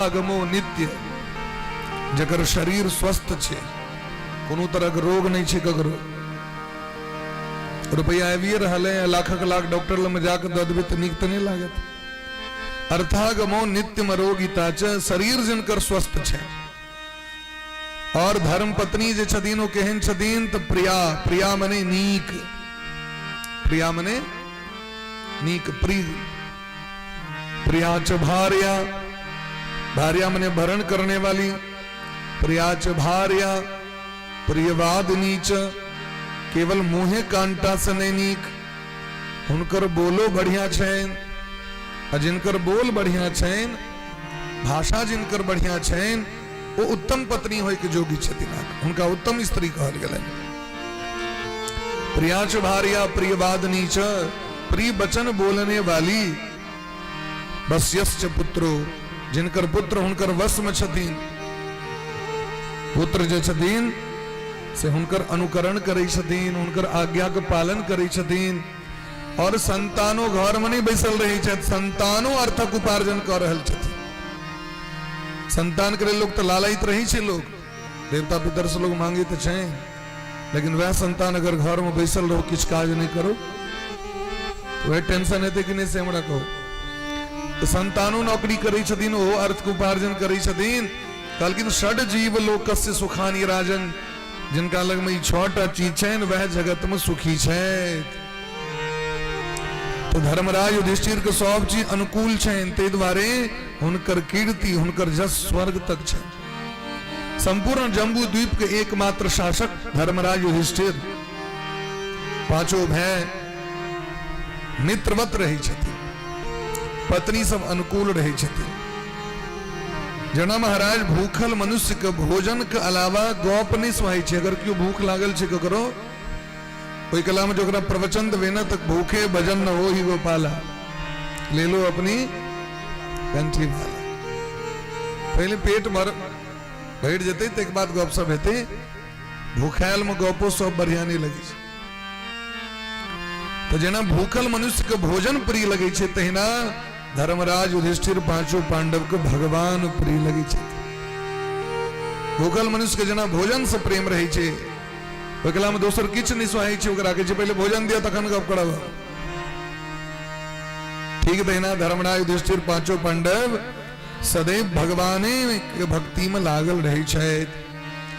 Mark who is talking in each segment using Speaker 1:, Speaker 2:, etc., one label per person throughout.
Speaker 1: अगमो नित्य जकर शरीर स्वस्थ छे, कोनो तरह के रोग नहीं छे, ककरो रुपया आविए रहले लाखक लाख डॉक्टर लग में जाकर ददबे तो निक तो नहीं लागत। अर्थागमो नित्यम रोगिता च, शरीर जिनकर स्वस्थ छे। और धर्म पत्नी जे छदीन ओ केहन छदीन तो प्रिया, प्रिया मने नीक, प्रिया मने नीक, प्रिय। प्रिया च भार्या, भार्या मने भरण करने वाली, प्रिया च भार्या, प्रियवादिनी च, केवल मुहे कांटा से नहीं नीक, हुनकर बोलो बढ़िया छैन, जिनकर बोल बढ़िया छैन, भाषा जिनकर बढ़िया छैन, वो उत्तम पत्नी होय के जोगी छथिन, उनका उत्तम स्त्री कहल गेलन। प्रिया च भार्या प्रियवादिनी च, प्रिय वचन बोलने वाली, वश्यश्च पुत्रो, जिनकर पुत्र हुनकर वश में छथिन, पुत्र जे छथिन से हुनकर अनुकरण करै छथिन, हुनकर आज्ञा के पालन करै छथिन। और संतानो घर में नहीं बैसल रही छथि, संतानो अर्थक उपार्जन कर रहल छथिन। संतान के लोग तो लालयित रही छे, लोग देवता पितर से लोग मांगे तो छे, लेकिन वह संतान अगर घर में बैसल रहो किछ काज नहीं करो तो वह टेंशन हेते कि नहीं से हमरा कहो। तो संतानो नौकरी करै छथिन, ओ अर्थ के उपार्जन करै छथिन। कहलखिन षड जीव लोकस्य सुखानि राजन, जिनका लग में छोटा चीज छैन वह जगत में सुखी छै। तो धर्मराज युधिष्ठिर के सब चीज अनुकूल छैन, ते द्वारे हुनकर कीर्ति हुनकर जस स्वर्ग तक छै। संपूर्ण जम्बू द्वीप के एकमात्र शासक धर्मराज युधिष्ठिर, पांचों भय मित्रवत रही छथिन, पत्नी सब अनुकूल रही छथिन। जना महाराज भूखल मनुष्य के भोजन के अलावा गौप नहीं सुहाई छे। अगर क्यों भूख लागल छे ककरो, कोई कला में जो प्रवचन देवे न तक भूखे भजन न हो ही गोपाला, ले लो अपनी कंठी वाला। पहले पेट भर बैठ जते तो एक बात गप सब हेते, भूखायल में गपो सब बढ़िया नहीं लगे। तो जना भूखल मनुष्य के भोजन प्रिय लगे छे, तहिना धर्मराज युधिष्ठिर पांचों पांडव के भगवान प्रिय लगे छे। भूखल मनुष्य के जना भोजन से प्रेम रहे छे, ओकला में दोसर किछ नहीं सुहाई छे, ओकरा के पहले भोजन दिया तखन गप करब। ठीक तहिना धर्मराज युधिष्ठिर पांचों पांडव सदैव भगवाने के भक्ति में लागल रहे छे।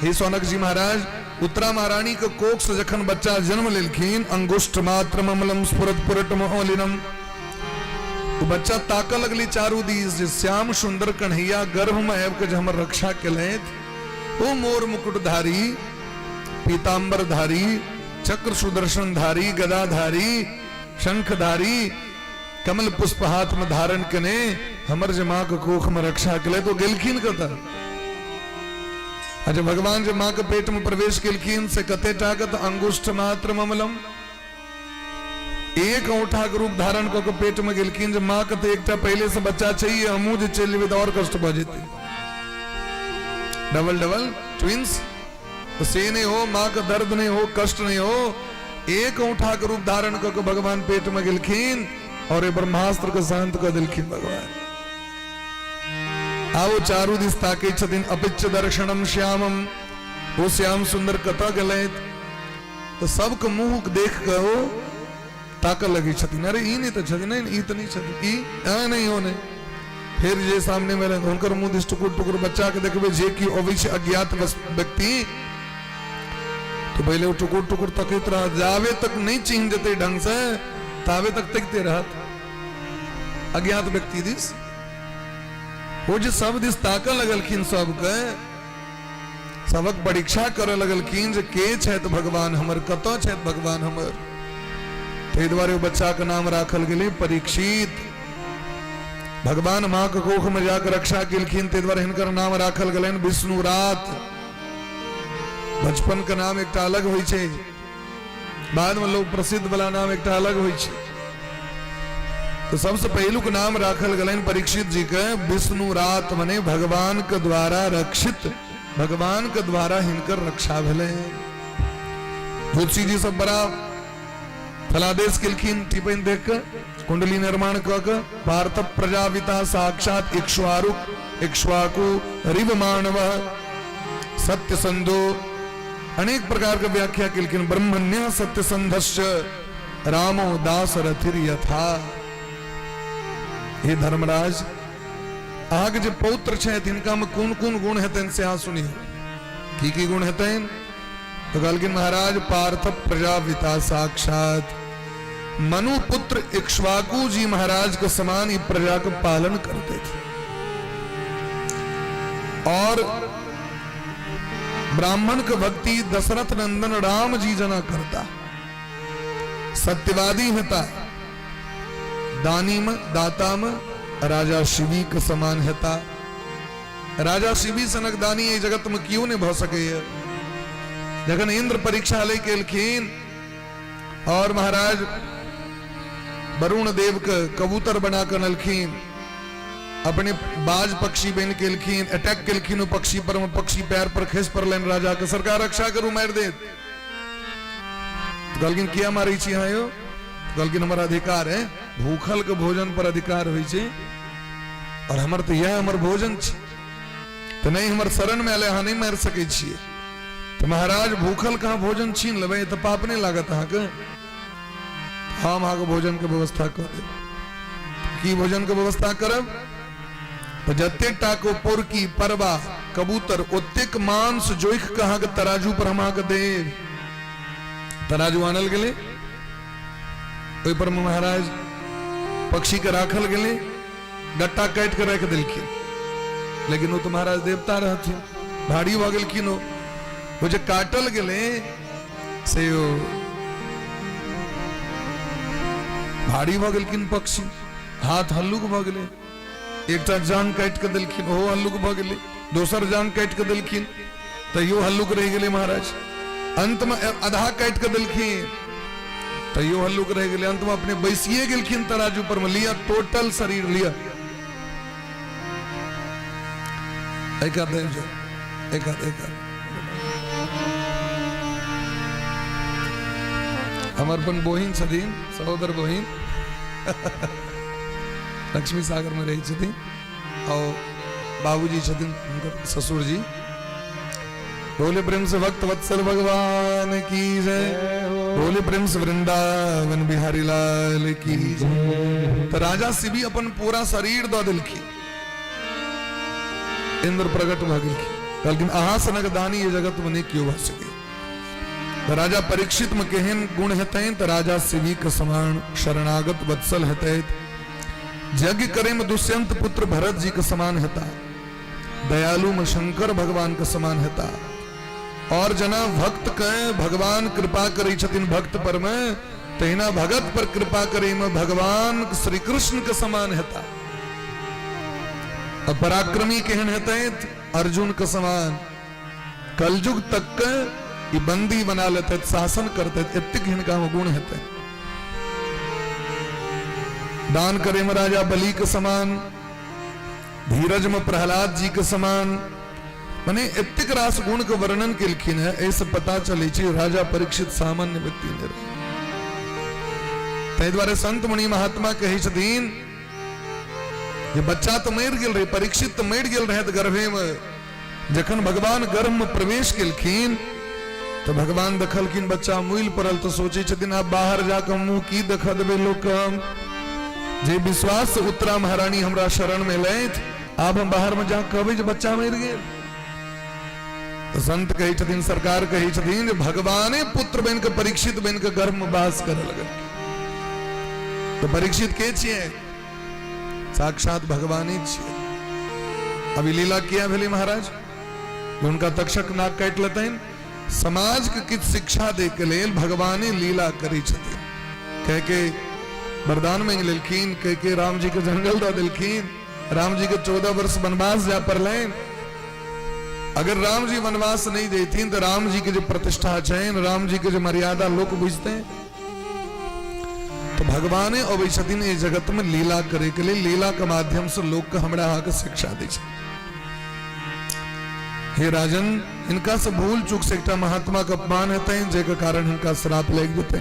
Speaker 1: हे सौनक जी महाराज, उत्तरा महारानी के कोख से जखन बच्चा जन्म लेलखिन, अंगुष्ठ मात्र ममलम स्फुरत पुरट मोलिनम, तो बच्चा ताक लगली चारू दिस, जे श्याम सुंदर कन्हैया गर्भ में आब के हमर रक्षा केलैथ, ओ मोर मुकुटधारी, पीतांबरधारी, चक्र सुदर्शनधारी, गदाधारी, शंखधारी, कमल पुष्प हाथ में धारण कने हमर जे मां के कोख में रक्षा केले, तो गेलखिन कत। अच्छा भगवान जब मां के पेट में प्रवेश केलखिन से कते टाकत अंगुष्ठ मात्र ममलम, एक औंठा के रूप धारण करके पेट में गेलखिन। जब मां के एक पहले से बच्चा चाहिए, हमू जो चल जेबे और कष्ट भ जेते, डबल डबल ट्विंस, तो से नहीं हो, मां का दर्द नहीं हो, कष्ट नहीं हो। एक औंठा के रूप धारण करके भगवान पेट में गेलखिन और ये ब्रह्मास्त्र को शांत कर दिलखिन भगवान। आओ चारू दिस ताके छथिन, अपिच्च दर्शनम श्यामम, वो श्याम सुंदर कता गले, तो सबके मुंह देख के वो ताक लगी छथिन, अरे ई नहीं तो छथिन, नहीं ई तो नहीं छथिन, ई नहीं होने। फिर जे सामने में उनकर मुंह दिस टुकुर टुकुर बच्चा के देखबे, जे की अवश्य अज्ञात व्यक्ति, तो पहले वो टुकुर टुकुर तकैत रह, जावे तक नहीं चिन्ह जते ढंग से तावे तक तकते रहत अज्ञात व्यक्ति दिस। वो जे सब दिस ताक लगलखिन, सबके सबक परीक्षा करे लगलखिन, जे के छथि भगवान हमर, कतौ छथि भगवान हमर। ते द्वारे बच्चा का नाम राखल गेले परीक्षित। भगवान मां के कोख में जाकर रक्षा केलखिन, ते द्वारे हिनकर नाम राखल गेलन विष्णु रात। बचपन का नाम एक अलग होई छे, बाद में लोग प्रसिद्ध वाला नाम एक अलग होई छे। तो सबसे पहलू के नाम राखल गेलन परीक्षित जी के विष्णु रात, मने भगवान के द्वारा रक्षित, भगवान के द्वारा हिनकर रक्षा भेले। ज्योतिषी जी सब बड़ा फलादेश केलखिन टिपन देख के कुंडली निर्माण कक पार्थ प्रजापिता साक्षात इक्ष्वाकु रिव मानव सत्य संधो अनेक प्रकार का व्याख्या की, लेकिन ब्रह्मण्य सत्य संधश्च रामो दास रथिर यथा। हे धर्मराज, आग जो पौत्र छे तिनका में कौन कौन गुण है से आ सुनियो की गुण है। तो कहलकिन महाराज पार्थ प्रजापिता साक्षात मनु पुत्र इक्ष्वाकु जी महाराज के समान ही प्रजा का पालन करते थे और ब्राह्मण का भक्ति दशरथ नंदन राम जी जना करता। सत्यवादी हता, दानीम दाताम राजा शिवी के समान हता। राजा शिवी सनक दानी ये जगत में क्यों नहीं भ सके। जखन इंद्र परीक्षा लेके एलखिन और महाराज वरुण देव के कबूतर बनाकर नलखिन, अपने बाज पक्षी बन के एलखिन, अटैक केलखिन पक्षी पर, पक्षी पैर पर खिस पर लेन राजा के सरकार रक्षा करू मार दे। कहलकिन किया मारी छी यो। कहलकिन हमारा अधिकार है, भूखल के भोजन पर अधिकार हुई छे और हमर तो यह हमर भोजन छे, तो नहीं हमर शरण में आले हाँ नहीं मार सके छिए। तो महाराज भूखल कहाँ भोजन छीन लेवे तो पाप नहीं लागत अहाँ के। हम अहाँ के भोजन के व्यवस्था कर दे। की भोजन के व्यवस्था करब तो जतेक टाको पोरकी परवा कबूतर ओतेक मांस जोख कहाँ के तराजू पर हम अहाँ के देव। तराजू आनल गेले, ओइ पर महाराज पक्षी के राखल गेले, गट्टा काट के रख दिलखिन। लेकिन वो तो महाराज देवता रहथिन, भारी भ गेलखिन। वो जो काटल गेले से भारी भ गेलखिन पक्षी, हाथ हल्लुक भ गेले। एकटा जान काट के दिलखिन, ओहो हल्लुक भ गेले। दोसर जान काट के दिलखिन तैयो हल्लुक रह गेले महाराज। अंत में आधा काट के दिलखिन तैयो हल्लुक रह गेले। अंत में अपने बैसिए गेलखिन तराजू पर में, लिया टोटल शरीर लिया। एका दे जो एका हमरपन बहिन छथिन, सहोदर बहिन लक्ष्मी सागर में रही छथिन और बाबूजी छथिन ससुर जी। बोले प्रेम से भक्त वत्सल भगवान की जय, बोले प्रेम से वृंदावन बिहारी लाल की जय। तो राजा शिवी अपन पूरा शरीर दो दिलखी, इंद्र प्रकट भ गेलखिन। कहलखिन अहाँ सनक दानी ये जगत में नहीं क्यों भ सके। तो राजा परीक्षित में केहन गुण हेतैन, तो राजा शिवी के समान शरणागत वत्सल हेतैत। यज्ञ करे में दुष्यंत पुत्र भरत जी के समान हेता। दयालु में शंकर भगवान के समान हेता। और जना भक्त के भगवान कृपा करी छथिन भक्त पर में, तहिना भगत पर कृपा करे में भगवान श्री कृष्ण के समान हेता। और पराक्रमी केहन हेतैत, अर्जुन के समान। कलयुग तक के ये बंदी बना लेते, शासन करते, इतक हिनका गुण हेते। दान करे में राजा बलि के समान, धीरज में प्रहलाद जी के समान। माने इतक रास गुण के वर्णन केलखिन है। ऐसे पता चले राजा परीक्षित सामान्य व्यक्ति ने। तै द्वारे संत मुनि महात्मा कहे छथिन ये बच्चा तो मर गेल रहे, परीक्षित तो मर गेल रहे गर्भे में। जखन भगवान गर्भ में प्रवेश केलखिन तो भगवान देखलखिन बच्चा मुइल पड़ल, तो सोचे छथिन आप बाहर जाकर मुंह की देख देवे लोक। जे विश्वास से उत्तरा महारानी हमरा शरण में लैत, आप हम बाहर में जा कहबे जे बच्चा मर गेल। तो संत कहे छथिन, सरकार कहे छथिन भगवाने पुत्र बन के परीक्षित बन के गर्भ में वास करे लगल। तो परीक्षित के छिए, साक्षात भगवान ही छिए। अभी लीला किया भेली महाराज, उनका तक्षक नाक काट लेते हैं। समाज के किछ शिक्षा दे के लेल भगवाने लीला करी छथिन। कह के वरदान मांग लेलखिन, कह के राम जी के जंगल दे देलखिन। राम जी के 14 वर्ष वनवास जा परलैन। अगर राम जी वनवास नहीं देथिन तो राम जी के जो प्रतिष्ठा चैन, राम जी के जो मर्यादा लोग बुझते हैं। तो भगवाने अबै छथिन इस जगत में लीला करे के लिए, लीला के माध्यम से लोग के हमरा अहाँ के शिक्षा दै छै। हे राजन, इनका से भूल चूक से एक महात्मा का अपमान हेतै, जेके कारण इनका श्राप लग जेतै।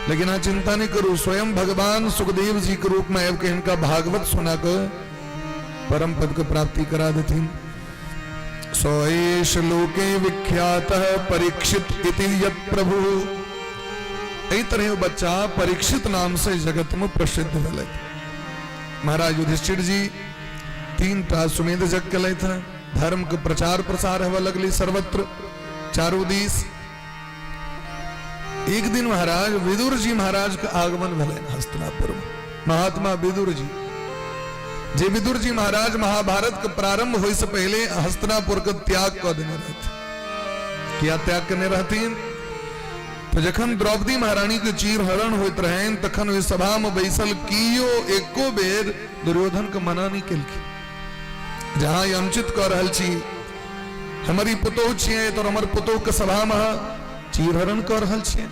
Speaker 1: लेकिन हाँ चिंता नहीं करो, स्वयं भगवान सुखदेव जी के रूप में अब के इनका भागवत सुनाकर परम पद को प्राप्ति करा देती। सोएश लोके विख्यात परीक्षित इति यत् प्रभु। यही तरह बच्चा परीक्षित नाम से जगत में प्रसिद्ध भले। महाराज युधिष्ठिर जी 3 सुमेध जग के था, धर्म का प्रचार प्रसार हवा लगली सर्वत्र चारों दिस। एक दिन महाराज विदुर जी महाराज का आगमन भले हस्तिनापुर में। महात्मा विदुर जी, जे विदुर जी महाराज महाभारत का प्रारंभ हो से पहले हस्तिनापुर का त्याग कर देने रहते। क्या त्याग करने रहती? तो जखन द्रौपदी महारानी के चीर हरण होते रहे तखन वे सभा में बैसल कियो एको बेर दुर्योधन का मना नहीं कल। जहां यमचित कर रहल छी हमारी पुतोह छिए तो हमर पुतोह के सभा में चीर हरण कर रहल छिए।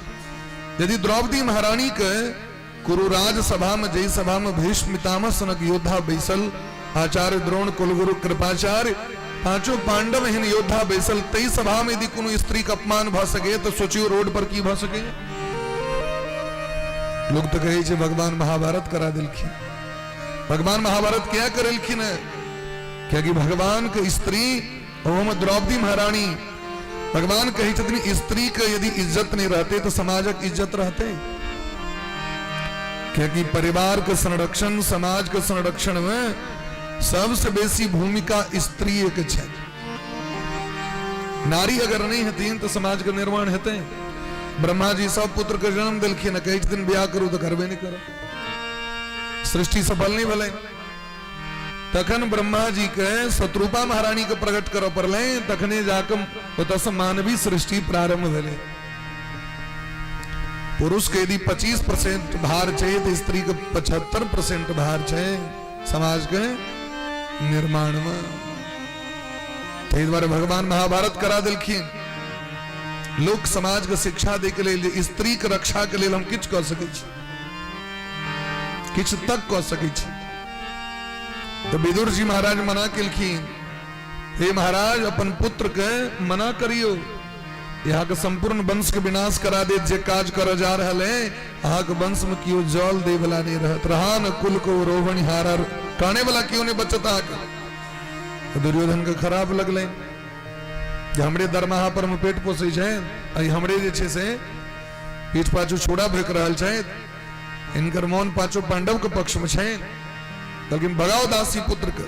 Speaker 1: यदि द्रौपदी महारानी के कुरुराज सभा में जय सभा में भीष्म पितामह सनक योद्धा बैसल, आचार्य द्रोण कुलगुरु कृपाचार्य पांचों पांडव हिन योद्धा बैसल, तई सभा में यदि कोनो स्त्री का अपमान भ सके तो सोचियो रोड पर की भ सके। लोग तो कहे छे भगवान महाभारत करा दिलखिन। भगवान महाभारत क्या करेलखिन? क्योंकि भगवान के स्त्री ओम द्रौपदी महारानी, भगवान कही छथिन स्त्री के यदि इज्जत नहीं रहते तो समाजक इज्जत रहते। क्योंकि परिवार के संरक्षण समाज के संरक्षण में सबसे बेसी भूमिका स्त्री के छे। नारी अगर नहीं हतीन तो समाज का निर्माण हेते। ब्रह्मा जी सब पुत्र के जन्म दिलखिन, कई दिन ब्याह करू तो करबे नहीं करो, सृष्टि सफल नहीं भले। तखन ब्रह्मा जी के शत्रुपा महारानी के प्रकट करो परले, तखने जाकर मानवी सृष्टि प्रारंभ भेले। पुरुष के यदि 25% भार चाहिए तो स्त्री के 75% भार चाहिए समाज के निर्माण में। तो द्वारा भगवान महाभारत करा दिलखिन। लोक समाज के शिक्षा दे के लिए, स्त्री के रक्षा के लिए हम किछ कर सके, किछ तक कर सके। तो विदुर जी महाराज मना किलखिन, हे महाराज अपन पुत्र के मना करियो, यहाँ के संपूर्ण वंश के विनाश करा दे। जे काज कर जा रहा है अहा के वंश में क्यों जल दे वाला नहीं रहत, रहा न कुल को रोहन हार काने वाला क्यों नहीं बचता। तो दुर्योधन के खराब लगले, हमरे दरमाहा पर में पेट पोसे छे, हमरे जे छे से पीठ पाछू छोड़ा फेंक रहल छे। इनकर मौन पांचों पांडव के पक्ष में छे, लेकिन भगाओ दासी पुत्र के।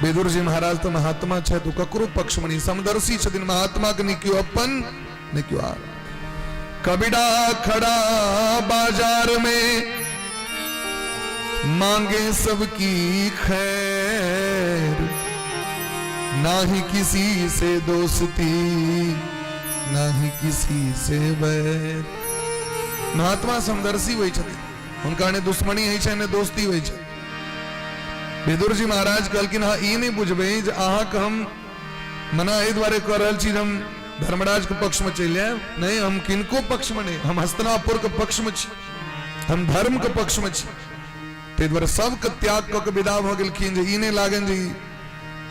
Speaker 1: विदुर जी महाराज तो महात्मा छे तो ककरो पक्ष में नहीं, समदर्शी छथिन महात्मा के नहीं क्यों अपन नहीं क्यों आर। कबीड़ा खड़ा बाजार में मांगे सबकी खैर, ना ही किसी से दोस्ती ना ही किसी से बैर। महात्मा समदर्शी वही छथिन, उनका ने दुश्मनी है छे ने दोस्ती वही छे। विदुर जी महाराज कहलखिन हाँ ई नहीं बुझबे जे अहाँ के हम मना एहि द्वारे कर रहल छी, हम धर्मराज के पक्ष में चल जाए। नहीं, हम किनको पक्ष में नहीं, हम हस्तिनापुर के पक्ष में छी, हम धर्म के पक्ष में छी। ते द्वारे सब के त्याग क के विदा भ गेलखिन जे ई नहीं लागन जी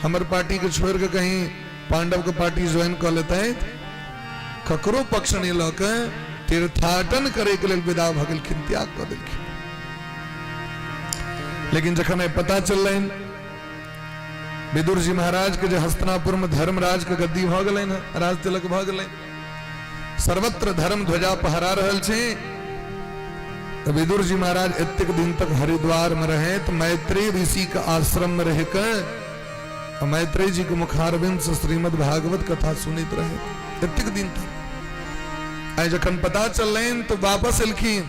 Speaker 1: हमर पार्टी के छोड़ के कहीं पांडव के पार्टी ज्वाइन कर लेते हैं। ककरो पक्ष नहीं ल के तीर्थाटन करे के लिए विदा भ गेलखिन, त्याग कर देलखिन। लेकिन जखन पता चल रहे विदुर जी महाराज के हस्तिनापुर में धर्मराज के गद्दी भ गए, राज तिलक भ गए, सर्वत्र धर्म ध्वजा फहरा रहल छे। तो विदुर जी महाराज एतेक दिन तक हरिद्वार में रहे तो मैत्रेय ऋषि के आश्रम में रह कर मैत्रेय जी के मुखारविंद से श्रीमद् भागवत कथा सुनित रहे एतेक दिन तक। आई जखन पता चल रहे तो वापस एलखिन।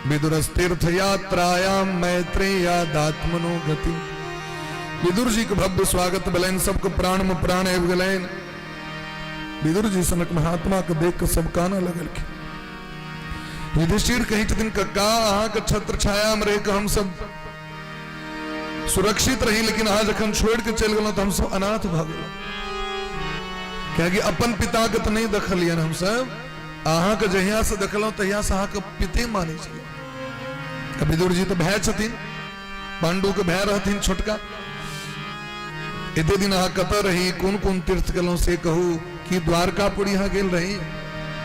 Speaker 1: विदुर तीर्थ यात्रायाम मैत्रेयादात्मनो गति। विदुर जी के भव्य स्वागत भलन, सबको प्राण में प्राण आबि गेलैन। विदुर जी सनक महात्मा के देख के सब काना लगलखिन। युधिष्ठिर कही छथिन कक्का अहाँ के छत्र छाया में रह के हम सब सुरक्षित रही, लेकिन अहाँ जखन छोड़ के चल गेलौं तो हम सब अनाथ भ गेलौं। क्योंकि अपन पिता के तो नहीं देखलियन हम सब, अहाँ के जहिया से देखलौं तहिया से अहाँ के पिते माने छी। विदुर जी तो भाई छथिन, पांडु के भाई रहथिन छोटका। एते दिन अहाँ कत रही, कोन कोन तीर्थ गेलौं से कहू, कि द्वारकापुर यहाँ गेल रही,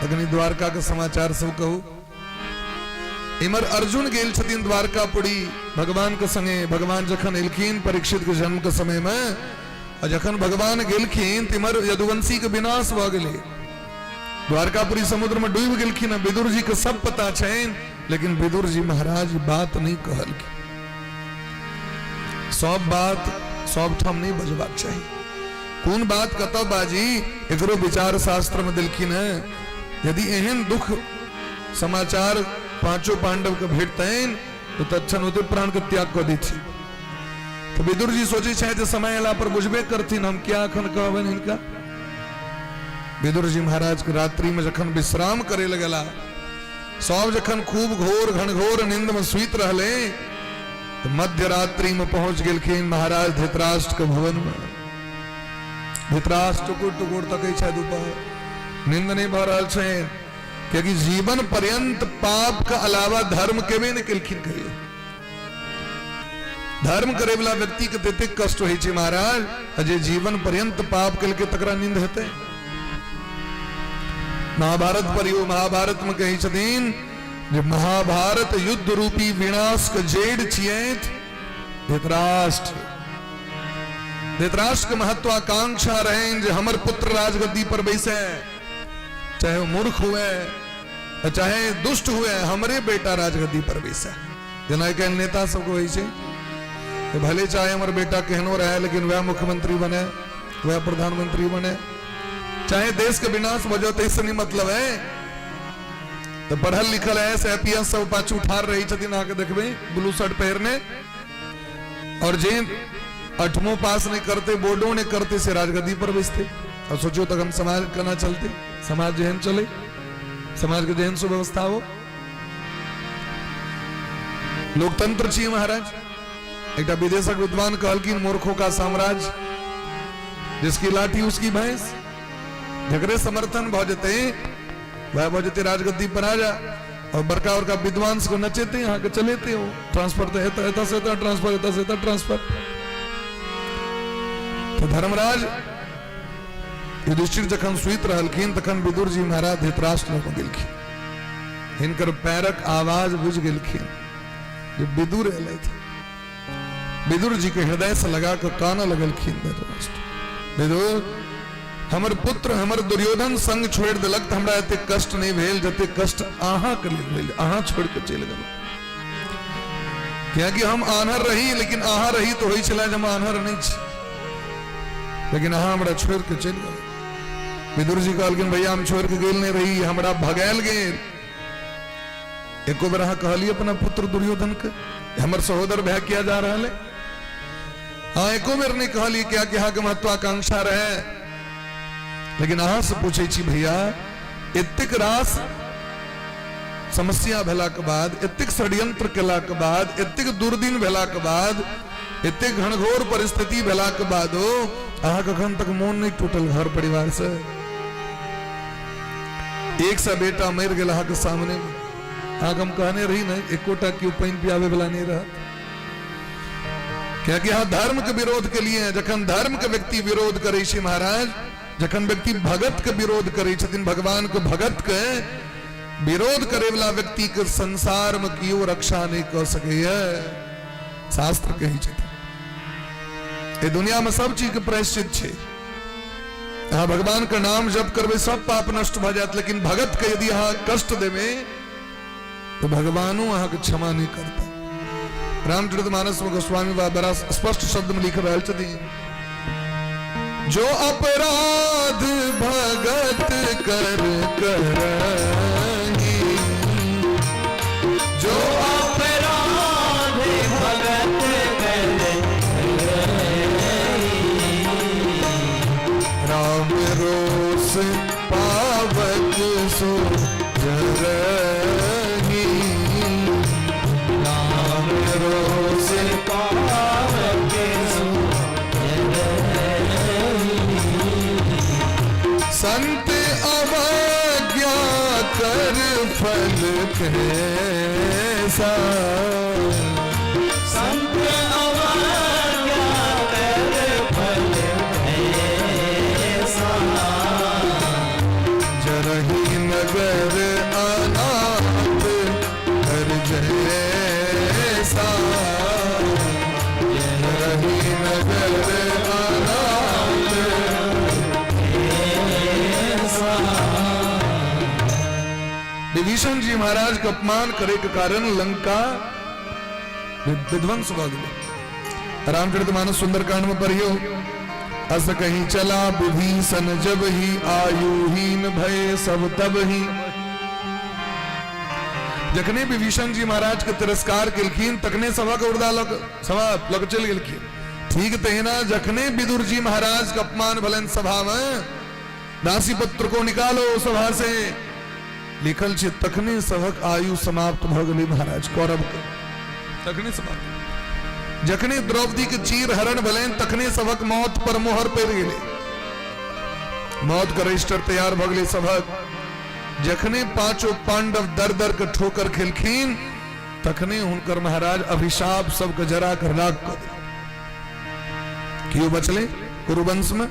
Speaker 1: अग्नि द्वारका का समाचार सब कहू। इमर अर्जुन गेल छथिन द्वारकापुरी भगवान के संगे। भगवान जखन एलखिन परीक्षित के जन्म के समय में, जखन भगवान गेलखिन तिमर यदुवंशी के विनाश भ गेले। द्वारकापुरी समुद्र में डूब गेलखिन। विदुर जी के सब पता छेन, लेकिन विदुर जी महाराज बात नहीं कहलखिन। सब बात सब ठाम नहीं बजबाक चाहिए। कौन बात कतौ बाजी एकरो विचार शास्त्र में दिलखिन है। यदि एहन दुख समाचार पांचों पांडव के भेटतैन तो तत्क्षण होते प्राण के त्याग कर दी थी। तो विदुर जी सोचे शायद समय अला पर बुझबे करथिन, हम क्या अखन कहबन इनका। विदुर जी महाराज के रात्रि में जखन विश्राम करे लगला, सब जखन खूब घोर घनघोर नींद में सुइत रहले, तो मध्य रात्रि में पहुंच गेलखिन महाराज धृतराष्ट्र के भवन में। धृतराष्ट्र टुकुर टुकुर तकै छै दोपहर, नींद नहीं भ रहल छै, क्योंकि जीवन पर्यंत पाप का अलावा धर्म केबे नहीं केलखिन कहियो। धर्म करे वाला व्यक्ति के तेते कष्ट होई छै महाराज, अजे जीवन पर्यंत पाप केलके तकरा नींद हेतै। महाभारत पढ़ियो, महाभारत में कही छथिन जे महाभारत युद्ध रूपी विनाश के जेड़ छियैत धृतराष्ट्र। धृतराष्ट्र के महत्वाकांक्षा रहे जे हमर पुत्र राजगद्दी पर बैसे, चाहे वो मूर्ख हुए चाहे दुष्ट हुए, हमरे बेटा राजगद्दी पर बैसे। जना के नेता सबको वही से भले चाहे हमारे बेटा कहनो रहे, लेकिन वह मुख्यमंत्री बने, वह प्रधानमंत्री बने, चाहे देश का विनाश वजह तो इससे नहीं मतलब है। तो पढ़ल लिखल है एपीएस सब पाछू ठार रही छथिन, आके देखबे ब्लू शर्ट पहनने, और जे 8वां पास नहीं करते, बोर्डो नहीं करते, से राजगद्दी पर बैठते। और सोचो तक हम समाज करना चलते, समाज जेहन चले, समाज के जेहन सुव्यवस्था हो। लोकतंत्र चाहिए महाराज। एक विदेशक विद्वान कहलकिन मूर्खों का साम्राज्य, जिसकी लाठी उसकी भैंस, झगड़े समर्थन भौजते वह भौजते राजगद्दी पर आ जा, और बड़का बड़का विद्वान को नचेते यहाँ के चलेते हो। ट्रांसफर तो एता से एता ट्रांसफर, एता से एता ट्रांसफर। तो धर्मराज युधिष्ठिर जखन सुइत रहलखिन तखन विदुर जी महाराज धृतराष्ट्र लग गेलखिन। हिनकर पैरक आवाज बुझ गेलखिन जो विदुर एले थे। विदुर जी के हृदय से लगा कर काना लगलखिन धृतराष्ट्र, विदुर हमर पुत्र हमर दुर्योधन संग छोड़ देलक त हमरा एते कष्ट नहीं भेल जते कष्ट आहा के लेल भेल। आहा छोड़ के चल गेल, क्या कि हम आन्हर रही, लेकिन आहा रही तो होई छला जे हम आन्हर नहीं छी, लेकिन आहा हमरा छोड़ के चल गेल। विदुर जी कहलखिन भैया हम छोड़ के गेल नहीं रही, हमरा भगायल गेल। एको बेर अहाँ कहलिए अपना पुत्र दुर्योधन के हमर सहोदर भय किया जा रहा है? हाँ, एको बेर नहीं कहलिए क्या कि अहाँ के महत्वाकांक्षा रहे। लेकिन अहाँ से पूछे छी भैया, एतेक रास समस्या भेला के बाद, एतेक षड्यंत्र केला के बाद, एतेक दुर्दिन भेला के बाद, एतेक घनघोर परिस्थिति भेला के बादो अहाँ कखन तक मोन नहीं टूटल घर परिवार से? एक सा बेटा मर गया अहाँ के सामने में, अहाँ हम कहने रही नहीं एकोटा क्यों पानी पियावे वाला नहीं रहा। क्या कि हाँ धर्म के विरोध के लिए, जखन धर्म के व्यक्ति विरोध करे छी महाराज, जखन व्यक्ति भगत के विरोध करे छथिन, भगवान के भगत के विरोध करे वाला व्यक्ति के संसार में कियो रक्षा नहीं कर सके। शास्त्र कही छथिन ये दुनिया में सब चीज के प्रायश्चित छे। हाँ, भगवान का नाम जप करबे सब पाप नष्ट भ जात, लेकिन भगत के यदि अहाँ कष्ट देवे तो भगवानो अहाँ के क्षमा नहीं करता। रामचरितमानस में गोस्वामी बाबा बड़ा स्पष्ट शब्द में लिख रहे छथिन, जो अपराध भगत कर करही, जो अपराध भगत कर राम रोष पावक सो जरही, राम रोष पावक सो संत अवज्ञा कर फल कैसा, संत अवज्ञा कर फल कैसा, जरही नग विभीषण जी महाराज का अपमान करे के कारण लंका विध्वंस हो गई। रामचरितमानस सुंदरकांड में पढ़ियो, अस कहीं चला विभीषण जब ही आयुहीन भय सब तब ही। जखने विभीषण जी महाराज के तिरस्कार किलखीन तकने सभा का उर्दा लग चल गिलखीन। ठीक तेना जखने विदुर जी महाराज का अपमान भलन सभा में दासी पत्र को निकालो सभा से लिखल छे तखने सभक आयु समाप्त भ गई महाराज कौरव के तखने समाप्त। जखने द्रौपदी के चीर हरण भलेन तखने सभक मौत पर मोहर पड़ गेले, मौत का रजिस्टर तैयार भ गए सभक। जखने पांचों पांडव दर दर के ठोकर खिलखीन तखने हुनकर महाराज अभिशाप सबके जरा कर राख कर क्यों बचले कुरुवंश में।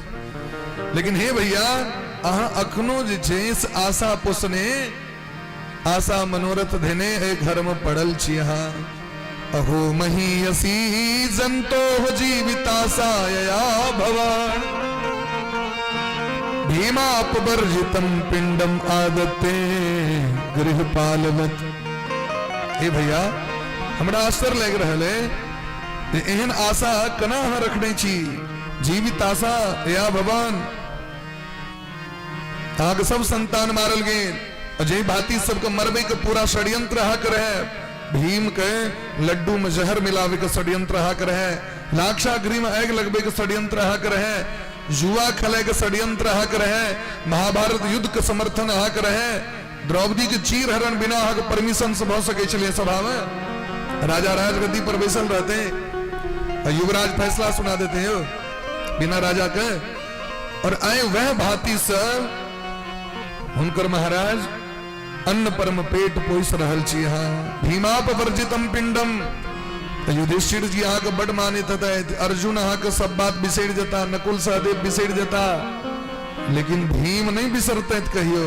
Speaker 1: लेकिन हे भैया अहा अखनो जे छे इस आशा पोसने आशा मनोरथ धेने ए घर में पड़ल छी। अहो महीयसी जंतो जीवितासायया भवान भीमापवर्जितम पिंडम आदते गृहपालवत। हे भैया हमरा आश्चर्य लग रहल है एहन आशा कना रखने छी जीवित आशा या भगवान आग सब संतान मारल गए अजय भांति सबके मरबे के पूरा षड्यंत्र हा कर है। भीम के लड्डू में जहर मिलावे के षड्यंत्र हा कर है, लाक्षागृह में आग लगबे के षड्यंत्र हा कर है, जुआ खेले के षड्यंत्र हा कर है, महाभारत युद्ध के समर्थन हा कर है, द्रौपदी के चीर हरण बिना हा के परमिशन से हो सके चलिए सभा में। राजा राजगद्दी पर बैसल रहते युवराज फैसला सुना देते हैं बिना राजा के और आए वह भांति से हुनकर महाराज अन्न परम पेट पोष रहल छी। भीमापवर्जितम पिंडम युधिष्ठिर जी यहाँ के बड़ माने था अर्जुन यहाँ के सब बात बिसर जाता, नकुल सहदेव बिसर जाता, लेकिन भीम नहीं बिसरते कहियो।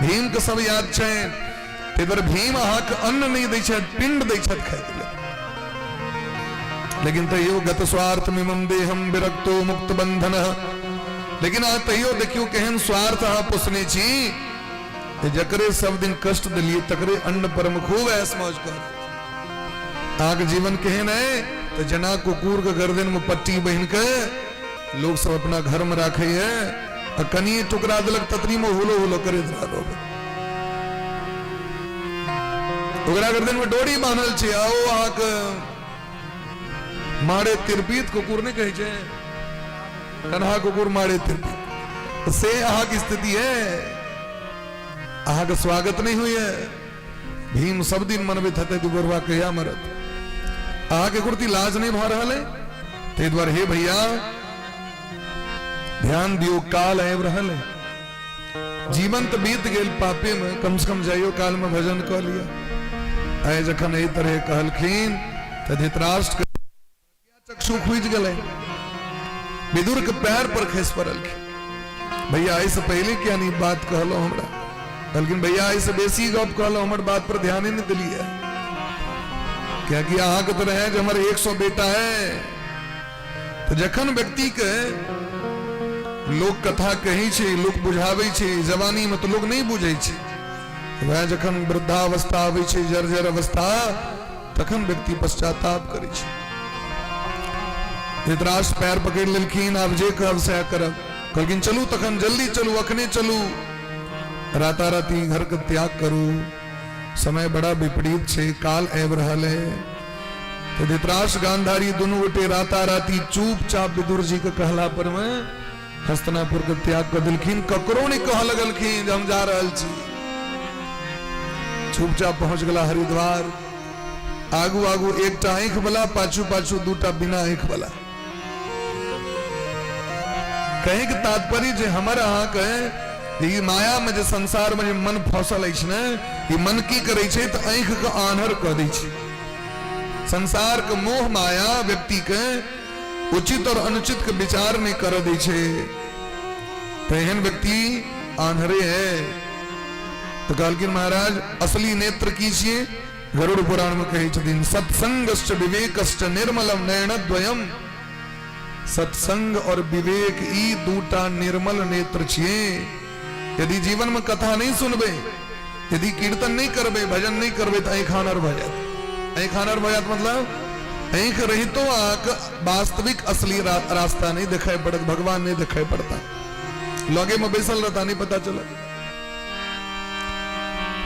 Speaker 1: भीम के सब याद छे पर भीम अहाँ के अन्न नहीं दै छथि पिंड दै छथि खाय लेल। लेकिन तैयो गत स्वार्थ मिमम देहम विरक्तो मुक्त बंधन। लेकिन आ तैयो देखियो केहन स्वार्थ अहाँ पोसने छी जकरे सब दिन कष्ट दिलिए तकरे अन्न परम खूब ऐस मौज कर। आग जीवन केहन है तो जना कुकुर के गर्दन में पट्टी बहन के लोग सब अपना घर में राखे है और कनिए टुकड़ा दिलक ततरी में हुलो हुलो करे ओकरा गर्दन में डोरी बांधल छे। आओ आक मारे तिरपीत कुकुर ने कहे छे कन्हा कुकुर मारे तिरपीत से आहा की स्थिति है। आहा का स्वागत नहीं हुई है। भीम सब दिन मनबे थे तू गोरवा कहिया मरत आहा के कुर्ती लाज नहीं भा रहा है। ते द्वार हे भैया ध्यान दियो काल आब रहल है। जीवन तो बीत गेल पापे में, कम से कम जाइयो काल में भजन कर लिया। आए जखन ए तरह कहलखिन तो धृतराष्ट्र चक्षु खुज गए, विदुर के पैर पर खस पड़लखिन। भैया ऐसे पहले क्या नहीं बात कहलो हमरा, लेकिन भैया ऐसे बेसी गप कहलो हमर बात पर ध्यान ही नहीं दिलिए। क्या कि अहाँ के तरह है जो हमारे 100 बेटा है तो जखन व्यक्ति के लोग कथा कही छे लोग बुझावे छे जवानी में तो लोग नहीं बुझे छे, वह जखन वृद्धावस्था आवे छे जर्जर अवस्था तखन व्यक्ति पश्चाताप करे छे। धृतराष्ट्र पैर पकड़ लेलखिन, आब जे कहब सह करब। कहलखिन चलू तखन जल्दी चलू, अखने चलू, राताराती घर के त्याग करू, समय बड़ा विपरीत छे, काल आबि रहल है। तो धृतराष्ट्र गांधारी दोनों गोटे राताराती चुपचाप विदुर जी के कहला पर में हस्तिनापुर के त्याग कर दिलखिन। ककरो नहीं कह लगलखिन हम जा रहल छी, चुपचाप पहुंच गला हरिद्वार। आगू आगू एकटा आंख वाला, पाछू पाछू दूटा बिना आंख वाला। कहे के तात्पर्य जे हमर अहाँ के ई माया में जे संसार में जे मन फसल अछि ने, ई मन की करे छे तो आंख के आन्हर क दै छे। संसार के मोह माया व्यक्ति के उचित और अनुचित के विचार नहीं कर दै छे, तो एहन व्यक्ति आन्हरे है। तो कहलखिन महाराज असली नेत्र की छिए, गरुड़ पुराण में कहे छथिन सत्संगश्च विवेकश्च निर्मलम नयनद्वयम। सत्संग और विवेक ई दूटा निर्मल नेत्र छिए। यदि जीवन में कथा नहीं सुनबे यदि कीर्तन नहीं करबे, भजन नहीं करबे तो ऐख खानर भजत। ऐख खानर भजत मतलब ऐख रही तो आंख वास्तविक असली रास्ता नहीं दिखाई पड़ता, भगवान नहीं दिखाई पड़ता। लगे में बेसल रहता नहीं पता चला,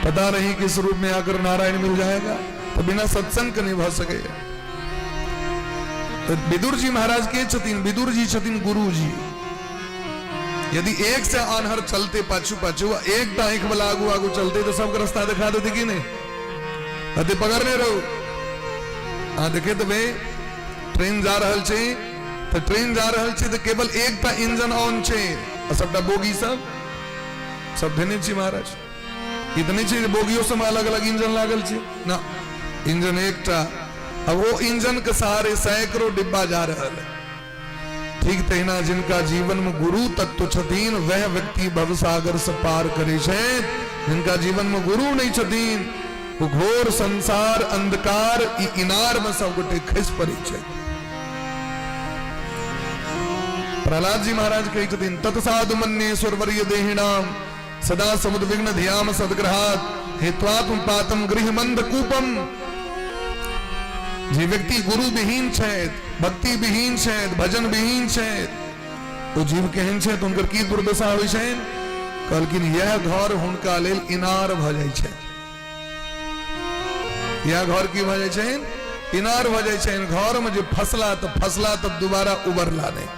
Speaker 1: पता नहीं किस रूप में आकर नारायण मिल जाएगा, तो बिना सत्संग नहीं भा सकेगा। तो विदुर जी महाराज के छतीन, विदुर जी छतीन गुरु जी। यदि एक से आनहर चलते पाछू पाछू, एक टाइक वाला आगू आगू चलते तो सबका रास्ता दिखा देते कि नहीं, अति पकड़ने रहो। हाँ देखे तो भाई ट्रेन जा रहा छे, तो ट्रेन जा रहा छे तो केवल एक टा इंजन ऑन छे, सबटा बोगी सब देने छी महाराज। इतने छे बोगियों से अलग अलग इंजन लागल छे ना, इंजन एक टा। अब वो इंजन के सहारे सैकड़ों डिब्बा जा रहा है। ठीक तहिना जिनका जीवन में गुरु तत्व छतीन, वह व्यक्ति भवसागर से पार करे छे। जिनका जीवन में गुरु नहीं छतीन, वो घोर संसार अंधकार इनार में सब गोटे खस पड़े छे। प्रहलाद जी महाराज कही छतीन, तत्साधु मन्येश्वर वर्य देहिणाम सदा समुद विघ्न ध्याम सदग्रहात हेत्वात्म पातम गृह मंद कूपम। जे व्यक्ति गुरु विहीन छे, भक्ति विहीन छे, भजन विहीन छे, तो जीव केहन छे, तो उनकर की दुर्दशा होई छे। कहलखिन यह घर हुनका लेल इनार भ जाय छे। यह घर की भ जाय छे, इनार भ जाय छे। घर में जो फसला तो दोबारा उबरला नहीं।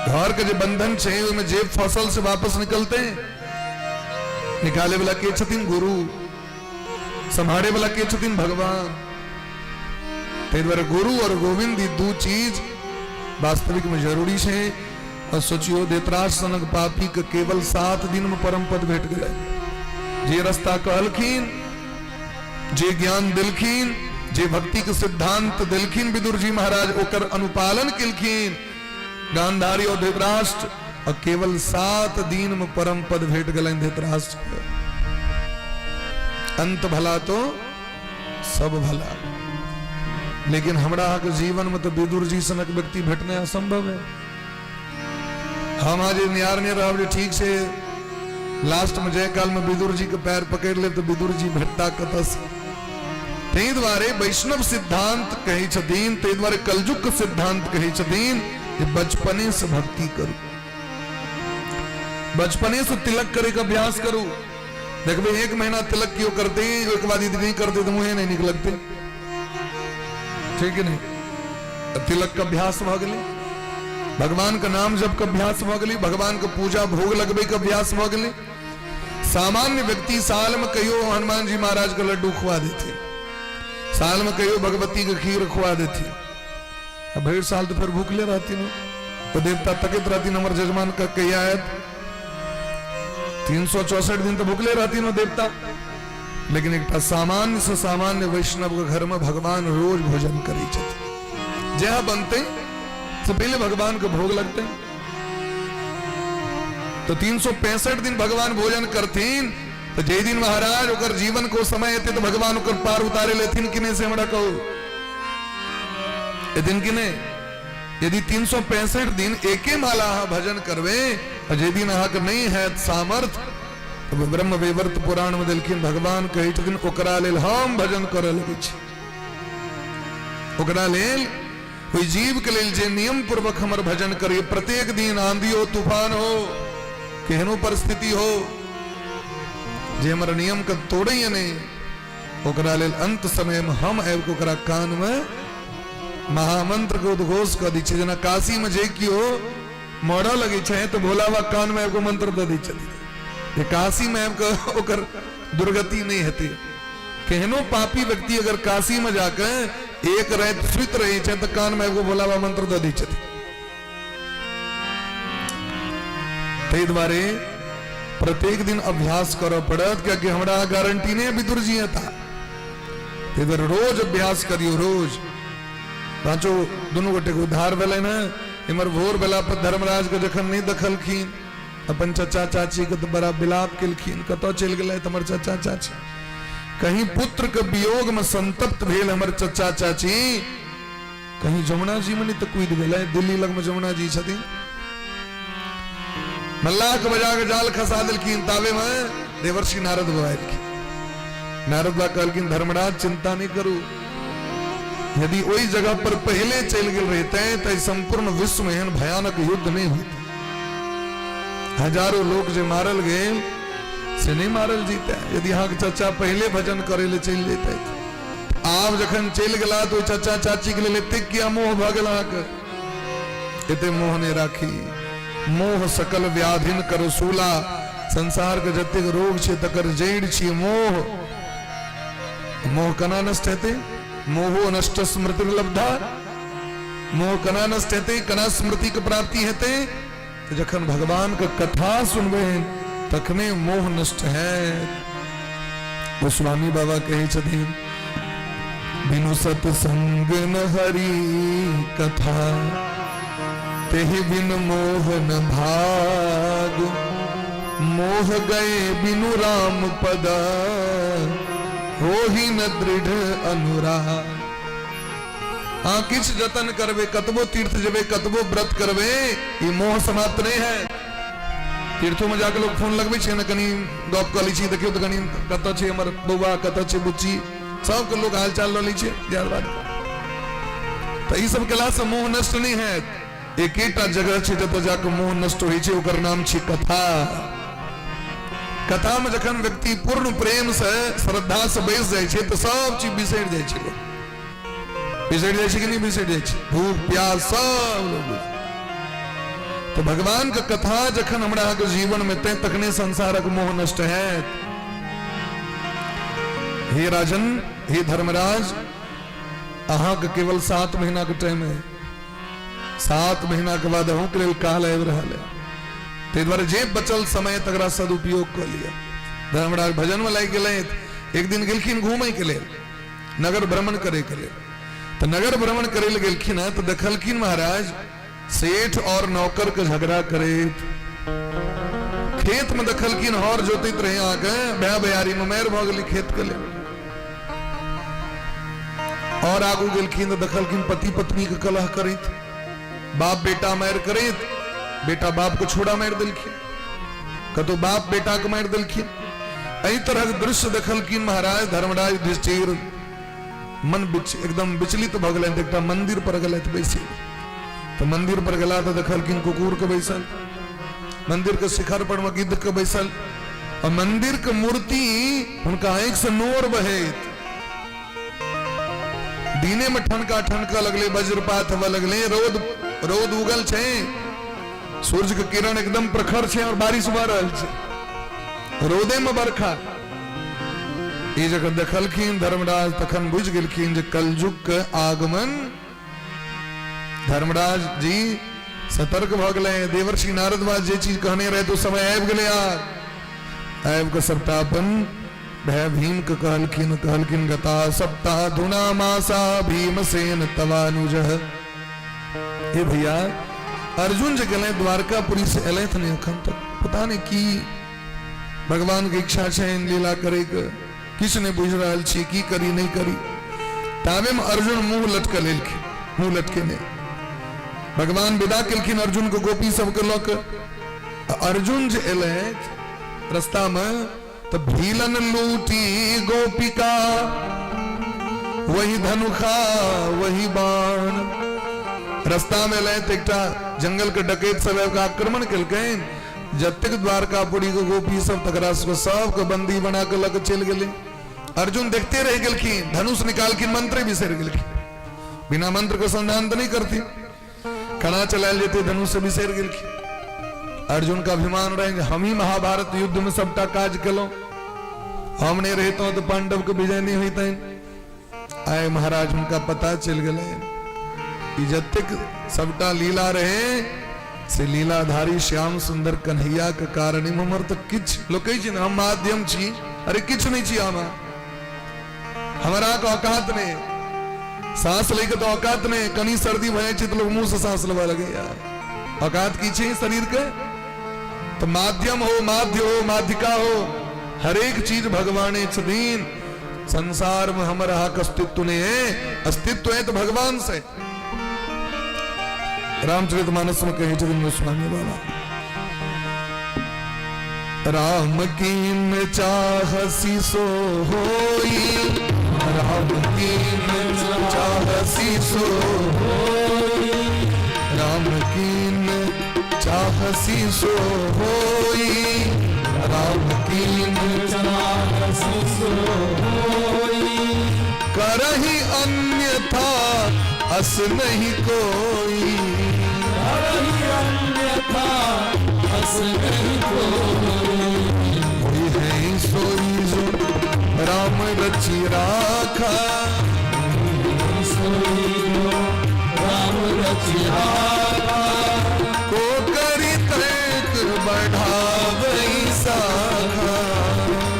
Speaker 1: घर के जो बंधन छे, उनमें जे फसल से वापस निकलते, निकाले वाला के छतीन गुरु, संभाले वाला के छतीन भगवान। गुरु और गोविंद दो चीज वास्तविक में जरूरी है। और सोचियो धृतराष्ट्र पापी के केवल 7 दिन में परम पद भेट गए। जे रास्ता कहलखिन, जे ज्ञान दिलखिन, जे भक्ति के सिद्धांत दिलखिन विदुर जी महाराज, ओकर अनुपालन किलखिन गांधारी और धृतराष्ट्र, और केवल 7 दिन में परम पद भेट गए धृतराष्ट्र। अंत भला तो सब भला, लेकिन हमरा के जीवन में तो विदुर जी सनक व्यक्ति भेटने असंभव है। हम आज नियारने रह ठीक से लास्ट में जय काल में विदुर जी के पैर पकड़ ले तो विदुर जी भेटता कतस। ते द्वारे वैष्णव सिद्धांत कही छतीन, ते द्वारे कलजुग के सिद्धांत कही छतीन, बचपने से भक्ति करू, बचपने से तिलक करे का अभ्यास करू। देखो 1 महीना तिलक क्यों करते, एक बाद यदि नहीं करते तो मुझे नहीं निकलते, ठीक है नहीं। तिलक का अभ्यास भ गए, भगवान का नाम जप का अभ्यास भ गए, भगवान का पूजा भोग लगबे का अभ्यास भ गए। सामान्य व्यक्ति साल में कहियो हनुमान जी महाराज का लड्डू खुआ देते, साल में कहियो भगवती का खीर खुआ देती। अब 1.5 साल तो फिर भूखले रहती न, तो देवता तकित रहती नंबर जजमान का कहिया है 364 दिन तो भूखले रहती न देवता। लेकिन एक सामान्य से सामान्य वैष्णव के घर में भगवान रोज भोजन करे छथिन। जहाँ बनते तो पहले भगवान को भोग लगते, तो 365 दिन भगवान भोजन करतीन। तो जे दिन महाराज ओकर जीवन को समय थे तो भगवान ओकर पार उतारे लेथिन किने से हमरा कहो ए दिन किने। यदि 365 दिन एके माला भजन करवे, और जे दिन अहाक नहीं है सामर्थ, तो ब्रह्म वैवर्त पुराण में दिलखिन भगवान कही छथिन ओकरा लेल हम भजन करे लगे छी। ओकरा लेल कोई जीव के लेल जे नियम पूर्वक हमर भजन करिए, प्रत्येक दिन आंधी हो तूफान हो केहनो परिस्थिति हो, जे हमर नियम के तोड़े नहीं, ओकरा लेल अंत समय में हम आबि के ओकरा कान में महामंत्र के उद्घोष कर दी। जना काशी में जे कियो मरऽ लगे छे तो भोला बाबा कान में एगो मंत्र दे दी छथिन, काशी में ओकर दुर्गति नहीं हेती। केहनो पापी व्यक्ति अगर काशी में जाकर एक रात सुत रहे छे तो कान में एगो भोला बाबा मंत्र दे दी छथिन। ते द्वारे प्रत्येक दिन अभ्यास करो पड़त, क्योंकि हमरा गारंटी नहीं विदुर जी था। ते द्वारे रोज अभ्यास करियो, रोज पांचो दोनों गोटे को उद्धार भेले न। इमर भोर बेला पर धर्मराज के जखन नहीं दखलखिन, अपन चचा चाची के तो बड़ा बिलाप किलखिन, कतो चल गए हमर चचा चाची, कहीं पुत्र के वियोग में संतप्त भेल हमर चचा चाची, कहीं जमुना जी में नहीं तो कूद गए। दिल्ली लग में जमुना जी छथिन, मल्लाह के बजा के जाल खसा दिलखिन, तावे में देवर्षि नारद बाबा की नारद बाबा कहलखिन धर्मराज चिंता नहीं करू, यदि वही जगह पर पहले चल गए रहते तो संपूर्ण विश्व में एहन भयानक युद्ध नहीं होते। हजारों लोग जो मारल गए से नहीं मारल जीते यदि यहाँ के चाचा पहले भजन करे ले चल जेते। आप जखन चल गला तो चाचा चाची के लिए तिक किया मोह भगला एते मोह ने राखी। मोह सकल व्याधिन कर सूला, संसार के जतेक रोग छे तकर जड़ छे मोह। मोह कना नष्ट हेते, मोहो नष्ट स्मृति लब्धा। मोह कना नष्ट हेते, कना स्मृति के प्राप्ति हेते। तो जखन भगवान का कथा सुनबे तखने मोह नष्ट है। वो स्वामी बाबा कहे छथिन बिनु सत्संग न हरि कथा, तेहि बिन मोह न भाग। मोह गए बिनु राम पद, हो ही न दृढ़ अनुराग। हाँ किछ जतन करवे, कतबो तीर्थ जबे, कतबो व्रत करवे, ये मोह समाप्त नहीं है। तीर्थों में जाकर लोग फोन लगबे छे न, कनी गप क ली छी, देखियो तो कनी कत छे हमर बौआ, कत छे बुच्ची, सब के लोग हालचाल ल ली छे यार बात। तो ई सब केला से मोह नष्ट नहीं है। एकेटा जगह छे जत जाके मोह नष्ट होई छे, ओकर नाम छे कथा। कथा में जखन व्यक्ति पूर्ण प्रेम से श्रद्धा से बैस जाए छे तो सब चीज बिसर जाए छे। बिसर जाए छे कि नहीं बिसर जाए छे, भूख प्यास सब लोग। तो भगवान का कथा जखन हमरा के जीवन में ते तखने संसारक मोह नष्ट है। हे राजन, हे धर्मराज, अहाँ के केवल 7 महीना के टाइम है। 7 महीना के बाद अहूँ के लिए काल आबि रहल है। ते द्वारे जे बचल समय तकरा सदुपयोग कर लिया। धर्मराज भजन में लाग गए। एक दिन गेलखिन घूमे के लिए, नगर भ्रमण करे के लिए। तो नगर भ्रमण करे ले गेलखिन है तो देखलखिन महाराज सेठ और नौकर के झगड़ा करे। खेत में देखलखिन हर जोतित रहे आके ब्याह बयारी में मैर भ गेली खेत के लिए। और आगू गेलखिन तो देखलखिन पति पत्नी के कलह करित, बाप बेटा मार करित, बेटा बाप को छोड़ा मार दिलखिन, कतो बाप बेटा को मार दिलखिन। एही तरह के दृश्य देखलखिन महाराज धर्मराज युधिष्ठिर। मन एकदम विचलित भ गेलैन। एकटा मंदिर पर गेलैथ बैसल, तो मंदिर पर गेला तो देखलखिन कुकुर के बैसल, मंदिर के शिखर पर में गिद्ध के बैसल, और मंदिर के मूर्ति उनका आंख से नोर बहेत। दीने में ठनका ठनका लगले, वज्रपात हवा लगले, रोद उगल छे, सूरज के किरण एकदम प्रखर छे और बारिश हो रहल छे, रोदे में बरखा। ये जगह देखलखिन धर्मराज तखन बुझ गेलखिन जे कलयुग के आगमन। धर्मराज जी सतर्क भ गेले। देवर्षि नारद बाबा जे चीज कहने रहे तो समय आबि गेले यार। आबि के सबटा अपन भय भीम के कहलखिन गता सप्ताह धुना मासा भीमसेन तवानुज। हे भैया अर्जुन जे गेले द्वारकापुरी से एलैथ नहीं अखन तक, पता नहीं की भगवान के इच्छा छे लीला करे के, किछ नहीं बुझ रहल छी की करी नहीं करी। ताबे में अर्जुन मुंह लटक लेलखिन, मुंह लटके ने भगवान विदा केलखिन अर्जुन को गोपी सबके लक। अर्जुन जे एलैथ रास्ता में तो भीलन लूटी गोपिका, वही धनुखा वही बाण। रास्ता में एलैथ एकटा जंगल के डकैत सब आक्रमण केलकैन। जतेक द्वारकापुरी के गोपी सब तकरा सब के बंदी बना के लग चल गेले। अर्जुन देखते रह गेलखिन, धनुष निकालखिन, मंत्र बिसर गेलखिन। बिना मंत्र के संधान तो नहीं करती, कड़ा चलाल जेते धनुष से बिसर गेलखिन। अर्जुन का अभिमान रहे हम ही महाभारत युद्ध में सबटा काज केलो, हम नहीं रहते तो पांडव के विजय नहीं होते। आए महाराज उनका पता चल गए जतेक सबटा लीला रहे से लीलाधारी श्याम सुंदर कन्हैया के कारण हमर तो किछ लोग कही हम माध्यम छी, अरे किछ नहीं छी हमारा का औकात नहीं, सांस लेके तो औकात नहीं। कनी सर्दी भय तो लोग मुंह से सांस लेवा लगे यार। औकात की छी शरीर के तो माध्यम हो, माध्य हो, माध्यिका हो, हर एक चीज भगवान छदीन। संसार में हमारा हक अस्तित्व नहीं है, अस्तित्व है तो भगवान से। रामचरितमानस में कहे गोस्वामी बाबा राम कीन चाहसी सो होई, राम कीन चाहसी सो होई, राम कीन चाहसी सो होई, राम कीन चाहसी सो होई, करही अन्यथा अस नहीं कोई, करही अन्यथा अस नहीं कोई, है सोई जो राम रचि राखा, सोई जो राम रचि राखा, को करी तर्क बढ़ावई साखा,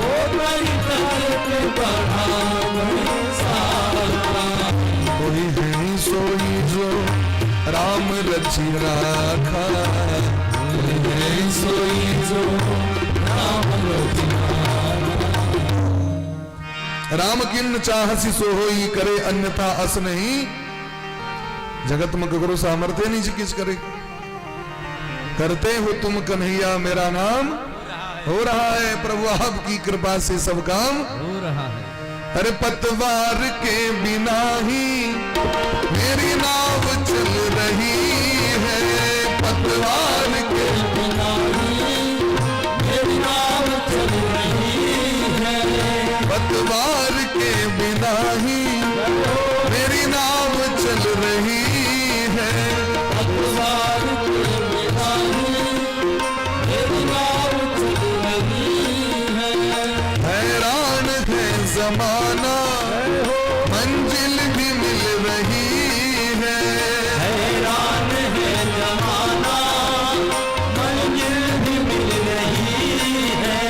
Speaker 1: को करी तर्क बढ़ावई साखा, कोई है सोई जो राम रचि राखा, सोई जो राम रचि राखा। राम किन्न चाहसी सो होई, करे अन्यथा अस नहीं, जगत में करो सामर्थ्य नहीं चिकित्स करे, करते हो तुम कन्हैया मेरा नाम हो रहा है, प्रभु आपकी कृपा से सब काम हो रहा है। अरे पतवार के बिना ही मेरी नाव चल रही है, पतवार के बिना ही मेरी नाव चल रही है, पतवार के बिना ही मेरी नाव चल रही है, पतवार के बिना ही मेरी नाव चल रही है, हैरान है जमाना मंजिल भी मिल रही है, हैरान है जमाना मंजिल भी मिल रही है,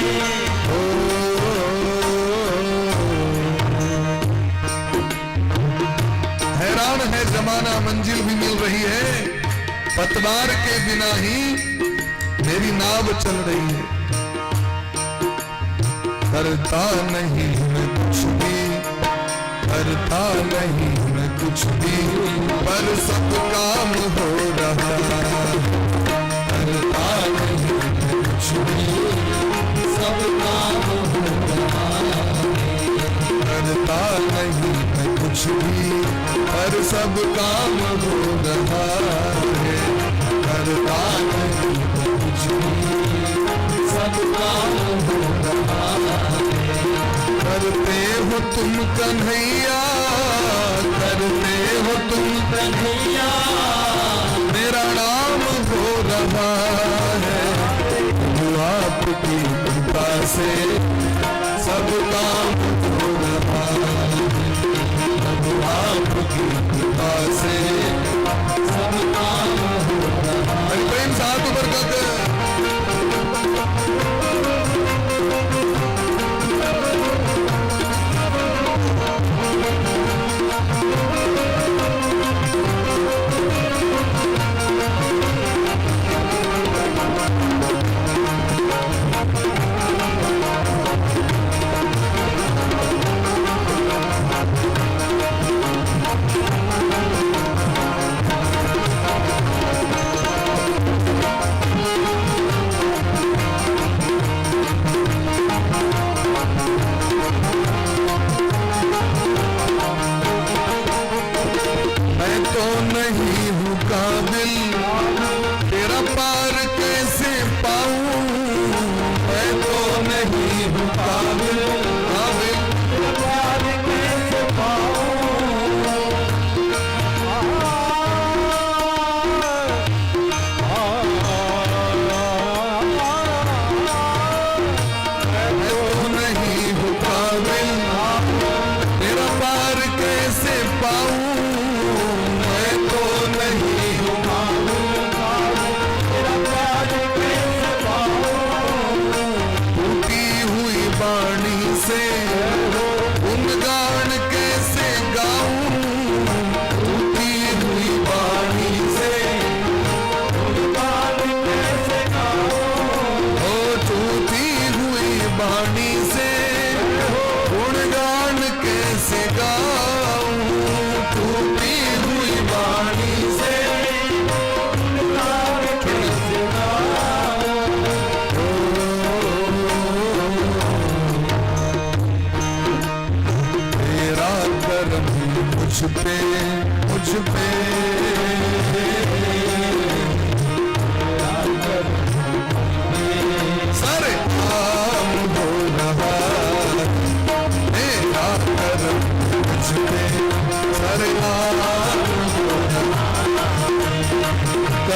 Speaker 1: हैरान है जमाना मंजिल भी मिल रही है, पतवार के बिना ही मेरी नाव चल रही है, करता नहीं मैं कुछ भी, करता नहीं मैं कुछ भी, पर सब काम हो रहा, करता नहीं मैं कुछ भी, सब काम हो रहा, करता नहीं मैं कुछ भी, पर सब काम हो रहा है, करता नहीं मैं कुछ भी, सब काम हो रहा है, करते हो तुम कन्हैया, करते हो तुम कन्हैया मेरा नाम हो रहा है, आपकी कृपा से सब काम हो रहा है, आपकी कृपा से सब काम हो रहा है। प्रेम साथ उबर करके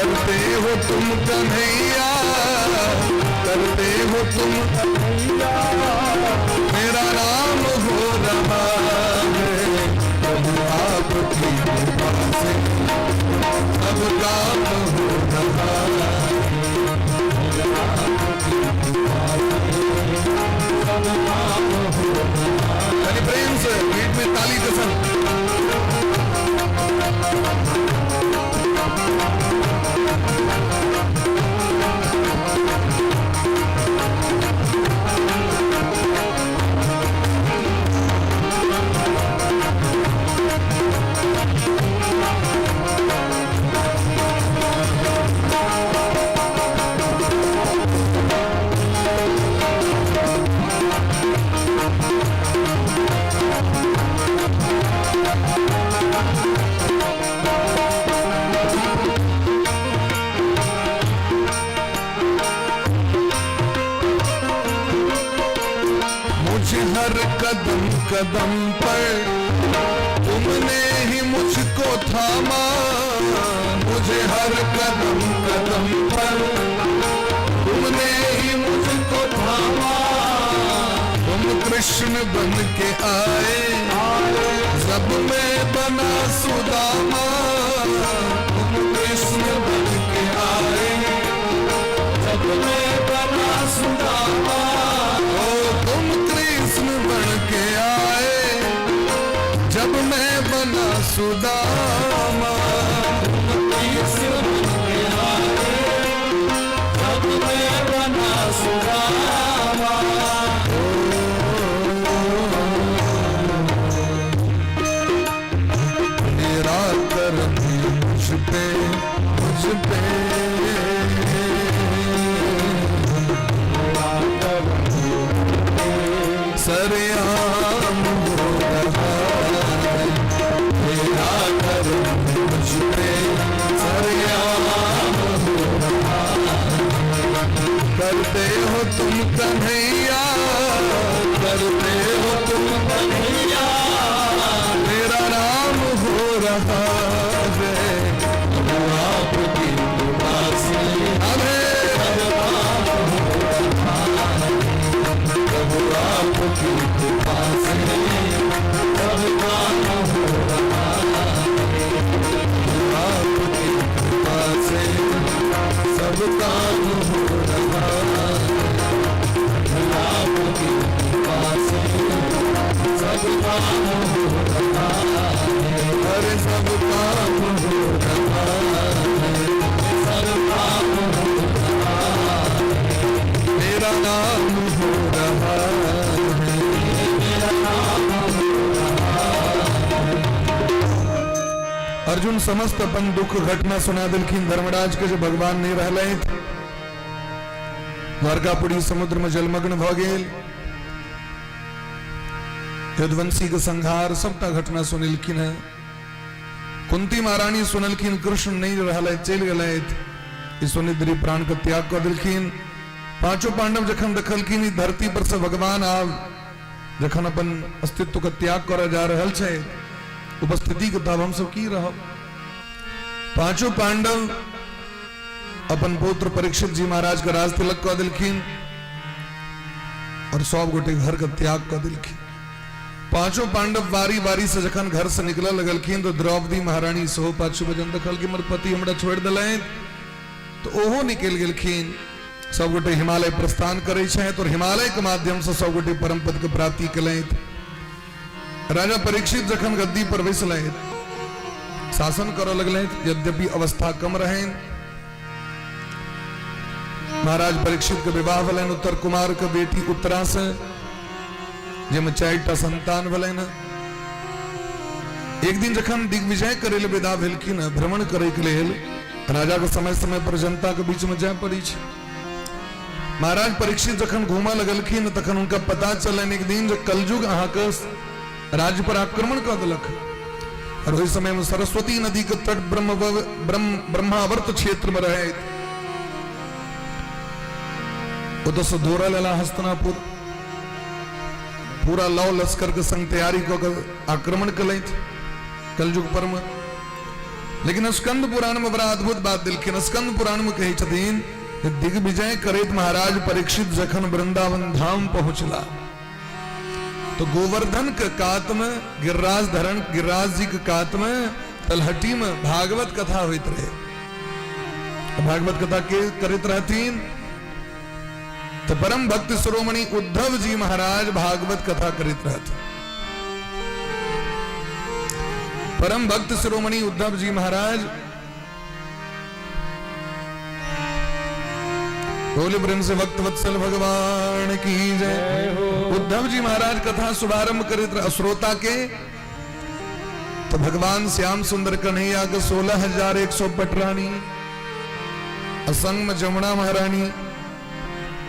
Speaker 1: करते हो तुम कन्हैया, करते हो तुम कन्हैया, मेरा नाम हो रहा है प्रभु आपकी कृपा से, सब काम हो रहा है प्रेम से बीच में ताली के संग। हर कदम कदम पर तुमने ही मुझको थामा, मुझे हर कदम कदम पर तुमने ही मुझको थामा, तुम कृष्ण बन के आए जब मैं बना सुदामा, तुम कृष्ण बन के आए जब मैं बना सुदामा, तुम कृष्ण बन के आए जब मैं बना सुदामा, तुम कृष्ण बन के आए जब मैं बना सुदामा। मेरा करम मुझ पे सरेआम हो रहा है, मेरा करम मुझ पे सरेआम हो रहा है, करते हो तुम कन्हैया, करते हो तुम कन्हैया, मेरा नाम हो रहा है आपकी कृपा से, आपकी कृपा से सब काम हो रहा है, आपकी कृपा से सब काम हो रहा है, आपकी कृपा से सब काम हो रहा है, अरे सब काम हो रहा है, सब काम हो रहा है, मेरा नाम हो रहा है, अर्जुन समस्त अपन दुख घटना सुना दिलखिन धर्मराज के जो भगवान नहीं रहले, द्वारकापुरी समुद्र में जलमग्न भ गेल, यदुवंशी के संहार सबटा घटना सुनिलखिन है। कुंती महारानी सुनलखिन कृष्ण नहीं रहले, चल गए, सुनिद्री प्राण का त्याग कर दिलखिन। पांचों पांडव जखन देखलखिन धरती पर से भगवान आव जखन अपन अस्तित्व का त्याग कर जा रहल छे, उपस्थिति के तब हम सब की रह। पांचों पांडव अपन पुत्र परीक्षित जी महाराज का राज तिलक कर दिलखिन और 100 गोटे घर का त्याग कर दिलखिन। पांचों पांडव बारी बारी से जखन घर से निकल लगलखिन तो द्रौपदी महारानी सो पाछू भजन देखल कि हमर पति हमरा छोड़ दिले, तो ओहो निकल गेलखिन। सब गोटे हिमालय प्रस्थान करे छे, तो हिमालय के माध्यम से सब गोटे परम पद के प्राप्ति कलें। राजा परीक्षित जखन गद्दी पर बैसले शासन कर लगले, यद्यपि अवस्था कम रहे। महाराज परीक्षित के विवाह भलन उत्तर कुमार के बेटी उत्तरा से, जिसमें 4टा संतान भलन। एक दिन जखन दिग्विजय करे ले विदा भेलखिन, भ्रमण करे के लेल राजा के समय समय पर जनता के बीच में जाय पड़ी छे। महाराज परीक्षित जखन घूमा लगलखिन तखन उनका पता चलन एक दिन जो कलयुग अहाँ के राज्य पर आक्रमण कर दिलक, और उस समय में सरस्वती नदी के तट ब्रह्मावर्त क्षेत्र में रहे। उधर से दौरा लेला हस्तिनापुर, पूरा लौ लश्कर के संग तैयारी कर आक्रमण कल कलयुग पर में। लेकिन स्कंद पुराण में बड़ा अद्भुत बात दिलखिन। स्कंद पुराण में कही छथिन दिग्विजय करेत महाराज परीक्षित जखन वृंदावन धाम पहुंचला तो गोवर्धन के कात में गिरिराज धरण गिरिराज जी के कात में तलहटी में भागवत कथा होइत रहे। भागवत कथा के करित रहतीन तो परम भक्त शिरोमणि उद्धव जी महाराज भागवत कथा करित रहते। परम भक्त शिरोमणि उद्धव जी महाराज बोले प्रेम से भक्त वत्सल भगवान की जय। उद्धव जी महाराज कथा शुभारंभ करित श्रोता के तो भगवान श्याम सुंदर कन्हैया के 16,100 पटरानी असंग में जमुना महारानी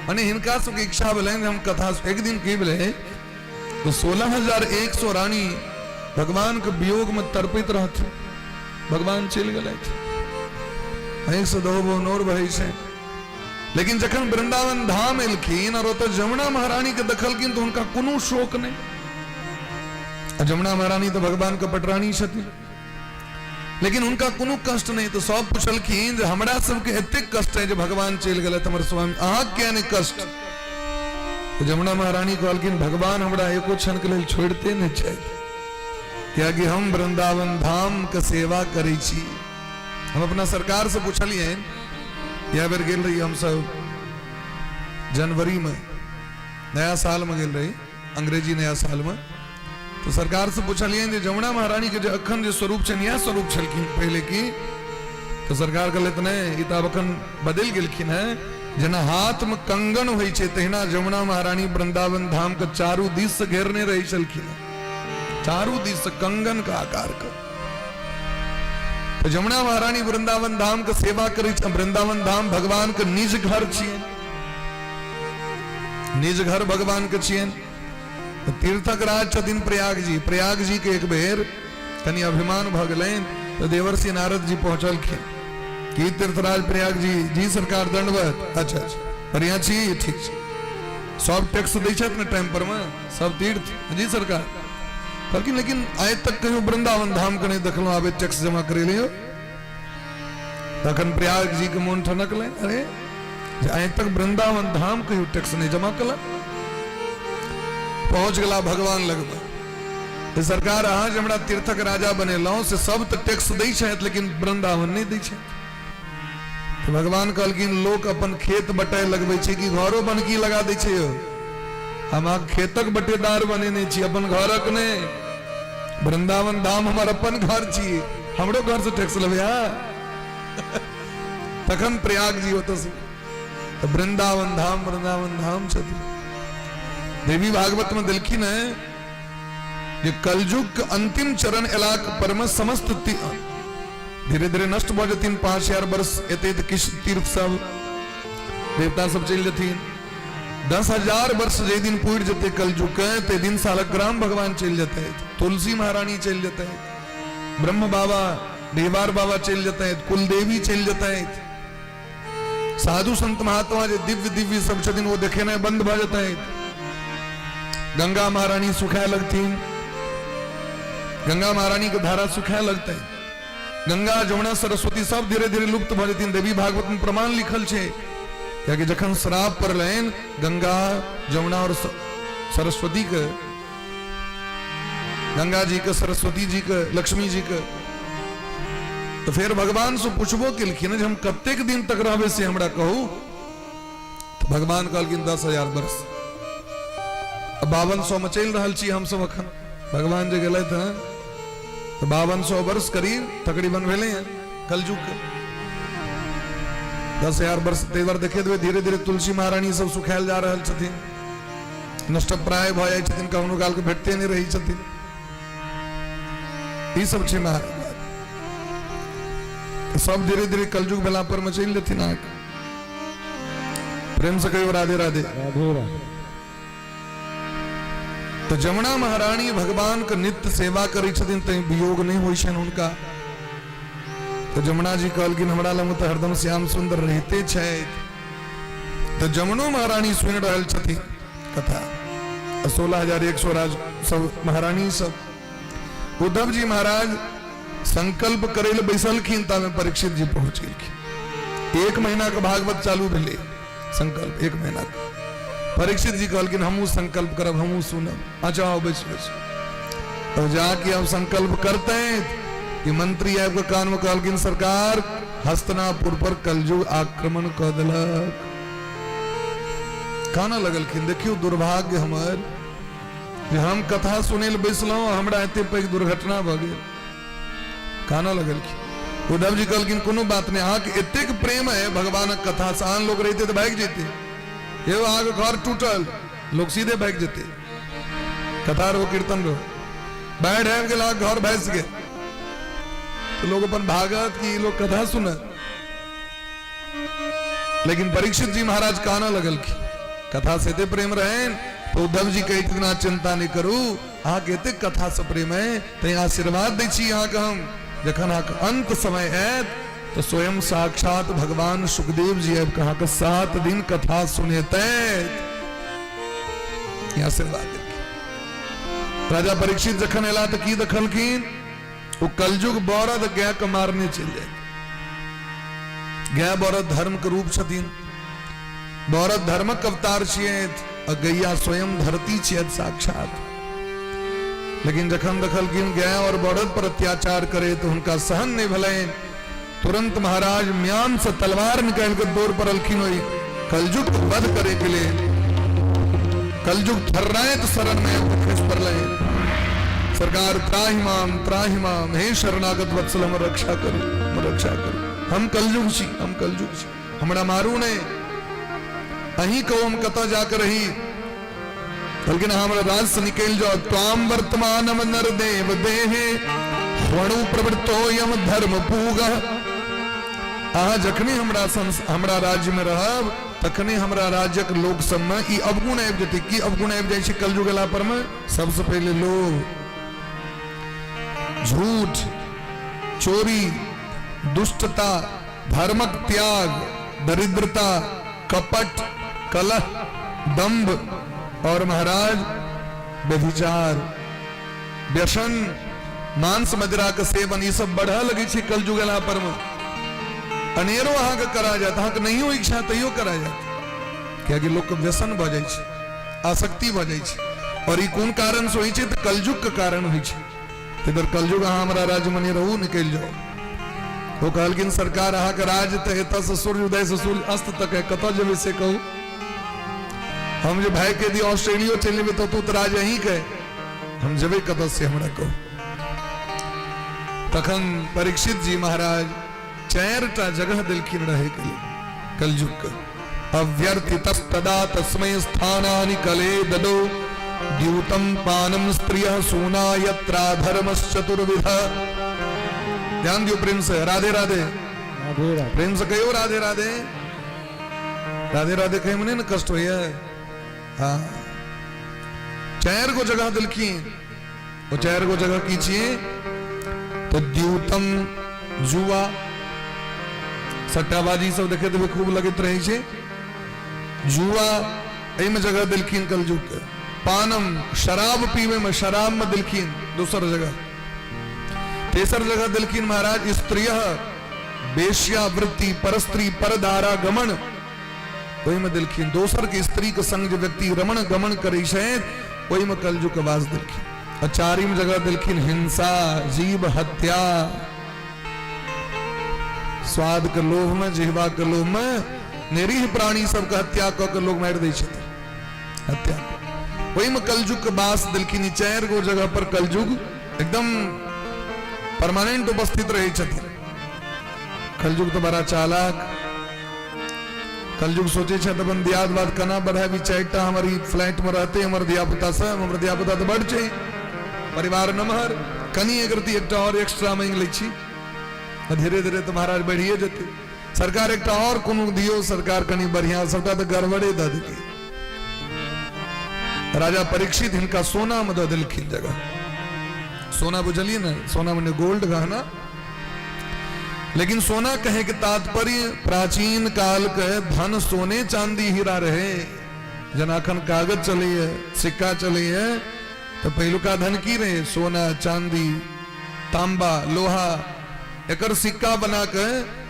Speaker 1: अने हिनका सबके इच्छा बोले हम कथा एक दिन की बोले तो 16,100 रानी भगवान के वियोग में तर्पित रहते। भगवान चल गए से दो बो नोर भई से। लेकिन जखन वृंदावन धाम एलखिन और तो जमुना महारानी के दखलखिन तो उनका कोनो शोक नहीं। जमुना महारानी तो भगवान का पटरानी छथि लेकिन उनका कोनो कष्ट नहीं। तो सब पूछलखिन जे हमरा सबके एते कष्ट है जो भगवान चल गए हमर स्वामी अहा क्या ने कष्ट। तो जमुना महारानी कहलखिन भगवान हमरा एको क्षण के लिए छोड़ते नहीं चाहिए क्या कि हम वृंदावन धाम के सेवा करै छी। हम अपना सरकार से पूछलिए या बेर गेल रही हम सब जनवरी में नया साल में गेल रही अंग्रेजी नया साल में तो सरकार से पूछलिए जे जमुना महारानी के जो अखन जो स्वरूप छे नया स्वरूप छलखिन पहले की तो सरकार कहलत ने ई त अखन बदल गेलखिन है जना हाथ में कंगन होई छे तहिना जमुना महारानी वृंदावन धाम के चारू दिस से घेरने रही छलखिन। चारू दिस कंगन का आकार का तो जमुना महारानी वृंदावन धाम के सेवा करी। वृंदावन धाम भगवान के निज घर छिए निज घर भगवान के छिए। तो तीर्थक राज छथिन प्रयाग जी के एक बेर कनी अभिमान भ गेलैन तो देवर्षि नारद जी पहुंचलखिन कि तीर्थराज प्रयाग जी सरकार दंडवत। अच्छा बढ़िया छी ठीक छै सब टैक्स दै छथि ने टाइम पर में सब तीर्थ जी सरकार कहलखिन लेकिन आइ तक कहियो वृंदावन धाम के नहीं देखलो आबे टैक्स जमा करे लियो। तखन प्रयाग जी के मोन ठनक ले अरे आइ तक वृंदावन धाम कहियो टैक्स नहीं जमा कला। पहुंच गला भगवान लगभग सरकार अहाँ जे हमरा तीर्थक राजा बनेलहुं से सब तो टैक्स दै छथि लेकिन वृंदावन नहीं दै छथि। तो भगवान कहलखिन लोक अपन खेत बटाई लगबै छै कि घरो बनकी लगा दै छै यौ। हम खेतक बटेदार बनेने छी अपन घरक ने। वृंदावन धाम हमार अपन घर छी हमरो घर से टैक्स लेबे तखन प्रयाग जी होत से तो वृंदावन धाम छथि। देवी भागवत में दिलखिन है ये कलयुग के अंतिम चरण एलाक पर में समस्त धीरे धीरे नष्ट भ जथिन 5,000 वर्ष एते किस तीर्थ सब देवता सब चल जथिन। 10,000 वर्ष जे दिन पूर जते कलयुग के ते दिन सालग्राम भगवान चल जते तुलसी महारानी चल जते ब्रह्म बाबा देवार बाबा चल जते कुलदेवी चल जते साधु संत महात्मा जे दिव्य सब छथिन वो देखे न बंद भ जते। गंगा महारानी सुखाए लगती गंगा महारानी के धारा सुखाए लगते। गंगा जमुना सरस्वती सब धीरे धीरे लुप्त भ जथिन। देवी भागवत में प्रमाण लिखल छे कि जखन श्राप पर लेन गंगा जमुना और सरस्वती के गंगा जी के सरस्वती जी के लक्ष्मी जी के तो फिर भगवान से पूछबो केलखिन हम कतेक दिन तक रहबे से हमरा कहू। तो भगवान कहलखिन 10,000 वर्ष। 5200 में चल रहा छी हम सब अखन भगवान जे गेलैथ हैं तो 5200 वर्ष करीब तकरीबन भेले हैं कलयुग के। 10,000 वर्ष तेवर देखे देवे धीरे धीरे तुलसी महारानी सब सुखायल जा रहल छथिन नष्ट प्राय भ जाय छथिन कखनो काल के भेटते नहीं रही छथिन। ई सब छै महाराज तो सब धीरे धीरे कलयुग भेला पर में चल जथिन। प्रेम से कहियो राधे राधे। तो जमुना महारानी भगवान के नित्य सेवा करी छथिन तै वियोग नहीं होई छन उनका। तो जमुना जी कहलखिन हमरा लग तो हरदम श्याम सुंदर रहते छै। तो जमुनो महारानी सुन रहल छथिन कथा 16,100 राज सब महारानी सब। उद्धव जी महाराज संकल्प करेल बैसलखिन तामे परीक्षित जी पहुंच गेलखिन। 1 महीना का भागवत चालू भेले, संकल्प 1 महीना का। परीक्षित जी कहलखिन हमहू संकल्प करब, हमहू सुनब। अच्छा आओ बैस बैस। तो जाके अब संकल्प करते हैं कि मंत्री आपके कान में कहलखिन सरकार हस्तनापुर पर कलयुग आक्रमण कर दिलक। काना लगलखिन देखियो दुर्भाग्य हमर जे हम कथा सुने ले बैसलहुं, हमरा एते पैघ दुर्घटना भ गेल। काना लगलखिन। उद्धव जी कहलखिन कोनो बात नहीं, अहाँ के एतेक प्रेम है भगवानक कथा से, आन लोग रहते तो भाग जेते। एगो अहाँ के घर टूटल, लोग सीधे भाग जेते। कथा रो कीर्तन रो, बाढ़ आबि गेल, घर भस गेल, तो लोग अपन भागत कि लोग कथा सुनत। लेकिन परीक्षित जी महाराज काना लगलखिन, कथा से ते प्रेम रहे तो उद्धव जी कहे इतना चिंता नहीं करू, अहाँ के एते कथा से प्रेम है तो आशीर्वाद दै छी अहाँ के हम, जखन अहाँ के अंत समय आयत तो स्वयं साक्षात भगवान सुखदेव जी अब कहा के 7 दिन कथा सुनेते आशीर्वाद देलखिन। राजा परीक्षित जखन एला तो की देखलखिन, वो कलयुग बौरद गाय के मारने चल जाए। गाय बौरद धर्म के रूप छथिन, बौरद धर्मक अवतार छियैथ, और गैया स्वयं धरती छियैथ साक्षात। लेकिन जखन देखलखिन गाय और बौरद पर अत्याचार करे तो उनका सहन नहीं भले। तुरंत महाराज म्यान से तलवार निकाल कर दौड़ पड़लखिन हुई कलयुग को वध करे के लिए। कलयुग थर्राए तो शरण में खिस पड़ले, सरकार त्राहि माम, हे शरणागत वत्सल हम रक्षा करो, रक्षा करो। हम कलयुग छी, हम कलयुग छी, हमरा मारू नहीं, अही को हम कता जाकर रही, बल्कि हमारा राज से निकल जाओ। त्वाम वर्तमान नर देव देहे वणु प्रवृत्तो यम धर्म पूगा। अहाँ जखने हमरा राज्य में रहब तखने हमरा राज्यक लोक सब में ई अवगुण आबि जेतै। की अवगुण आबि जाइ छै कलयुग अयला पर में? सबसे पहले लोभ, झूठ, चोरी, दुष्टता, धर्मक त्याग, दरिद्रता, कपट, कलह, दंभ और महाराज व्यभिचार, व्यसन, मांस मदिरा के सेवन, ये सब बढ़ा लगे छे कलयुग अयला पर में। अनेरो अहाँ के करा जाता, अहाँ के नहियो इच्छा तैयो करा जाता, क्या कि लोग के व्यसन भ जाय छै, आसक्ति भ जाय छै। और ई कोन कारण से होय छै? त कलयुग के कारण होय छै। इधर कलयुग अहाँ हमरा राज्य में रहू, निकल जाओ। वो कहलखिन सरकार अहाँ के राज्य त एतऽ से सूर्य उदय से सूर्य अस्त तक है, कतऽ जेबै से कहू। हम जो भाई के दी ऑस्ट्रेलिया चल जेबै तो तू राज अहीं के, हम जेबै कतऽ से हमरा कहू। तखन परीक्षित जी महाराज 4टा जगह दिलखिन रहे के लिए कलयुग के। अव्यर्थितस्तदा तस्मै स्थानानि कले ददो, द्यूतम पानम स्त्रियः सूना यत्रा धर्मश्चतुर्विध। ध्यान दियो प्रेम से, राधे राधे, प्रेम से कहो राधे राधे, राधे राधे कहे मने न कष्ट होइए। हाँ, 4 गो जगह दिलखिन। वो 4 गो जगह की छिए तो द्यूतम जुआ, सट्टाबाजी सब देखे तो खूब लगत रहे छे, जुआ एहि में जगह दिलखिन कलयुग के। पानम, शराब पीवे में, शराब में दिलखिन दूसर जगह। तेसर जगह दिलखिन महाराज स्त्रिय, वेश्यावृत्ति, परस्त्री परदारा गमन, वही में दिलखिन। दोसर के स्त्री के संग जो व्यक्ति रमण गमन करे छे वही में कलयुग के वास दिलखिन। और 4वीं जगह दिलखिन हिंसा, जीव हत्या, स्वाद के लोभ में, जिह्वा के लोभ में निरीह प्राणी सब के हत्या क के लोग मार दै छथिन, हत्या। वही में कलयुग के वास दिलखिन। 4 गो जगह पर कलयुग एकदम परमानेंट उपस्थित रहे छथिन। कलयुग तो बड़ा चालाक। कलयुग सोचे छे अपन दियादवाद कना बढ़ा भी 4टा हमारी फ्लैट में रहते हमर धियापुता से, हमर धियापुता तो बढ़ छै, परिवार नमहर, कनी अगर एक और एक्स्ट्रा मांग लै छी, धीरे धीरे तो महाराज बढ़िए जेते। सरकार एक और कोनो दियो, सरकार कनी बढ़िया, सबटा तो गड़बड़े द देती। राजा परीक्षित इनका सोना में द दिलखिन जगह। सोना बुझलिए ना, सोना में गोल्ड गहना। लेकिन सोना कहे के तात्पर्य प्राचीन काल के धन सोने चांदी हीरा रहे। जनाखन कागज चले है, सिक्का चले है, तो पहलुका धन की रहे? सोना चांदी तांबा लोहा एकर सिक्का बना के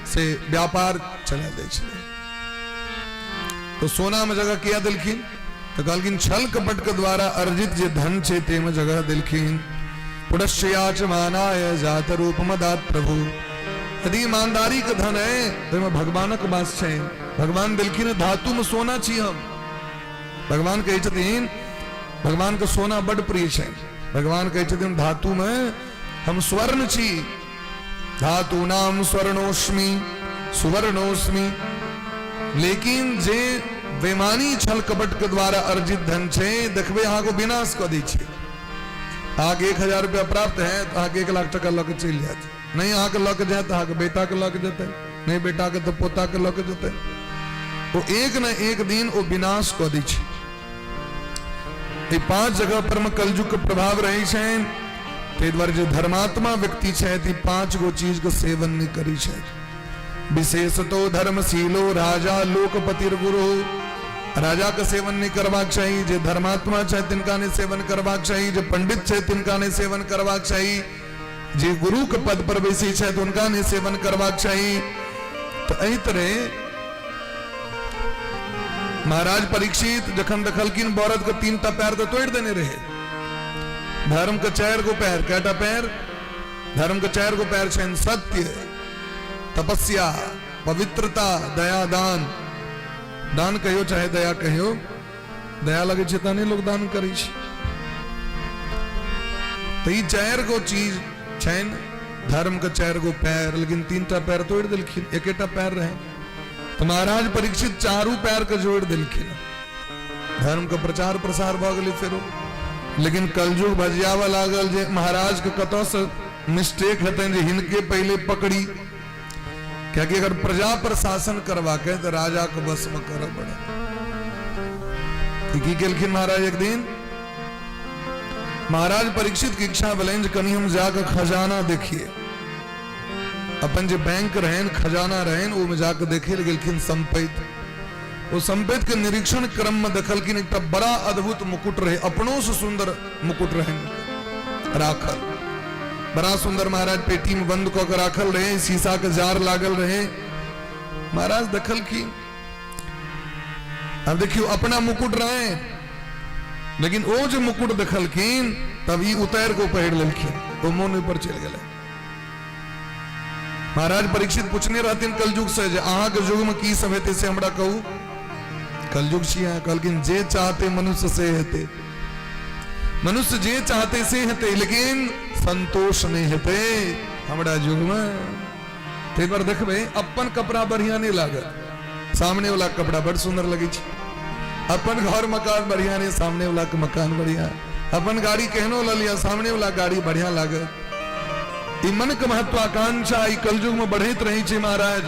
Speaker 1: से व्यापार चला दे छे। तो सोना में जगह किया दिलखिन तो कहलखिन छल कपट के द्वारा अर्जित जे धन छे ते में जगह दिलखिन। पुरस्याच मानाय जात रूप मदात प्रभु। यदि ईमानदारी के धन है तो में भगवानक वास छे। भगवान दिलखिन धातु में सोना छी हम। भगवान कहे छथिन भगवान के सोना बड़ प्रिय छे। भगवान कहे छथिन धातु में हम स्वर्ण छी। धातु नाम स्वर्णोस्मि सुवर्णोस्मि। लेकिन जे बेमानी छल कपट के द्वारा अर्जित धन छे देखबे अहाँ को विनाश कर दै छे। अहाँ के 1000 रुपया प्राप्त है तो अहाँ के 1 लाख टका लग चल जात। नहीं अहाँ के लग जाए तो अहाँ के बेटा के लग जाते, नहीं बेटा के तो पोता के लग जाते। वो एक न एक दिन वो विनाश कर दै छे। ये 5 जगह पर में कलयुग के प्रभाव रही छे। ते द्वारा जो धर्मात्मा व्यक्ति छे ती 5 गो चीज के सेवन नहीं करी छे। विशेषतो धर्मशीलो राजा लोकपतिर गुरु। राजा का सेवन नहीं करवाक चाहिए। जो धर्मात्मा छे तिनका ने सेवन करवाक चाहिए। जो पंडित छे तिनका ने सेवन करवाक चाहिए। जो गुरु के पद पर बैसी छे तो उनका ने सेवन करवाक चाहिए। तो एही तरह महाराज परीक्षित जखन देखलखिन बरद के 3टा पैर तो तोड़ देने रहे। धर्म के 4 गो पैर, कैटा पैर? धर्म के 4 गो पैर छे सत्य, तपस्या, पवित्रता, दया, दान। दान कहियो चाहे दया कहियो, दया लगे छे तने लोग दान करै छे। तो ई 4 गो चीज छेन। धर्म के 4 गो पैर, लेकिन 3टा पैर तोड़ देलखिन, एकेटा पैर रहे। तो महाराज परीक्षित 4 पैर के जोड़ दिलखिन। धर्म का प्रचार प्रसार भ गेलै फेरो। लेकिन कलयुग भजियावा लागल जे महाराज के कतौ से मिस्टेक हेतन जे हिनके पहले पकड़ी। क्या कि अगर प्रजा पर शासन करवा के तो राजा को बस में कर पड़े। की केलखिन महाराज एक दिन महाराज परीक्षित की इच्छा भेलनि कनी हम जाकर खजाना देखिए। अपन जो बैंक रहन खजाना रहन वो में जाकर देखे गेलखिन संपत्ति। वो संपत्ति के निरीक्षण क्रम में देखलखिन एक बड़ा अद्भुत मुकुट रहे। अपनों से सुंदर मुकुट रहन राखल। बड़ा सुंदर महाराज पेटी में बंद कर राखल रहे। शीशा के जार लागल रहे। महाराज देखलखिन अब देखियो अपना मुकुट रहे, लेकिन वो जो मुकुट देखलखिन तभी उतार को पहड़ लेलखिन। वो मोन पर चल गए। महाराज परीक्षित पूछने रहते कलयुग से जे अहाँ के युग में की सब हेते से हमरा कहू। कलयुग छिया कहलखिन जे चाहते मनुष्य से हेते। मनुष्य जे चाहते से हेते, लेकिन संतोष नहीं हेते हमरा युग में। ते पर देखबे अपन कपड़ा बढ़िया नहीं लागत, सामने वाला कपड़ा बड़ सुंदर लगे छे। अपन घर मकान बढ़िया नहीं, सामने वाला के मकान बढ़िया। अपन गाड़ी कहनो ल लिया, सामने वाला गाड़ी बढ़िया लागत। मन का महत्वाकांक्षा कलयुग में बढ़ित रही छे महाराज।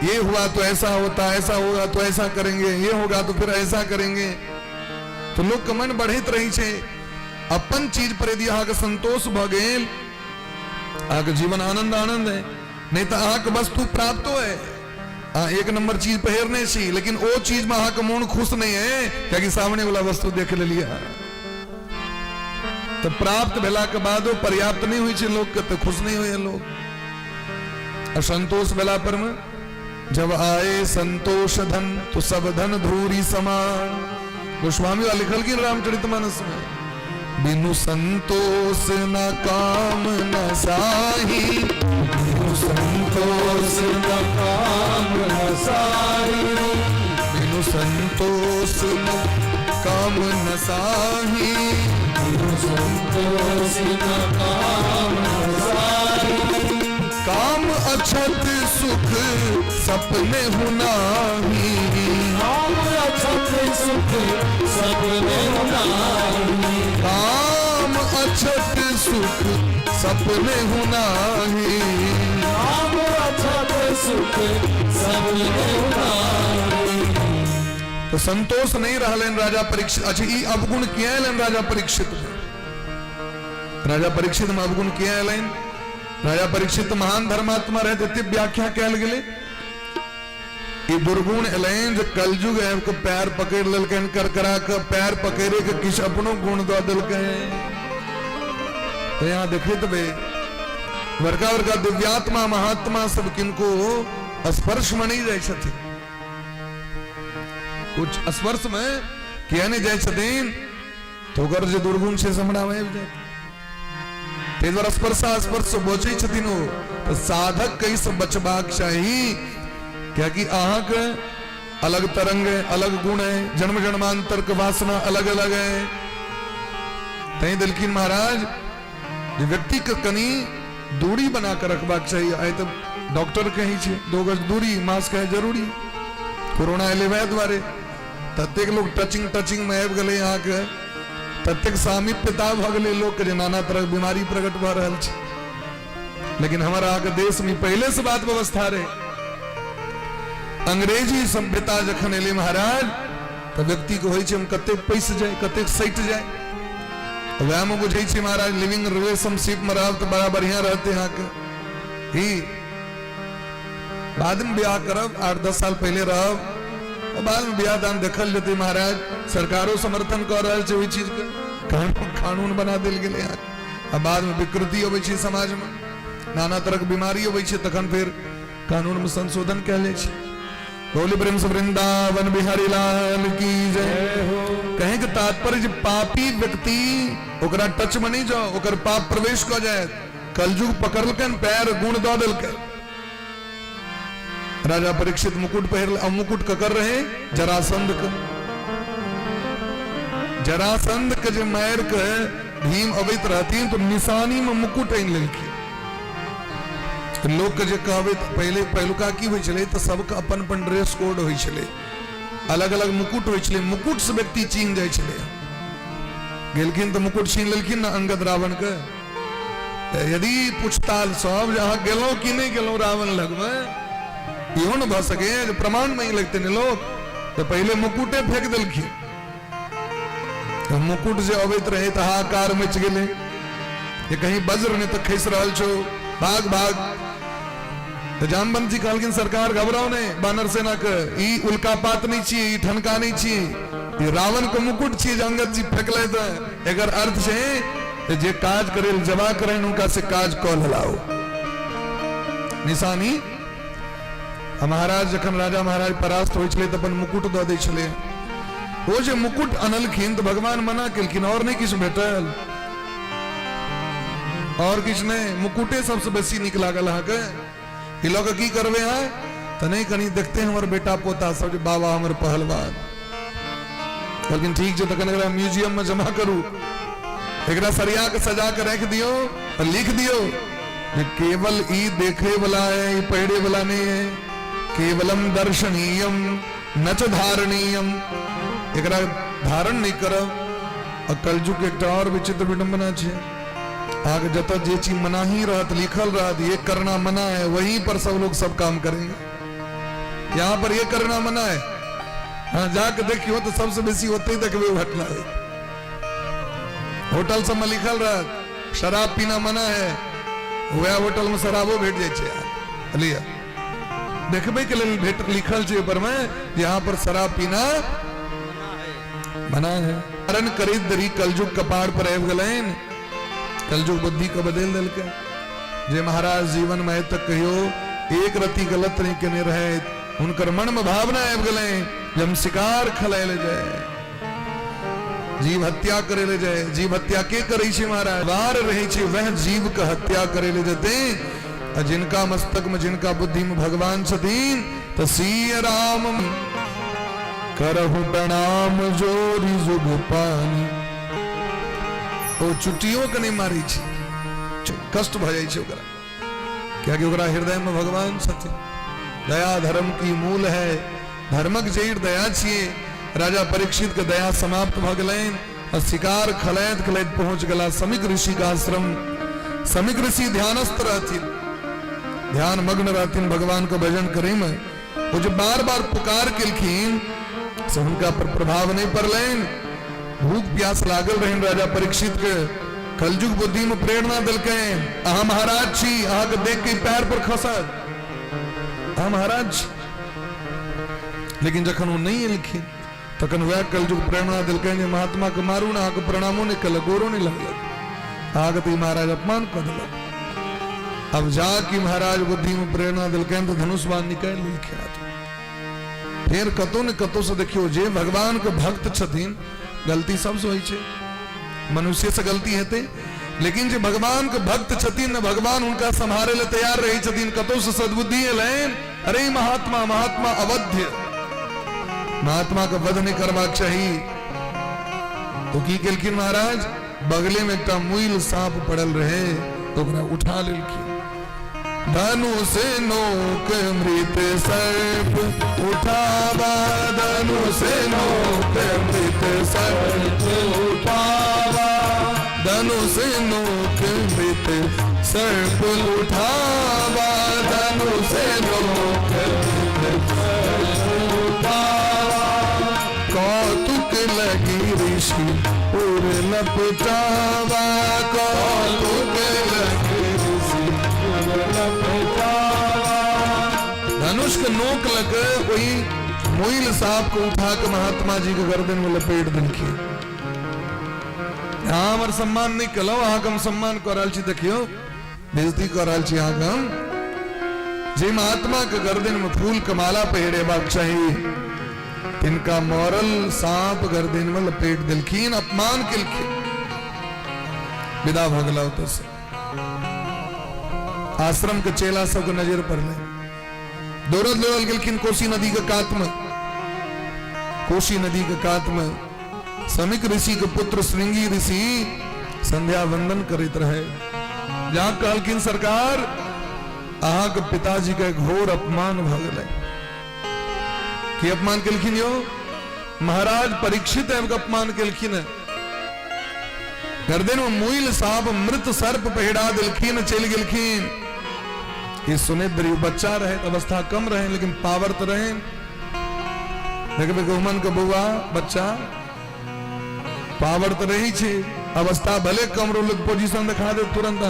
Speaker 1: ये हुआ तो ऐसा होता, ऐसा होगा तो ऐसा करेंगे, ये होगा तो फिर ऐसा करेंगे। तो लोग का मन बढ़ित रही छे। अपन चीज पर यदि अहाँ के संतोष भ गेल, अहाँ के जीवन आनंद आनंद है। नहीं तो अहाँ के वस्तु प्राप्त है, अहाँ 1 नंबर चीज पहरने छी, लेकिन वो चीज में अहाँ के मन खुश नहीं है क्योंकि सामने वाला वस्तु देख ले लिया। तो प्राप्त भेला के बाद पर्याप्त नहीं हुई छे लोग के, तो खुश नहीं हुए लोग। असंतोष भेला पर में जब आए संतोष धन तो सब धन धूरी समान। गोस्वामी वाला लिखल की रामचरितमानस में, बिनु संतोष न काम न साही। बिनु संतोष न काम न साही। बिनु संतोष न काम न साही। काम अछत सुख सपने हुनाही। काम अछत सुख सपने हुनाही। काम अछत सुख सपने हुनाही। काम अछत सुख सपने हुनाही। तो संतोष नहीं रहलन राजा परीक्षित। अच्छा ई अवगुण किया राजा परीक्षित। राजा परीक्षित में अवगुण किया राजा परीक्षित महान धर्मात्मा रहे थे, व्याख्या कैल गेले। ये दुर्गुण एलैन जो कलयुग है को पैर पकड़ ललकन कर करा के पैर पकड़े के किस अपनो गुण दो दिल के। तो यहाँ देखे तो बे बड़का बड़का दिव्यात्मा महात्मा सब किनको स्पर्श में नहीं जाए छथिन, कुछ स्पर्श में किया नहीं जाए छथिन तो ओकर जे दुर्गुण से समड़ा में आबि जाए। ते द्वारा स्पर्श बचे छथिन ओ तो साधक कई से बचबाक चाहिए, क्योंकि अहाँ के अलग तरंग है, अलग गुण है, जन्म जन्मांतर के वासना अलग अलग है। तई दिलखिन महाराज जे व्यक्ति के कनी दूरी बना कर रखबाक चाहिए। आए तो डॉक्टर कही छे 2 गज दूरी, मास्क है जरूरी। कोरोना एले वह द्वारे ततेक लोग टचिंग में आबि गए, यहाँ के ततेक सामीप्यता भ गए लोग के नाना तरह बीमारी प्रकट भ रहल छे। लेकिन हमारा आगे देश में पहले से बात व्यवस्था रहे, अंग्रेजी सभ्यता जखन एले महाराज तो व्यक्ति को होई छे हम कतेक पैस जाए, कतेक सैट जाए, वह में बुझे छे महाराज लिविंग रिलेशनशिप में रह तो बड़ा बढ़िया रहते यहाँ के ही। बाद में ब्याह करब, 8-10 साल पहले रहब, और बाद में ब्याह दान देखल जते महाराज। सरकारों समर्थन कर रहा है चीज के, कानून बना दिल गए। अब बाद में विकृति होवे छे समाज में, नाना तरह की बीमारी होवे छे, तखन फिर कानून में संशोधन कह ले छे। बोले प्रेम से वृंदावन बिहारी लाल की जय हो। कहे के तात्पर्य जब पापी व्यक्ति ओकरा टच में नहीं जाओ, ओकर पाप प्रवेश कर जाए। कलयुग पकड़ के पैर गुण दो दिल के। राजा परीक्षित मुकुट पहर, अब मुकुट ककर रहे जरासंध के। जरासंध के जो मायर के भीम अवैत रहती तो निशानी में मुकुट आन लेलखिन। लोग के जे कहबे पहले पहलुका की होय छले तो सबके अपन अपन ड्रेस कोड होय छले, अलग अलग मुकुट होय छले। मुकुट से व्यक्ति चीन जाय छले। गेलखिन तो मुकुट छीन लेलखिन ना अंगद रावण के। यदि पूछताल सब जहां गेलो कि नहीं गेलो रावण लग में इहो न भ सके, प्रमाण नहीं लगते ने लोग तो पहले मुकुटे फेंक दिलखिन। तो मुकुट से अवैत रहे तो हाहाकार मच गेले, ये कहीं वज्र ने तो खस रहल छो, भाग भाग। तो जामवंत जी कहलखिन सरकार घबराओ ने, बानर सेना के ई उल्कापात नहीं छी, ई ठनका नहीं छी, ये रावण को मुकुट छी अंगद जी फेंकले तो एकर अर्थ छे जे काज करे जवा करे उनका से काज कॉल लाओ निशानी। महाराज जखन राजा महाराज परास्त होय छले त अपन मुकुट द दै छले। वो जे मुकुट अनलखिन तो भगवान मना केलखिन और नहीं किछ भेटल, और किछ नहीं, मुकुटे सबसे बेसी निक लागल अहाँके। ई लोग की करबे है तो नहीं कनी देखते हमर बेटा पोता सब जे बाबा हमर पहलवान। लेकिन ठीक जे तखन एकरा म्यूजियम में जमा करू, एकरा सरिया के सजा के रख दियो और लिख दियो जे केवल ई देखे वाला है, ई पढ़े वाला नहीं है, केवलम दर्शनीयम न च धारणीयम। एकरा धारण नहीं करब। और कलयुग एक और विचित्र विडंबना छे, आगे जत जे चीज मना ही रहत लिखल रहत ये करना मना है, वहीं पर सब लोग सब काम करेंगे। यहाँ पर ये करना मना है, हाँ जाके देखियो तो सबसे बेसी होते ही देखबे घटना है। होटल सब में लिखल रहत शराब पीना मना है, वह होटल में शराबो भेट जाए छे। लिया देखबे के लिए भेट लिखल छे ऊपर में, यहाँ पर शराब पीना मना है। कारण करीब दरी कलयुग कपाड़ पर आबि गेलैन, कलयुग बुद्धि को बदल दिल के। जे महाराज जीवन में तक कहियो एक रति गलत नहीं केने रहे, उनकर मन में भावना आबि गेलै जे हम शिकार खलाय ले जाए, जीव हत्या करे ले जाए। जीव हत्या के करे छे महाराज? वार रहे छे वह जीव का हत्या करे ले जते, जिनका मस्तक में जिनका बुद्धि में भगवान छथिन तो सिय राम करहु प्रणाम जोरी जुग पानी। ओ चुटियों के नहीं मारी छी, कष्ट भ जाय छै ओकरा, क्या कि ओकरा हृदय में भगवान छथिन। दया धर्म की मूल है, धर्मक जड़ दया छिए। राजा परीक्षित के दया समाप्त भ गेलैन और शिकार खलैत खलैत पहुंच गला समीक ऋषि का आश्रम। समीक ऋषि ध्यानस्थ रहथिन, ध्यान मग्न रहथिन भगवान को भजन करे में। वो जो बार बार पुकार केलखिन से उनका पर प्रभाव नहीं पड़लैन। भूख प्यास लागल रहन राजा परीक्षित के, कलयुग बुद्धि में प्रेरणा दिलके अहाँ महाराज छी, अहाँ के देख के पैर पर खसत अहाँ महाराज। लेकिन जखन वो नहीं एलखिन तखन वह कलयुग प्रेरणा दिलके जे महात्मा के मारू ना, अहाँ के प्रणामो नहीं कल, गोरो नहीं लगल, अहाँ के तो महाराज अपमान कर दिलक। अब जाके महाराज बुद्धि में प्रेरणा दिलकन तो धनुष बाण निकाल लिखा फिर कतो ने कतो से देखियो जे भगवान के भक्त छथिन गलती सब से होई छे मनुष्य से गलती हेते लेकिन जो भगवान के भक्त छथिन न भगवान उनका संहारे ले तैयार रही छथिन कतो से सद्बुद्धि लेन अरे महात्मा महात्मा अवध्य महात्मा का वध नहीं करवाक चाहिए तो की केलखिन महाराज बगले में एक मुइल सांप पड़ल रहे तो उठा लेलखिन धनुष नोक मृत सर्प उठावा धनुष नोक मृत सर्प उठावा धनुष नोक मृत सर्प उठावा धनुष नोक मृत सर्प उठावा कौतुक लगी ऋषि उर लपटावा कौतुक लगी ऋषि उर लपटावा धनुष के नोक लग वही मोइल सांप को उठा के महात्मा जी के गर्दन में लपेट दिलखी यहाँ हमार सम्मान नहीं कलो आगम सम्मान कराल छी देखियो बेइज्जती कराल छी आगम जे महात्मा के गर्दन में फूल कमाला पहरे बाग चाहिए इनका मॉरल सांप गर्दन में लपेट दिलखीन अपमान किलखीन विदा भगला होता से आश्रम के चेला सब को नजर पर ले दौड़ल दौड़ल गिलखिन कोसी नदी के कात में कोसी नदी के कात में समिक ऋषि के पुत्र श्रृंगी ऋषि संध्या वंदन करित रहे जहां कहलखिन सरकार अहा के पिताजी के घोर अपमान भ गए कि अपमान केलखिन यो महाराज परीक्षित है अपमान केलखिन गर्दन में मुइल सांप मृत सर्प पहड़ा दिलखिन चल गिलखिन ये सुने दरी बच्चा रहे अवस्था कम रहे लेकिन पावर तो रहे देखे गहुमन के बउआ बच्चा पावर तो रही छे अवस्था भले कम रो पोजीशन दिखा दे तुरंत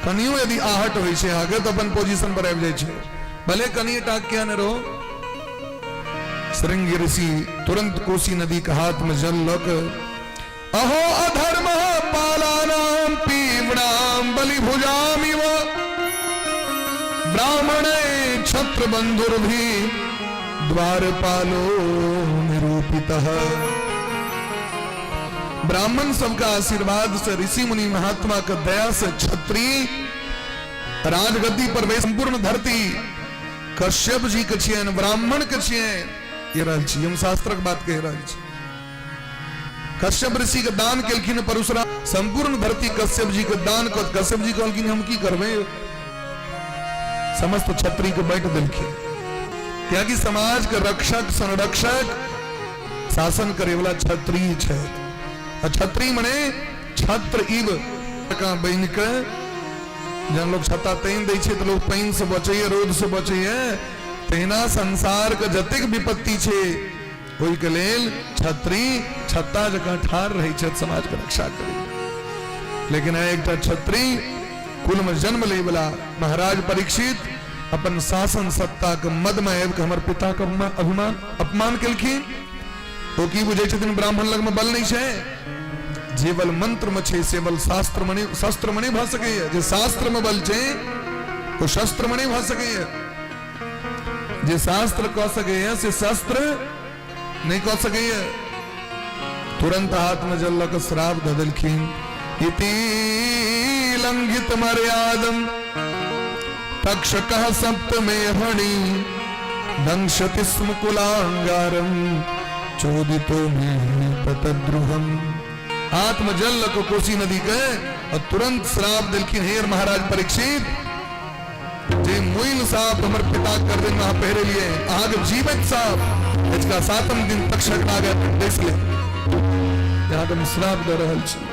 Speaker 1: कनियो यदि आहट होई छे आगे तो अपन पोजीशन पर आबि जाय छे भले कनिए टाक के न रहो श्रृंगी ऋषि तुरंत कोसी नदी के हाथ में जल लक अहो अधर्म पालानाम पीवणाम बलि भुजामिव ब्राह्मणे क्षत्र बंधुर्भि द्वारपालो निरूपितः ब्राह्मण सबका आशीर्वाद से ऋषि मुनि महात्मा का दया से क्षत्रिय राजगद्दी पर वे संपूर्ण धरती कश्यप जी के छियन ब्राह्मण के छियन ये रहल हम शास्त्र के बात कह रहल छी कश्यप ऋषि के दान केलखिन परशुराम संपूर्ण धरती कश्यप जी के दान कर कश्यप जी कहलखिन हम की करबे समस्त क्षत्रिय के बैठ दिलखिन क्या कि समाज के रक्षक संरक्षक शासन करे वाला क्षत्रिय छे क्षत्रिय मने छत्र इव का बन के जन लोग छत्ता तेन दै छे तो लोग पानी से बचैए रोद से बचैए तेना संसार के जतेक विपत्ति छे ओई के लेल छत्री छत्ता जका ठार रही छे समाज के रक्षा करे लेकिन एकटा छत्री कुल में जन्म ले वाला महाराज परीक्षित अपन शासन सत्ता के मद में आबि के हमर पिता के अभिमान अपमान केलखिन तो की बुझे छथिन ब्राह्मण लग में बल नहीं छे जे बल मंत्र में छे से बल शस्त्र में नहीं भ सकैया जे शास्त्र में बल छे तो शस्त्र में नहीं भ सकैया जे शास्त्र कह सकैया से शस्त्र नहीं कह सकैया तुरंत हाथ में जल लक श्राप द देलखिन इति लंघित मर्यादम तक्षकः सप्तमे हणि दंशति स्म कुलांगारम चोदितो में पतद्रुहम हाथ में जल लको कोसी नदी के और तुरंत श्राप दिलखिन हेर महाराज परीक्षित जे मुइल साहब हमर पिता कर दिन वहां पहरे लिए आग जीवित साहब इसका 7वें दिन तक्षक आ गया देख ले यहां तो श्राप दे रहल छी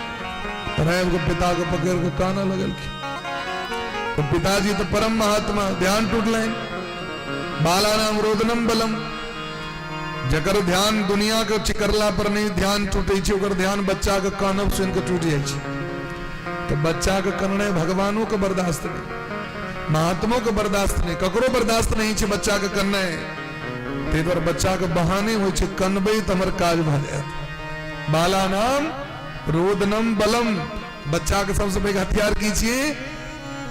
Speaker 1: राम को पिता को पकड़ के काना लगल तो पिताजी तो परम महात्मा ध्यान टूटले बाला नाम रोदनम बलम जकर ध्यान दुनिया के चिकरला पर नहीं ध्यान टूटे छे ओकर ध्यान बच्चा के कानब सुन के टूट जाय छे तो बच्चा के कन्ने भगवानों के बर्दाश्त नहीं महात्मों के बर्दाश्त नहीं ककरो बर्दाश्त नहीं छे बच्चा के कन्ने ते पर बच्चा के बहाने होय छे कनबे त हमर काज भ जायत बाला नाम रोदनम बलम बच्चा के सबसे बड़ा हथियार की छिए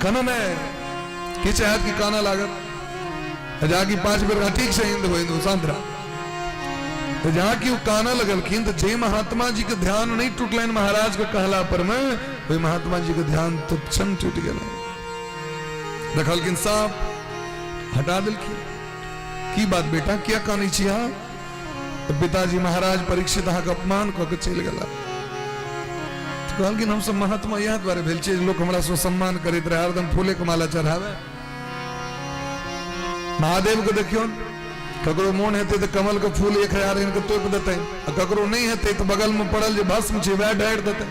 Speaker 1: कनन है कि चाहत की काना लागत जाकी 5 बेर ठीक से हिंद हो सांद्रा तो जहाँ की वो काना लगलखिन तो जे महात्मा जी के ध्यान नहीं टूटलन महाराज के कहला पर में वही महात्मा जी के ध्यान तो क्षण टूट गया देखलखिन साफ हटा दिलखिन की बात बेटा क्या कहनी छिया तो पिताजी महाराज परीक्षित अहाँ के अपमान कऽ के चलि गेला तो कहलखिन हम सब महात्मा यह द्वारे भेल छी लोग हमरा से सम्मान करैत रहे हरदम फूले के माला चढ़ावे महादेव के देखियो ककरो मोन हेते तो कमल के फूल 1000 इनके तोप देते ककरो नहीं हेते तो बगल में पड़ल जे भस्म छै वह ढार देते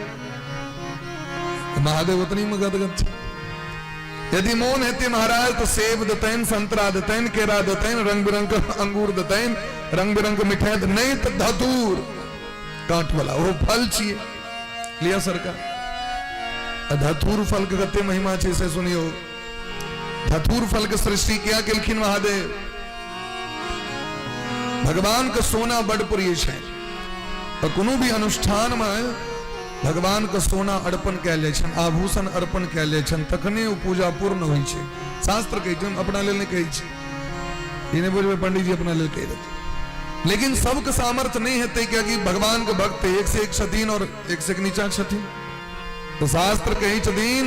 Speaker 1: महादेव उतनी में गदगद छै यदि मोन हेते महाराज तो सेब देतैन संतरा देतैन केरा देतैन रंग बिरंग के अंगूर देतैन रंग बिरंग के मिठाई नहीं तो धतूर कांट वाला वो फल छिए लिया सरकार धतूर फल के कते महिमा छै से सुनियो धतूर फल के सृष्टि किया केलखिन महादेव भगवान का सोना बड़ प्रिय है और कोनो भी अनुष्ठान में भगवान का सोना अर्पण कैल जाय छन आभूषण अर्पण कैल जाय छन तखने वो पूजा पूर्ण होई छै शास्त्र कहै छै अपना लेल नहीं कहै छै इने बोलबे पंडित जी अपना लेल कह देते लेकिन सबके सामर्थ्य नहीं हेते क्योंकि भगवान के भक्त एक से एक छथिन और एक से एक नीचा छथिन तो शास्त्र कहै छथिन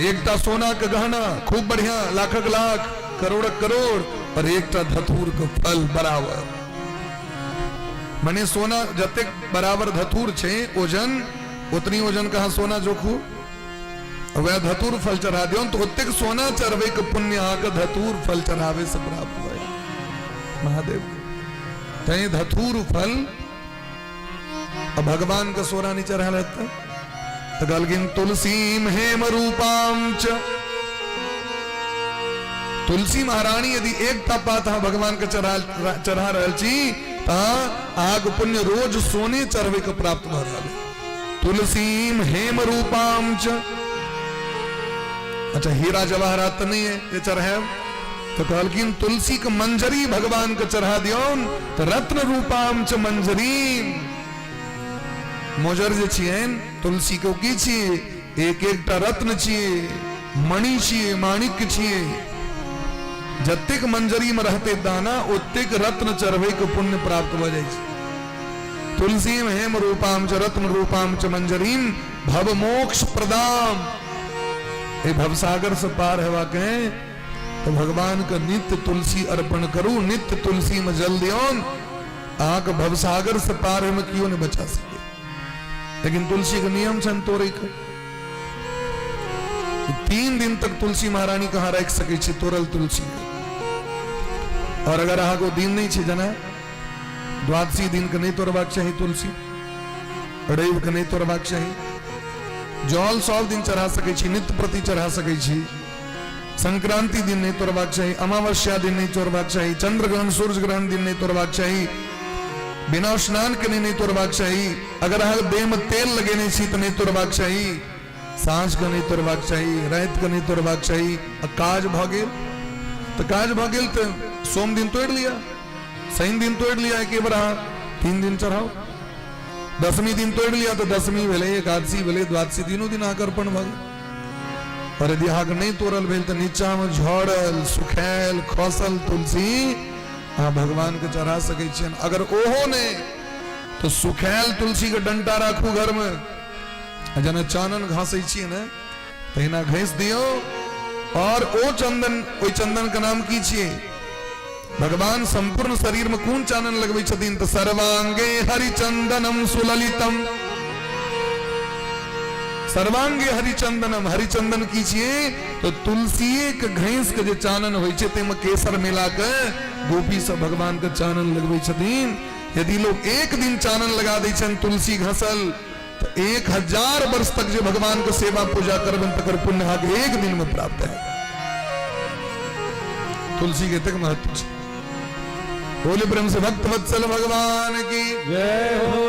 Speaker 1: एकटा सोना के गहना खूब बढ़िया लाखक लाख करोड़क करोड़ और एकटा धतूर के फल बराबर मने सोना जते बराबर धतूर छे ओजन उतनी ओजन कहा सोना जोखू वह धतूर फल चढ़ा दियो तो उतक सोना चढ़वे के पुण्य आके धतूर फल चढ़ावे से प्राप्त हुआ महादेव तय धतूर फल अब भगवान का सोना नहीं चढ़ा लेता तो गलगिन तुलसीम हेम रूपाम च तुलसी महारानी यदि एक तपात भगवान के चढ़ा रहल छी आग पुण्य रोज सोने चढ़वे के प्राप्त भ रहल तुलसीम हेम रूपाम च अच्छा हीरा जवाहरात तो नहीं है ये चढ़े तो कहलकिन तुलसी के मंजरी भगवान के चढ़ा दियोन तो रत्न रूपाम च मंजरी मोजर जे छियन तुलसी को की छिए एक एकटा रत्न छिए मणि छिए माणिक्य छिए जत्तेक मंजरी में रहते दाना उत्तेक रत्न चढ़वे के पुण्य प्राप्त हो जाए तुलसी में हेम रूपाम च रत्न रूपाम च मंजरीम भव मोक्ष प्रदाम ये भवसागर से पार हेवा कहें तो भगवान का नित्य तुलसी अर्पण करूं नित्य तुलसी में जल दियोन आग भवसागर से पार में क्यों नहीं बचा सके लेकिन तुलसी का नियम छन तोरे का 3 दिन तक तुलसी महारानी कहाँ रख सके छी तोरल तुलसी और अगर अहा को दिन नहीं छे जना द्वादशी दिन के नहीं तोड़बाक चाहिए तुलसी रवि के नहीं तोड़बाक चाहिए जल 100 दिन चढ़ा सके छी नित्य प्रति चढ़ा सके छी संक्रांति दिन नहीं तोड़बाक चाहिए अमावस्या दिन नहीं तोड़बाक चाहिए चंद्र ग्रहण सूर्य ग्रहण दिन नहीं तोड़बाक चाहिए बिना स्नान के नहीं तोड़बाक चाहिए अगर अहा देह में तेल लगे नहीं छी तो नहीं तोड़बाक चाहिए सांझ का नहीं तोड़बाक चाहिए रात का नहीं तोड़बाक चाहिए काज भ गेल तो काज भ गेल तो सोम दिन तोड़ लिया शनि दिन तोड़ लिया एक बार 3 दिन चढ़ाओ दशमी दिन तोड़ लिया तो दशमी भेले एकादशी भेले द्वादशी तीनों दिन आकर्पण भ गेल और यदि अहा नहीं तोड़ल भेल तो नीचा में झड़ल सुखायल खसल तुलसी अहा भगवान के चढ़ा सके छियन अगर ओहो ने तो सुखायल तुलसी के डंटा राखू घर में जना चानन घासे छिए ने तहिना घस दियो और ओ चंदन का नाम की छिए भगवान संपूर्ण शरीर में कौन चानन लगबै छथिन तो सर्वांगे हरिचंदनम सुललितम सर्वांगे हरिचंदनम हरिचंदन की छिए तो तुलसी के घैस के जो चानन होय छै ते में केसर मिला के गोपी सब भगवान के चानन लगबै छथिन यदि लोग एक दिन चानन लगा दै छन तुलसी घसल तो 1000 वर्ष तक जो भगवान को सेवा पूजा करबन तकर पुण्य आगे एक दिन में प्राप्त है तुलसी के तक महत्व है बोले ब्रह्म से भक्त वत्सल भगवान की जय हो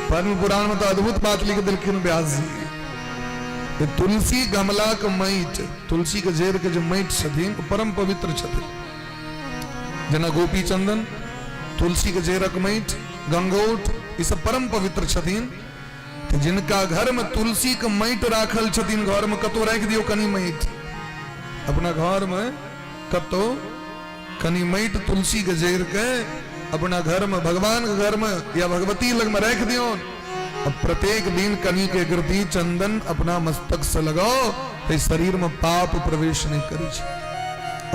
Speaker 1: पद्म पुराण में तो अद्भुत बात लिख दिलखिन व्यास जी तुलसी गमला के मैट तुलसी के जेर के जो मैट छथिन परम पवित्र छथिन जना गोपी चंदन तुलसी के जेरक मैट गंगोट ये सब परम पवित्र छथिन कि जिनका घर में तुलसी के माटि राखल छथिन, घर में कतो राख दियो कनी माटि, अपना घर में कतो कनी माटि तुलसी के जड़ के अपना घर में, भगवान के घर में या भगवती लग में रख दियो। अब प्रत्येक दिन कनी के गिरती चंदन अपना मस्तक से लगाओ, तो शरीर में पाप प्रवेश नहीं करे छे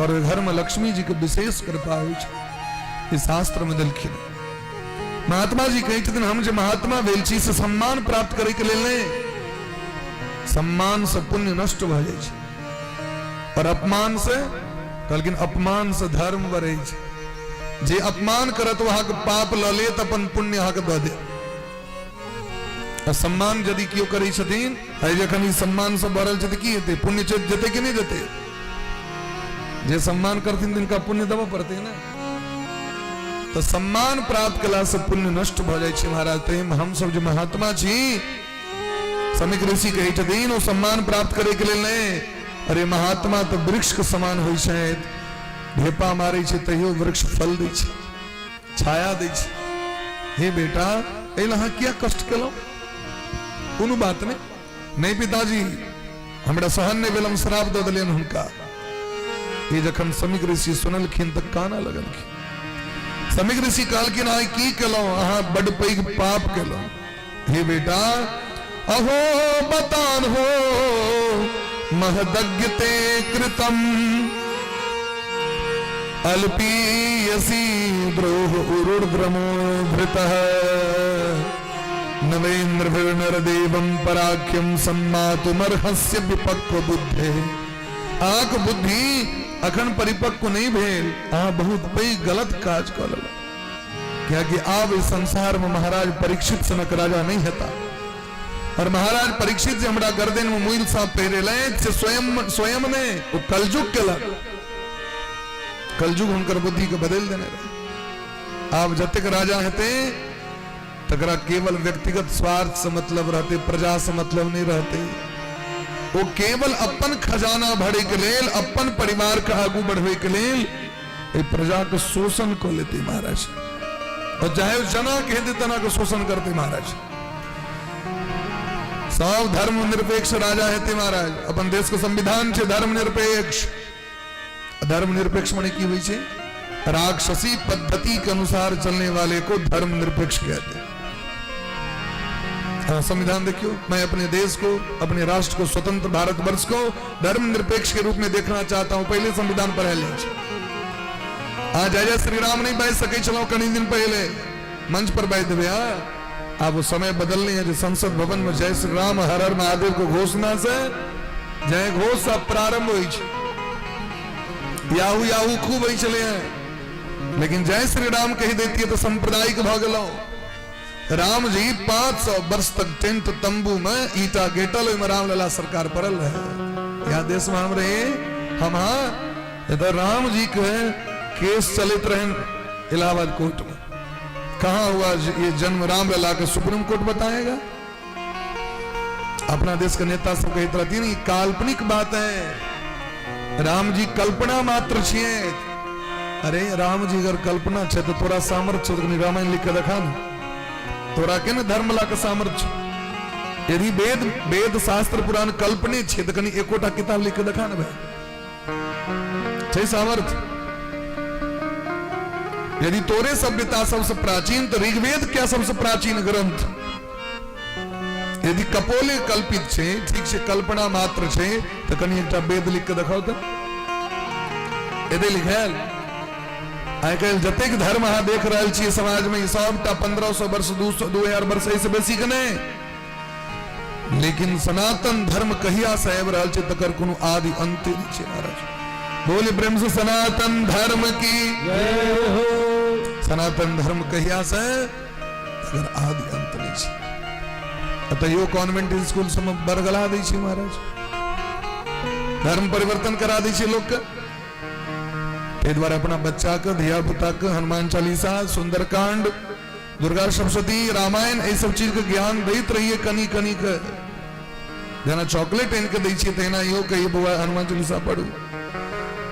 Speaker 1: और घर में लक्ष्मी जी के विशेष कृपा हो छे। इस शास्त्र में दलखिन महात्मा जी कहे छथिन, हम जो महात्मा भेल छी से सम्मान प्राप्त करे के लेल नहीं, सम्मान से पुण्य नष्ट भ जाय छे और अपमान से, लेकिन अपमान से धर्म बढ़े छे। जे अपमान करत वहां के पाप ल लेत, अपन पुण्य अहां के द दे। सम्मान यदि क्यों करे छथिन, जखन ई सम्मान से बढ़ल छे की हेते, पुण्य जते कि नहीं देते। जे सम्मान करथिन तिनका पुण्य देबो पड़ते ना। तो सम्मान प्राप्त कला से पुण्य नष्ट भ जाय छे महाराज। तो हम सब जो महात्मा छी, समीक ऋषि कहे छथिन, ओ सम्मान प्राप्त करे के लेल नहीं, अरे महात्मा तो वृक्ष के समान होय छे, ढेपा मारे छे तैयो वृक्ष फल दै छे, छाया दै छे। हे बेटा एला अहां किया कष्ट केलो, कोनो बात नहीं पिताजी, हमरा सहन नहीं भेल, हम श्राप द देलियन हुनका। ये जखन समीक ऋषि सुनलखिन त काना लगलखिन। समीक ऋषि कहलखिन, आइ की केलौ, अहां बड़ पैघ पाप केलौ। हे बेटा अहो बतान हो महदज्ञते कृतम, अल्पीयसी द्रोह उरुद्रमो भृतः, नवेन्द्रभिर्नरदेवं पराख्यम सम्मातुमर्हस्य विपक्व बुद्धे। आंख बुद्धि अखन परिपक्व नहीं भेल, बहुत बड़ी गलत काज कर लो। क्या कि आप इस संसार में महाराज परीक्षित सनक राजा नहीं हता, और महाराज परीक्षित जे हमरा गर्दन में मुइल साहब पहरे ले, स्वयं ने वो कलजुग के लग, कलजुग हुनकर बुद्धि के बदल देने रहे। आप जतक राजा हते तकरा केवल व्यक्तिगत स्वार्थ से मतलब रहते, प्रजा से मतलब नहीं रहते। वो केवल अपन खजाना भरे के लेल, अपन परिवार का आगू बढ़वे के लेल प्रजा के शोषण को लेते महाराज, और चाहे जना कह दे तना को शोषण करते महाराज। सब धर्म निरपेक्ष राजा है महाराज। अपन देश के संविधान छे धर्म निरपेक्ष। धर्म निरपेक्ष माने की हुई छे, राक्षसी पद्धति के अनुसार चलने वाले को धर्म निरपेक्ष कहते हैं। संविधान देखियो, मैं अपने देश को, अपने राष्ट्र को, स्वतंत्र भारतवर्ष को धर्म निरपेक्ष के रूप में देखना चाहता हूं। पहले संविधान पढ़ ले। आज जय श्री राम नहीं बह सके, चलो कई दिन पहले मंच पर बैठ देवे। अब वो समय बदलने है, जो संसद भवन में जय श्री राम हर हर महादेव को घोषणा से जय घोष सब प्रारंभ हुई, याहू याहू खूब ही चले हैं, लेकिन जय श्री राम कही देती है तो सांप्रदायिक भ गेलो। राम जी 500 वर्ष तक टेंट तंबू में ईटा गेटल में रामलला सरकार पड़ल रहे। या देश में हम रहे, हम इधर राम जी के केस चलित रहे इलाहाबाद कोर्ट में। कहां हुआ ये जन्म रामलला का, सुप्रीम कोर्ट बताएगा। अपना देश का नेता सब कहते रहती नहीं, काल्पनिक बात है, राम जी कल्पना मात्र छे। अरे राम जी अगर कल्पना छे तो तोरा सामर्थ्य तो रामायण लिख के देखा ना, तोरा के न धर्मला के सामर्थ्य। यदि वेद वेद शास्त्र पुराण कल्पने छे तो कनी एकोटा किताब लिख के देखा ना भाई, छे सामर्थ्य। यदि तोरे सभ्यता सबसे प्राचीन तो ऋग्वेद क्या सबसे प्राचीन ग्रंथ। यदि कपोले कल्पित छे, ठीक से कल्पना मात्र छे तो कनी एकटा वेद लिख के देखाओ तो एदे लिखायल। आजकल जतेक धर्म अहाँ देख रहल छी समाज में, सबटा 1500 वर्ष 2000 वर्ष से बेसी के नहीं, लेकिन सनातन धर्म कहिया से आबि रहल छै तकर कोनो आदि अंत नहीं छै महाराज। बोले ब्रह्म से सनातन धर्म की जय हो। सनातन धर्म कहिया से अगर आदि अंत नहीं छै। अतः कॉन्वेंट स्कूल सब बरगला दै छै महाराज, धर्म परिवर्तन करा दै छै लोग के। ए द्वारा अपना बच्चा के, धिया पुता के हनुमान चालीसा, सुंदरकांड, दुर्गा सप्तशती, रामायण ये सब चीज के ज्ञान दैत रहिए कनी कनी के। जना चॉकलेट इनके दै छियै तहिना इहो कहिए बउआ हनुमान चालीसा पढ़ू।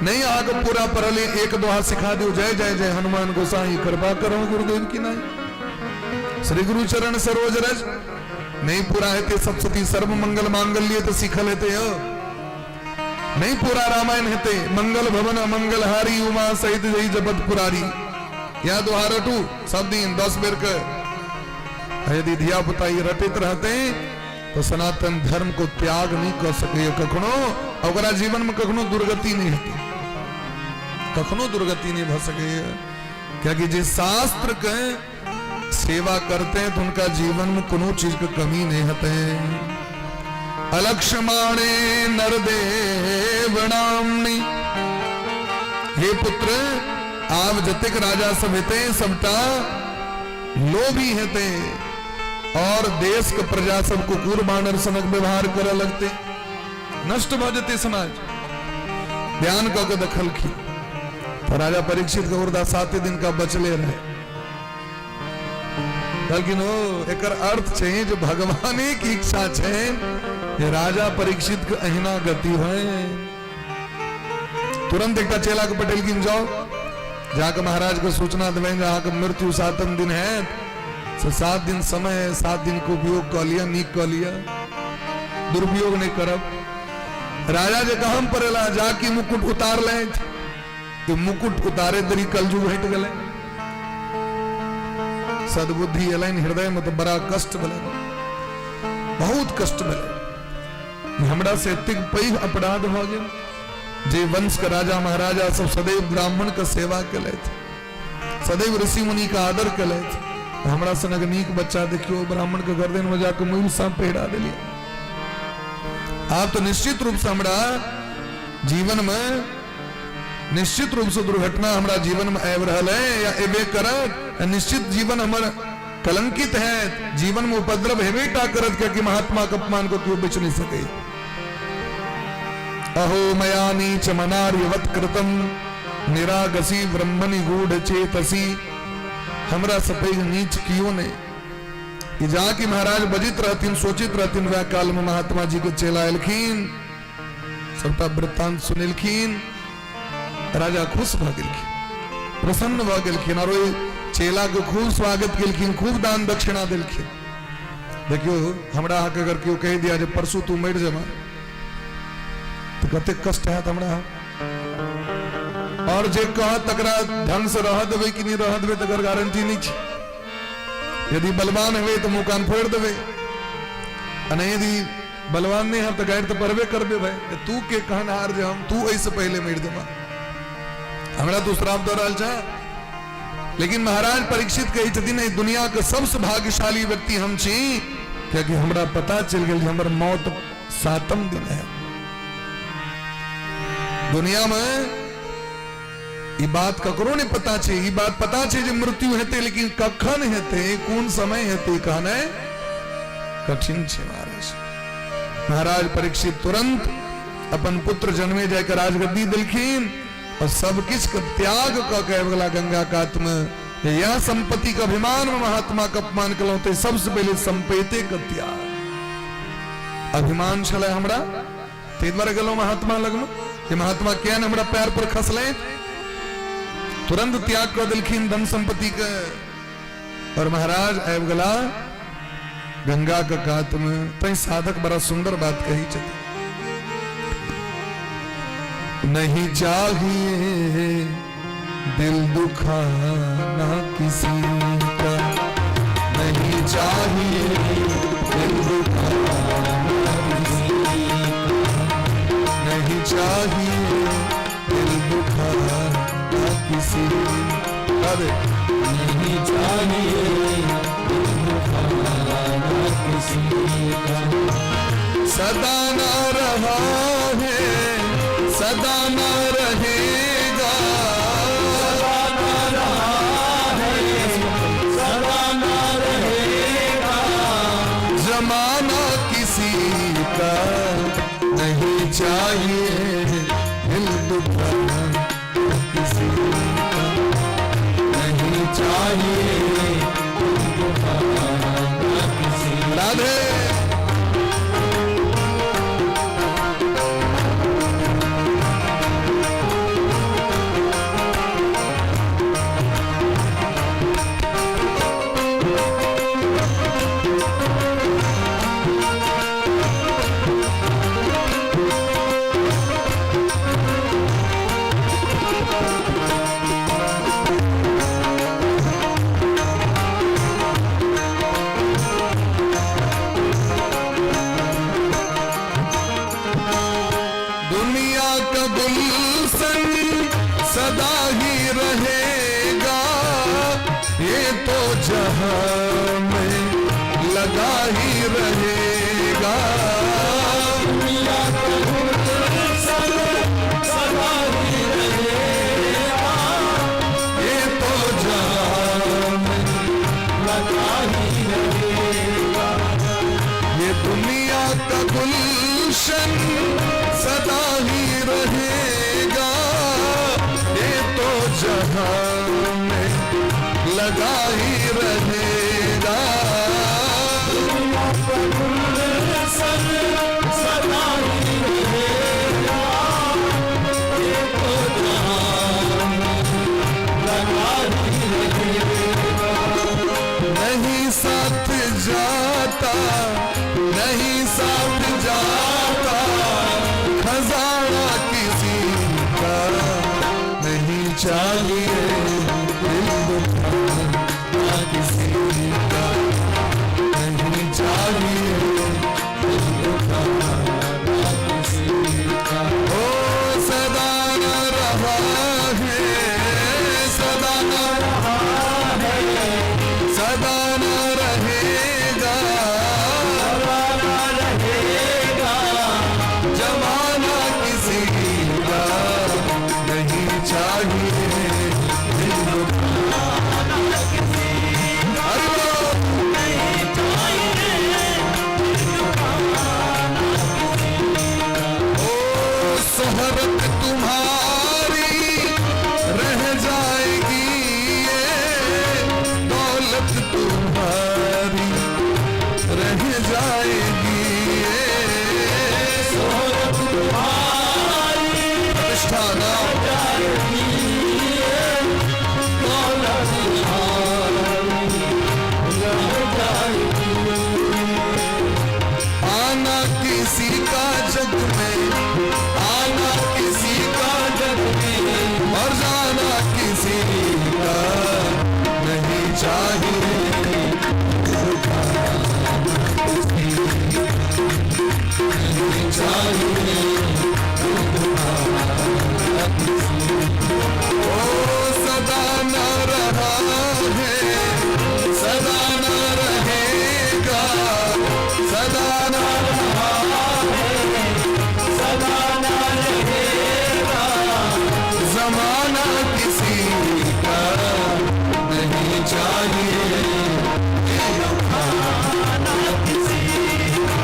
Speaker 1: नहीं आगे पूरा पढ़ले एक दोहा सिखा दियो, जय जय जय हनुमान गोसाई कृपा करो गुरुदेव की नहीं। श्री गुरु चरण सरोज रज नहीं पूरा है ते सप्तशती सर्व मंगल मांगल्य तो सीखल है नहीं पूरा रामायण है मंगल भवन मंगल हारी उमा सहित जई जपत पुरारी या दोहा रटू सब दिन 10 बेर के यदि धिया पुता ये रटित रहते तो सनातन धर्म को त्याग नहीं कर सके कखनो अगर जीवन में कखनो दुर्गति नहीं होती कखनो दुर्गति नहीं भ सके क्योंकि जिस शास्त्र के सेवा करते हैं तो उनका जीवन में कोनो चीज की कमी नहीं होते अलक्ष्माणे नरदेवणाम्नि हे पुत्र आप जतिक राजा सब हेते सबटा लोभी हेते और देश के प्रजा सब कुकुर बानर सनक व्यवहार कर लगते नष्ट भ जते समाज ध्यान का दखल की तो राजा परीक्षित गौरदा 7 दिन का बचले रहे लेकिन वो एक अर्थ छे जो भगवान की इच्छा छे ये राजा परीक्षित के अहिना गति है तुरंत एक चेला के पटेल की जाओ जाकर महाराज को सूचना देवें जहाँ का मृत्यु 7 दिन है तो 7 दिन समय 7 दिन को उपयोग कर लिया नीक कर लिया दुरुपयोग नहीं करब राजा जे कहम पड़ेला जाके मुकुट उतार ले तो मुकुट उतारे दरी कलजुग हट गए सद्बुद्धि एलाइन हृदय में तो बड़ा कष्ट मिले बहुत कष्ट मिले हमरा से तिग पैघ अपराध भ गए जे वंश के राजा महाराजा सब सदैव ब्राह्मण का सेवा कले सदैव ऋषि मुनि का आदर कले हमरा सनक नीक बच्चा देखियो ब्राह्मण के गर्दन में जाकर मुंह सांप पहिरा दिलिया आप तो निश्चित रूप से हमरा जीवन में निश्चित रूप से दुर्घटना हमारा जीवन में आब रहा है या एबे करत निश्चित जीवन हमारा कलंकित है जीवन में उपद्रव हेबे टा करत क्योंकि महात्मा का अपमान को क्यों बेच नहीं सके अहो मया नीच मनार्यवत कृतम निरागसी ब्रह्मणि गूढ़ चेतसी हमरा सफेद नीच कियो ने कि जाके महाराज बजित रहतीन सोचित रहतीन वह काल में महात्मा जी के चेला एलखीन सबटा वृत्तांत सुनिलखीन राजा खुश भ गेलखिन प्रसन्न भ गेलखिन और चेला के खूब स्वागत केलखिन खूब दान दक्षिणा देलखिन देखियो हमरा के अगर क्यों कह दिया जे परसों तू मर जमा तो कते कष्ट है हमरा और जे कह तकरा ढंग से रह देवे कि नहीं रह देवे तकर गारंटी नहीं छे यदि बलवान है तो मुंह कान फोड़ देवे अने यदि बलवान नहीं है तो गैर तो परवे करबे भाई तू के कहन हार जे हम तू ऐसे पहले मर देवा हमरा तो श्राप दो रहल छा लेकिन महाराज परीक्षित कही छथिन दुनिया के सबसे भाग्यशाली व्यक्ति हम छी क्योंकि हमरा पता चल गेल हमर मौत 7म दिन है दुनिया में ये बात ककरो ने पता छे ये बात पता छे जे मृत्यु हेते लेकिन कखन हेते कौन समय हेते कहने कठिन छे महाराज परीक्षित तुरंत अपन पुत्र जन्मे जाकर राजगद्दी दिलखीन और सब किस का त्याग का कहला गंगा कात में यह संपत्ति का अभिमान में महात्मा का अपमान कलौते सबसे पहले संपेते का त्याग अभिमान चले हमरा ते द्वारा गलो महात्मा लगन ये महात्मा क्या न हमरा पैर पर खसले तुरंत त्याग कर दिलखीन धन संपत्ति का और महाराज ऐब गला गंगा का कात में तई साधक बड़ा सुंदर बात कही चली नहीं चाहिए दिल दुखाना किसी का नहीं चाहिए दिल दुखाना किसी का नहीं चाहिए दिल दुखाना किसी का नहीं चाहिए दिल दुखाना किसी का सदा ना रहा है सदा न रहेगा सदा न रहा है सदा न रहेगा जमाना किसी का नहीं चाहिए दिल दुखाना किसी का नहीं चाहिए दिल दुखाना किसी राधे जहां में लगा ही रहेगा।
Speaker 2: सदा ही रहेगा, ये तो जहां लगा ही रहेगा।
Speaker 1: नहीं साथ जाता, नहीं साथ जाता खजाना किसी का, नहीं चाहिए दिल दुखाना किसी का, नहीं चाहिए दिल दुखाना किसी का। ओ सदा न रहा है, सदा न रहा है, सदा न रहेगा,
Speaker 2: सदा न रहेगा,
Speaker 1: जमाना किसी का, नहीं चाहिए दिल दुखाना किसी का।
Speaker 2: नहीं चाहिए दिल दुखाना किसी का।
Speaker 1: ओ शोहरत तुम्हारी रह जाएगी, ये दौलत तुम्हारी रह जाएगी, ये
Speaker 2: शोहरत तुम्हारी
Speaker 1: प्रतिष्ठा नाम
Speaker 2: जाएगी, दौलत तुम्हारी रह जाएगी।
Speaker 1: आना किसी का जग में, आना किसी का जग में, और जाना किसी का नहीं चाहिए, नहीं चाहिए। ओ सदा न रहा है, सदा न रहेगा, सदा न रहा है,
Speaker 2: सदा न रहेगा,
Speaker 1: जमाना किसी का नहीं चाहिए,
Speaker 2: खाना किसी का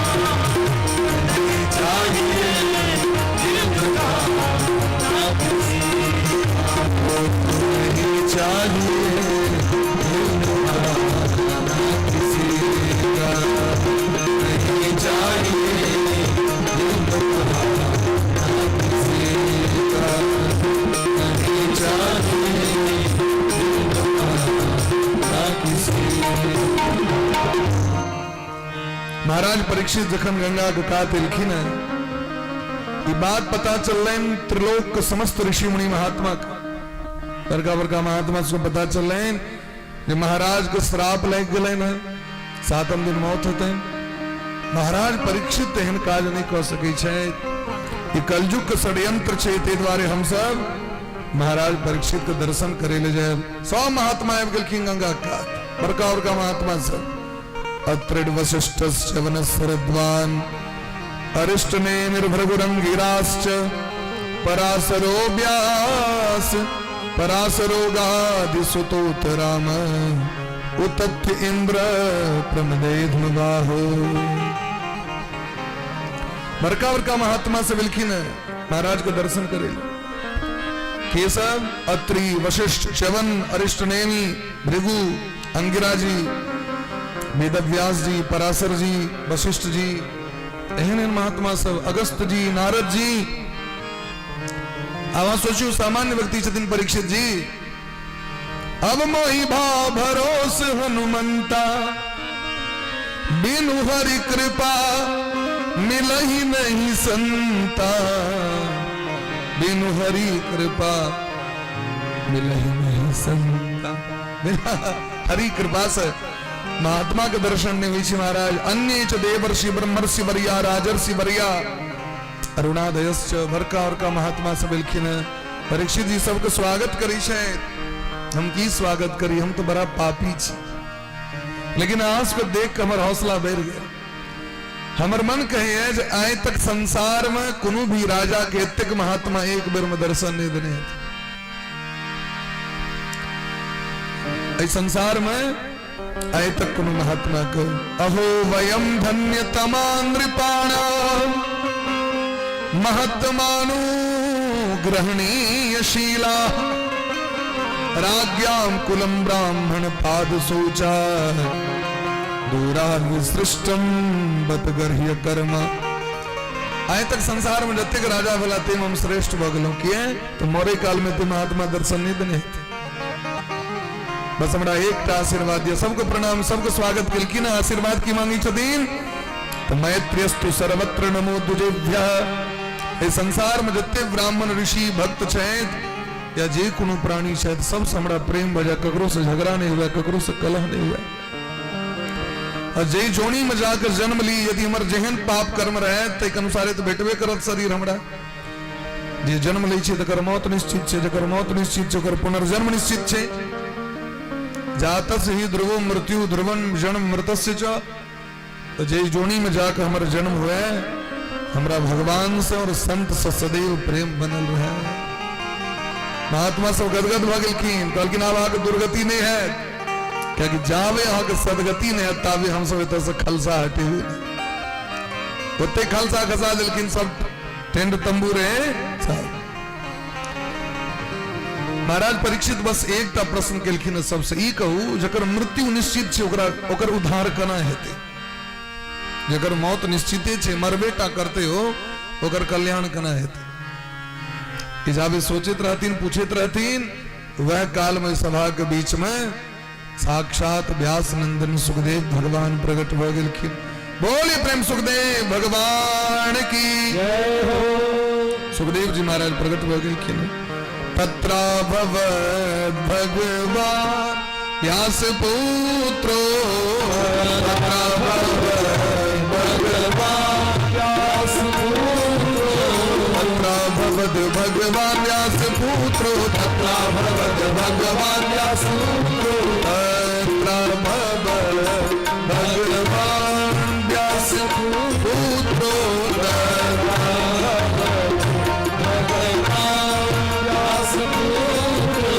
Speaker 2: नहीं चाहिए, दिल दुखाना किसी
Speaker 1: नहीं चाहिए दिल दुखाना किसी का, नहीं चाहिए दिल दुखाना किसी का, नहीं चाहिए दिल दुखाना किसी का। महाराज परीक्षित जखन गंगा के कात लिखी न, ये बात पता चल रही त्रिलोक के समस्त ऋषि मुनि महात्मा का, बड़का बड़का महात्मा से पता चल रहे जो महाराज के श्राप लग गए न, 7 दिन मौत होते हैं। महाराज परीक्षित एहन काज नहीं कर सके छे, ये कलयुग के षड्यंत्र छे, ते द्वारे हम सब महाराज परीक्षित के दर्शन करे ले जाए। 100 महात्मा आबि गेलखिन गंगा का, बड़का बड़का महात्मा सब, अत्रिड वशिष्ठ च्यवन सरद्वान अरिष्ट ने निर्भृगुरंगिराश्च पराशरो व्यास पराशरो गादिसुतोत राम उतथ्य इंद्र प्रमदेध्मबाहो। बड़का बड़का महात्मा से बिलखिन महाराज को दर्शन करे केशव अत्रि वशिष्ठ च्यवन अरिष्ट नेमी भृगु अंगिरा जी वेदव्यास जी पराशर जी वशिष्ठ जी एहन महात्मा सब अगस्त जी नारद जी। आवा सोचू सामान्य व्यक्ति छथिन परीक्षित जी, अब मोहि भाव भरोस हनुमंता बिनु हरि कृपा मिलहि नहीं संता, बिनु हरि कृपा मिलहि नहीं संता। बिना हरि कृपा से महात्मा के दर्शन ने हुई महाराज। अन्य च देवर्षि ब्रह्मर्षि बरिया राजर्षि बरिया अरुणादयश्च बड़का बड़का महात्मा सब बिलखिन परीक्षित जी सबके स्वागत करी छे। हम की स्वागत करी, हम तो बड़ा पापी छी, लेकिन आज को देख के हमर हौसला बढ़ गया। हमर मन कहे जे आय तक संसार में कोनो भी राजा के एतेक महात्मा एक बेर में दर्शन नहीं देने। इस संसार में आय तक कोनो महात्मा को अहो वयम धन्यतमा नृपाणाम महत्मानु ग्रहणीय शीला राज्ञाम कुलम ब्राह्मण पाद सोचा दूरा सृष्टम बत गर्ह्य कर्म। आए तक संसार में जत्ते राजा भला ते हम श्रेष्ठ भगलो किए तो मोरे काल में ते महात्मा दर्शन नहीं देने बस हमरा एक आशीर्वाद दिया। सबको प्रणाम, सबको स्वागत किलकी ना आशीर्वाद की मांगी छदीन तो मैत्रियस्तु सर्वत्र नमो तुझेभ्यः। ए संसार में जत्ते ब्राह्मण ऋषि भक्त छेत या जे कोनो प्राणी छेत सब से हमरा प्रेम भजा, ककरो से झगड़ा नहीं हुआ, ककरो से कलह नहीं हुआ। और जे जोनी में जाकर जन्म ली यदि हमर जेहन पाप कर्म रहे ते अनुसारे तो भेटबे करत शरीर हमरा। जे जन्म लै छै तकर मौत निश्चित छै, जकर मौत निश्चित छै ओकर पुनर्जन्म निश्चित छै। जातस्य ही ध्रुवो मृत्यु ध्रुवं जन्म मृतस्य च। तो जे जोनी में जाकर हमर जन्म हुए हमरा भगवान से और संत से सदैव प्रेम बनल रहे। महात्मा सब गदगद भ गेलखिन, कहलखिन आब अहाँके दुर्गति नहीं है, क्या कि जावे अहाँके सदगति नहीं है ताबे हम सब एतऽ से खलसा हटे हुए। ओते खलसा खसा देलखिन सब टेंट तंबू रहे सब। महाराज परीक्षित बस एकटा प्रश्न केलखिन सबसे, ई कहू जकर मृत्यु निश्चित छै ओकरा ओकर उद्धार केना हेतै? जकर मौत निश्चिते छै मरबेटा करते हो ओकर कल्याण केना हेतै? जाबे सोचित रहतीन पूछित रहतीन वह काल में सभा के बीच में साक्षात व्यास नंदन सुखदेव भगवान प्रकट हो गेलखिन। बोलिए प्रेम सुखदेव भगवान की जय हो। सुखदेव जी महाराज प्रकट हो गेलखिन। तत्रा भवद भगवान व्यास पुत्रो, तत्रा भवद भगवान व्यास पुत्रो, तत्रा भवद भगवान व्यास पुत्रो, तत्रा भवद भगवान व्यास पुत्रो, तत्रा भवद भगवान व्यास पुत्रो,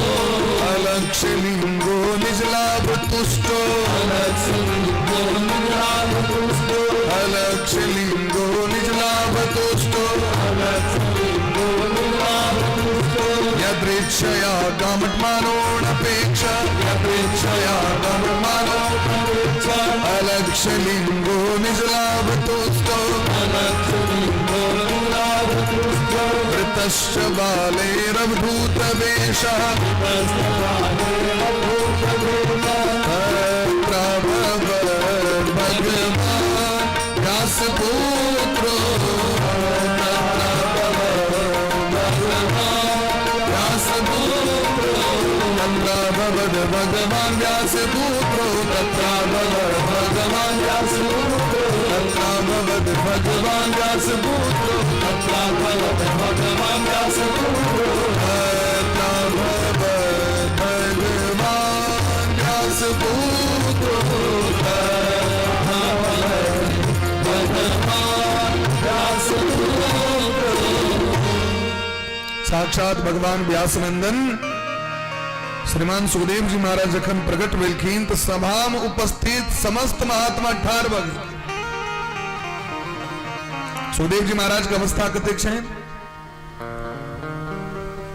Speaker 1: अलक्षलिंगो निजलाभ तुष्टो, अलक्षलिंगो निजलाभ तुष्टो, अलक्षलिंगो निजलाभ तुष्टो, अलक्षलिंगो निजलाभ तुष्टो, यदृच्छया काममानोऽनपेक्षा, यदृच्छया काममानोऽनपेक्षा, अलक्षलिंगो निजलाभ तुष्टो, अलक्षलिंगो निजलाभ तुष्टो, वृतश्च बालैरवधूतवेषः, भगवान व्यास पुत्रो, व्यास पुत्रो, तत्रा भवद भगवान व्यास पुत्रो, तत्रा भवद भगवान व्यास पुत्रो, तत्रा भवद भगवान व्यास पुत्रो, तत्रा भवद भगवान व्यास पुत्रो, तत्रा भवद भगवान व्यास पुत्रो, भगवान व्यास पुत्रो। साक्षात भगवान व्यास नंदन श्रीमान सुखदेव जी महाराज जखन प्रकट भेलखिन तो सभा में उपस्थित समस्त महात्मा ठाढ़ भ गेल। सुखदेव जी महाराज के अवस्था कतेक छनि?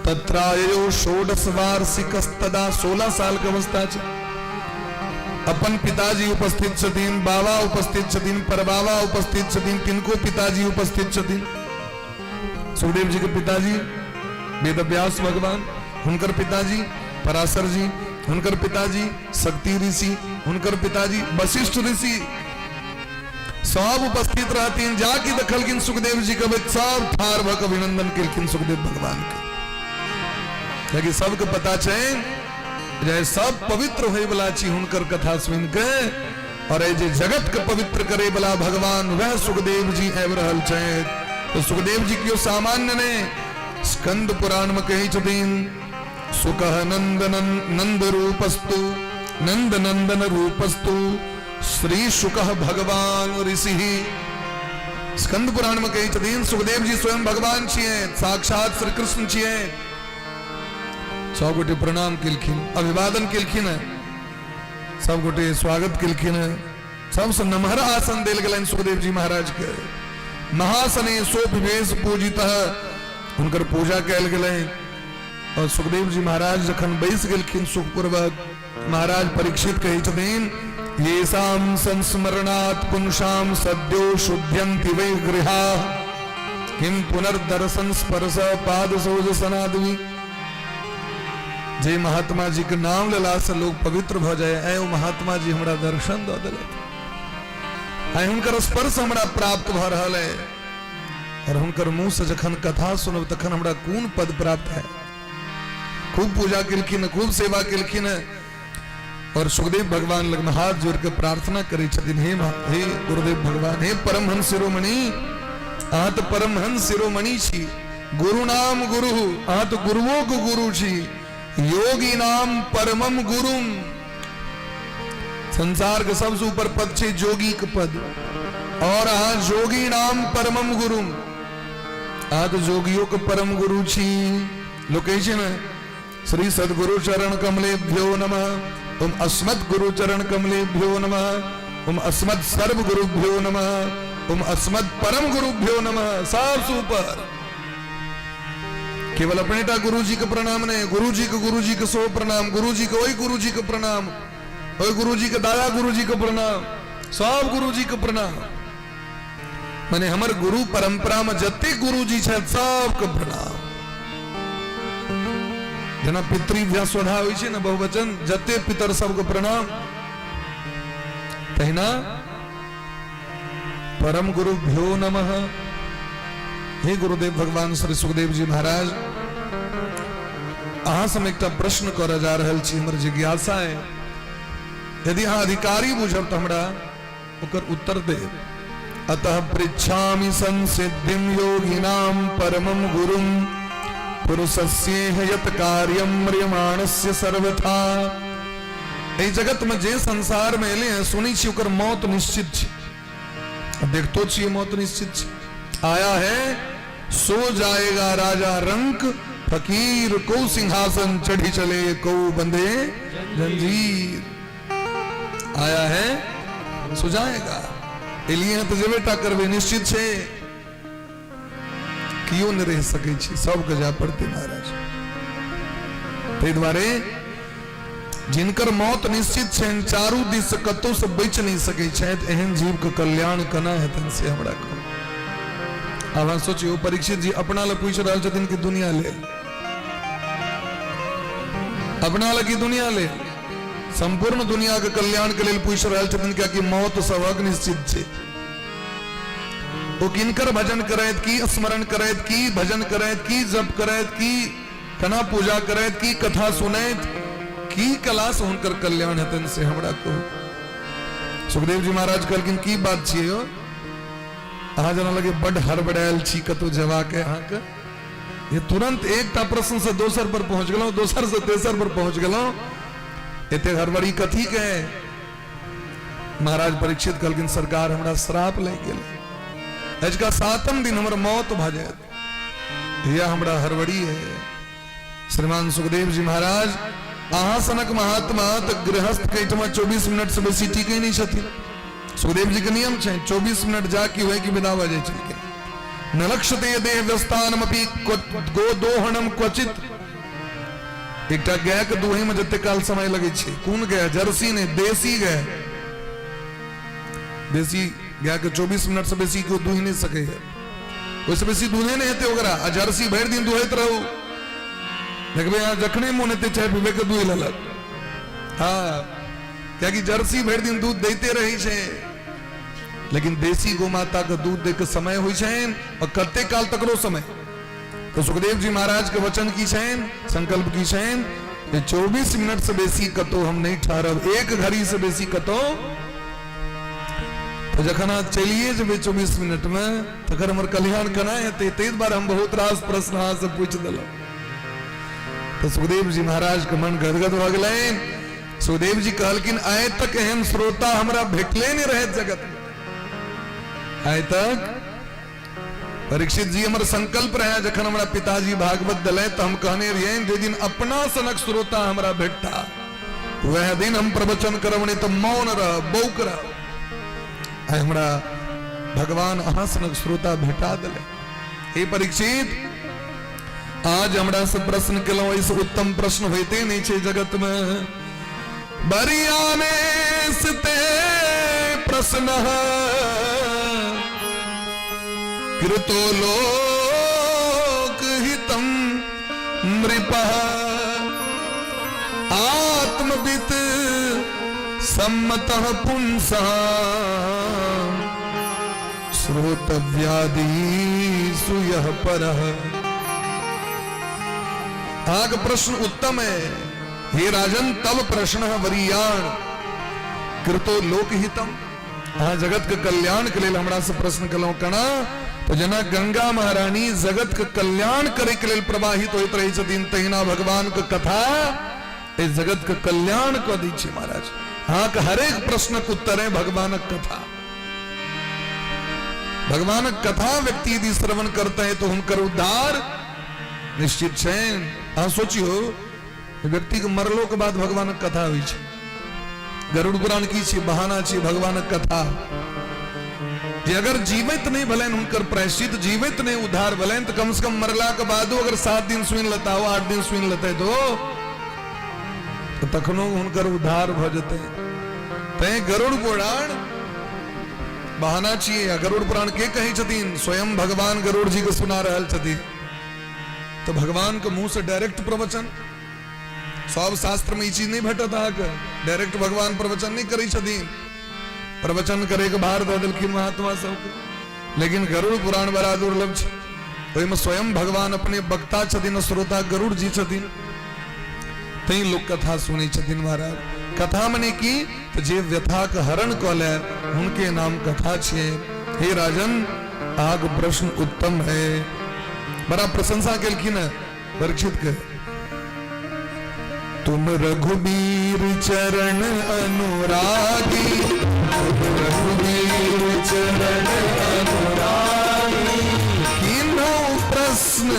Speaker 1: तत्रायो षोडश वार्षिकस्तदा 16 साल के अवस्था छै। अपन पिताजी उपस्थित छथिन, बाबा उपस्थित छथिन, परबाबा उपस्थित छथिन, किनको पिताजी उपस्थित छथिन? सुखदेव जी के पिताजी वेदव्यास भगवान, हुनकर पिताजी पराशर जी, हुनकर पिताजी शक्ति ऋषि, हुनकर पिताजी वशिष्ठ ऋषि सब उपस्थित रहतीन। जाके देखलखिन सुखदेव जी के सब ठाढ़ भऽ कऽ अभिनंदन केलखिन सुखदेव भगवान के। लेकिन सबके पता छै जे सब पवित्र होय वाला छी हुनकर कथा सुनि के, और जे जगत के पवित्र करे वाला भगवान वह सुखदेव जी आबि रहल छथि। तो सुखदेव जी कियो सामान्य ने स्कंद पुराण में कहै छथिन सुकह नंदन नंद रूपस्तु नंद नंदन रूपस्तु श्री शुकह भगवान ऋषि। स्कंद पुराण में कहै छथिन सुखदेव जी स्वयं भगवान छियै, साक्षात श्री कृष्ण छियै। 100 गोटे प्रणाम केलखिन, अभिवादन केलखिन, सब गोटे स्वागत केलखिन। सबसे नमहर आसन देल गेलनि सुखदेव जी महाराज के। महासने सोपवेश पूजितः, हुनकर पूजा कयल गेलनि और सुखदेव जी महाराज जखन बैस गेलखिन सुखपूर्वक महाराज परीक्षित कहे छथिन येषां संस्मरणात् पुंसां सद्यो शुद्ध्यन्ति वै गृहा किम पुनर्दर्शन स्पर्श पाद सोज सनादवी। जे महात्मा जी के नाम लेला से लोग पवित्र भ जाए ऐ ओ महात्मा जी हमरा दर्शन द देलक ऐ हुनकर स्पर्श हमरा प्राप्त भ रहल है और हुनकर मुंह से जखन कथा सुनब तखन हमरा कोन पद प्राप्त है। खूब पूजा केलखिन खूब सेवा केलखिन और सुखदेव भगवान लग में हाथ जोड़ के प्रार्थना करे छथिन हे गुरुदेव भगवान हे परमहंस शिरोमणि अहाँ तो परमहंस शिरोमणि छी गुरु नाम गुरु अहाँ तो गुरुओं को गुरु छी योगी नाम परमम गुरुम संसार के सबसे ऊपर पद छे जोगी के पद और अहाँ जोगी नाम परमम गुरुम अहाँ तो जोगियों के परम गुरु छी। लोग कहे छे न श्री सद्गुरु चरण कमलेभ्यो नमः ओम अस्मत् गुरु चरण कमलेभ्यो नमः ओम अस्मत् सर्व गुरुभ्यो नमः ओम अस्मत् परम गुरुभ्यो नमः। सबसे ऊपर केवल अपने टा गुरु जी के प्रणाम नहीं गुरु जी के सो प्रणाम गुरु जी के वही गुरु जी के प्रणाम वही गुरु जी के दादा गुरु जी के प्रणाम सब गुरु जी के प्रणाम माने हमर गुरु परंपरा में जते गुरु जी छे सबके प्रणाम। जना पितृभ्य स्वधा होई छे न बहुवचन जते पितर सबके प्रणाम तहिना परम गुरुभ्यो नमः। हे गुरुदेव भगवान श्री सुखदेव जी महाराज अहाँ से एक प्रश्न कर जा रहल छी हमर जिज्ञासा है यदि अहाँ अधिकारी बुझब तो हमरा ओकर उत्तर देब। अतः पृच्छामि संसिद्धिं योगिनां परमं गुरुं पुरुषस्येह यत् कार्यं म्रियमाणस्य सर्वथा। ए जगत में जे संसार में एले हैं सुनी छी ओकर मौत निश्चित छी देखतो छी मौत निश्चित छी आया है सो जाएगा राजा रंक फकीर को सिंहासन चढ़ी चले को बंदे जंजीर। आया है सो जाएगा एलिए तो जेबेटा करबे निश्चित छे कियो न रह सके छी सबके जा पड़ते महाराज। ते द्वारे जिनकर मौत निश्चित छे चारू दिस कतो से बच नहीं सके छे एहन जीव के कल्याण कना हेतन से हमरा को। अब सोचियो परीक्षित जी अपना ला पूछ रहल छथिन कि दुनिया ले अपना ला की दुनिया ले संपूर्ण दुनिया के कल्याण के लिए पूछ रहल छथिन क्या कि मौत सबक निश्चित छे। वो किनकर भजन करैत की स्मरण करैत की भजन करैत की जप करैत की कना पूजा करैत की कथा सुनैत की कला से हुनकर कल्याण हेतन से हमरा को। सुखदेव जी महाराज कहलखिन की बात छियै यो अहाँ जना लगे बड़ हड़बड़ायल छी कतो जवा के अहाँ के ये तुरंत एकटा प्रश्न से दोसर पर पहुंच गेलौं दोसर से तेसर पर पहुंच गेलौं एते हड़बड़ी कथी के। महाराज परीक्षित कहलखिन सरकार हमरा श्राप लग गेल आज का 7म दिन हमर मौत भ जायत यह हमरा हड़बड़ी है। श्रीमान सुखदेव जी महाराज अहाँ सनक महात्मा त गृहस्थ के ठमा 24 मिनट से बेसी टिकै नहीं छथिन। सुखदेव जी के नियम छे 24 मिनट जाकी होय कि विदा भ जाय छै न लक्ष्यते देह व्यस्तानमपि गो दोहनम क्वचित। एकटा गाय के दुहै में जते काल समय लगे छै कोन गाय जर्सी ने देसी गाय देसी गाय के 24 मिनट से बेसी को दुह नहीं सके है ओसे बेसी दुहे नहीं हेते ओकरा आ जर्सी भर दिन दुहैत रहू देखबे यहाँ जखने मोन हेते चाहे पीबे के दुह लेलक। हाँ क्या कि जर्सी भर दिन दूध देते रही छे लेकिन देसी गोमाता का दूध दे के समय हुई छेन और कते काल तकरो समय। तो सुखदेव जी महाराज के वचन की छेन संकल्प की छेन 24 मिनट से बेसी कतो हम नहीं ठहरब एक घड़ी से बेसी कतो। तो जखन चलिए जब 24 मिनट में तखन हमर कल्याण कना हेते ते बार हम बहुत रास प्रश्न अहाँ से पूछ देलौ। तो सुखदेव जी महाराज के मन गदगद भ गेलैन। सुखदेव जी कहलकिन आय तक एहन श्रोता हमरा भेटले नहीं रहे जगत में आय तक। परीक्षित जी हमर संकल्प रहे जखन हमरा पिताजी भागवत दले तो हम कहने रहिए जे दिन अपना सनक श्रोता हमरा भेटता वह दिन हम प्रवचन करब नहीं तो मौन रह बौक रह। हमरा भगवान अहाँ सनक श्रोता भेटा दले। हे परीक्षित आज हमरा से प्रश्न केलो, इस उत्तम प्रश्न होते नहीं छे जगत में। बरियाने सते प्रश्न कृतो लोक हितम नृपः आत्मवित् सम्मतः पुंसः श्रोतव्यादिषु यः परः। आग प्रश्न उत्तम है, हे राजन तब प्रश्न वरियाण कृतो लोकहितम। हाँ जगत के कल्याण के लिए हमरा से प्रश्न कलो कणा, तो जना गंगा महारानी जगत के कल्याण करे के लिए प्रवाहित होइत रही छथिन, तहिना भगवान के कथा ए जगत के कल्याण को दी छे महाराज। हाँ के हरेक प्रश्न के उत्तर है भगवान कथा। भगवान कथा व्यक्ति यदि श्रवण करते हैं तो उनकर उद्धार निश्चित है। हाँ सोचियो व्यक्ति के मरलो के बाद भगवान कथा हुई छे। गरुड़ पुराण की छे बहाना छे भगवान कथा। जे अगर जीवित नहीं भले उनकर प्रायश्चित जीवित नहीं उद्धार भले तो कम से कम मरला के बाद अगर 7 दिन सुन लेता हो 8 दिन सुन लेते तो तखनो उनकर उद्धार भ जते। ते गरुड़ पुराण बहाना चाहिए। गरुड़ पुराण के कही छथिन, स्वयं भगवान गरुड़ जी को सुना रहल छथिन, तो भगवान के मुंह से डायरेक्ट प्रवचन। सब शास्त्र में ये चीज नहीं भेटत आके डायरेक्ट भगवान प्रवचन नहीं करी छथिन, प्रवचन करे के बाहर दे देलखिन महात्मा सबके। लेकिन गरुड़ पुराण बड़ा दुर्लभ छे, ओहिमे स्वयं भगवान अपने वक्ता छथिन, श्रोता गरुड़ जी छथिन, तई लोग कथा सुनै छथिन महाराज। कथा मने की तो जे व्यथा के हरण कले उनके नाम कथा छे। हे राजन आग प्रश्न उत्तम है। बड़ा प्रशंसा केलखिन परीक्षित के, तुम रघुबीर चरण अनुरागी, रघुबीर चरण अनुरागी, किन्हो प्रश्न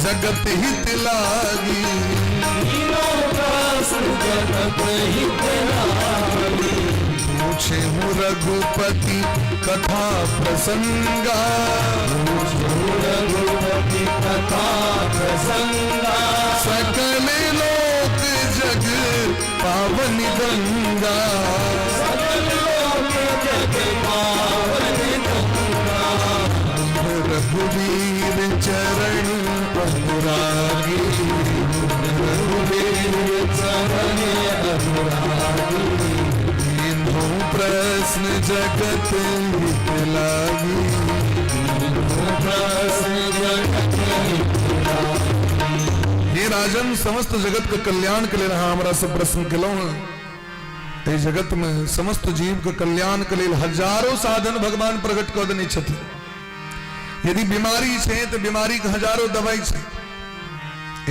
Speaker 1: जगत हित लागी,
Speaker 2: तीनों प्रश्न जगत हित लागी।
Speaker 1: पूछे हूँ रघुपति कथा प्रसंगा,
Speaker 2: रघुपति कथा प्रसंगा,
Speaker 1: सकल लोक जग पावन गंगा,
Speaker 2: सकल लोक जग पावन गंगा।
Speaker 1: रघुवीर चरण अनुरागी,
Speaker 2: रघुवीर चरण अनुरागी,
Speaker 1: तीनों प्रश्न जगत हित लागी,
Speaker 2: प्रश्न जगत हित लागी।
Speaker 1: हे राजन समस्त जगत के कल्याण के लिए रहा हमारा सब प्रश्न केलो। ये जगत में समस्त जीव के कल्याण के लिए हजारों साधन भगवान प्रकट कर देने छथिन। यदि बीमारी छे तो बीमारी के हजारों दवाई छे।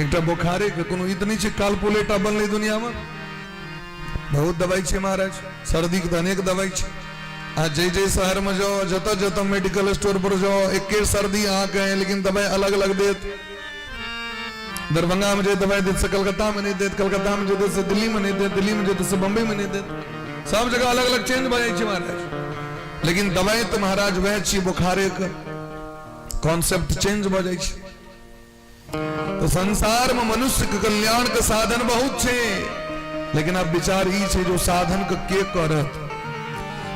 Speaker 1: एकटा बुखारे के कोनो इत नहीं छे कालपुलेटा बनले दुनिया में, बहुत दवाई छे महाराज। सर्दी के अनेक दवाई छे। आज जय शहर में जाओ जत जत मेडिकल स्टोर पर जाओ एक सर्दी आ गए लेकिन दवाई अलग अलग देत। दरभंगा में जो दवाई देते से कलकत्ता में नहीं देते, कलकत्ता में जो देते से दिल्ली में नहीं देते, दिल्ली में जो देते से बम्बई में नहीं देते। सब जगह अलग अलग चेंज हो जाए महाराज। लेकिन दवाई तो महाराज वह छी बुखारे का कॉन्सेप्ट चेंज हो जाए। तो संसार में मनुष्य के कल्याण के साधन बहुत छे, लेकिन अब विचार ही छे जो साधन के करत।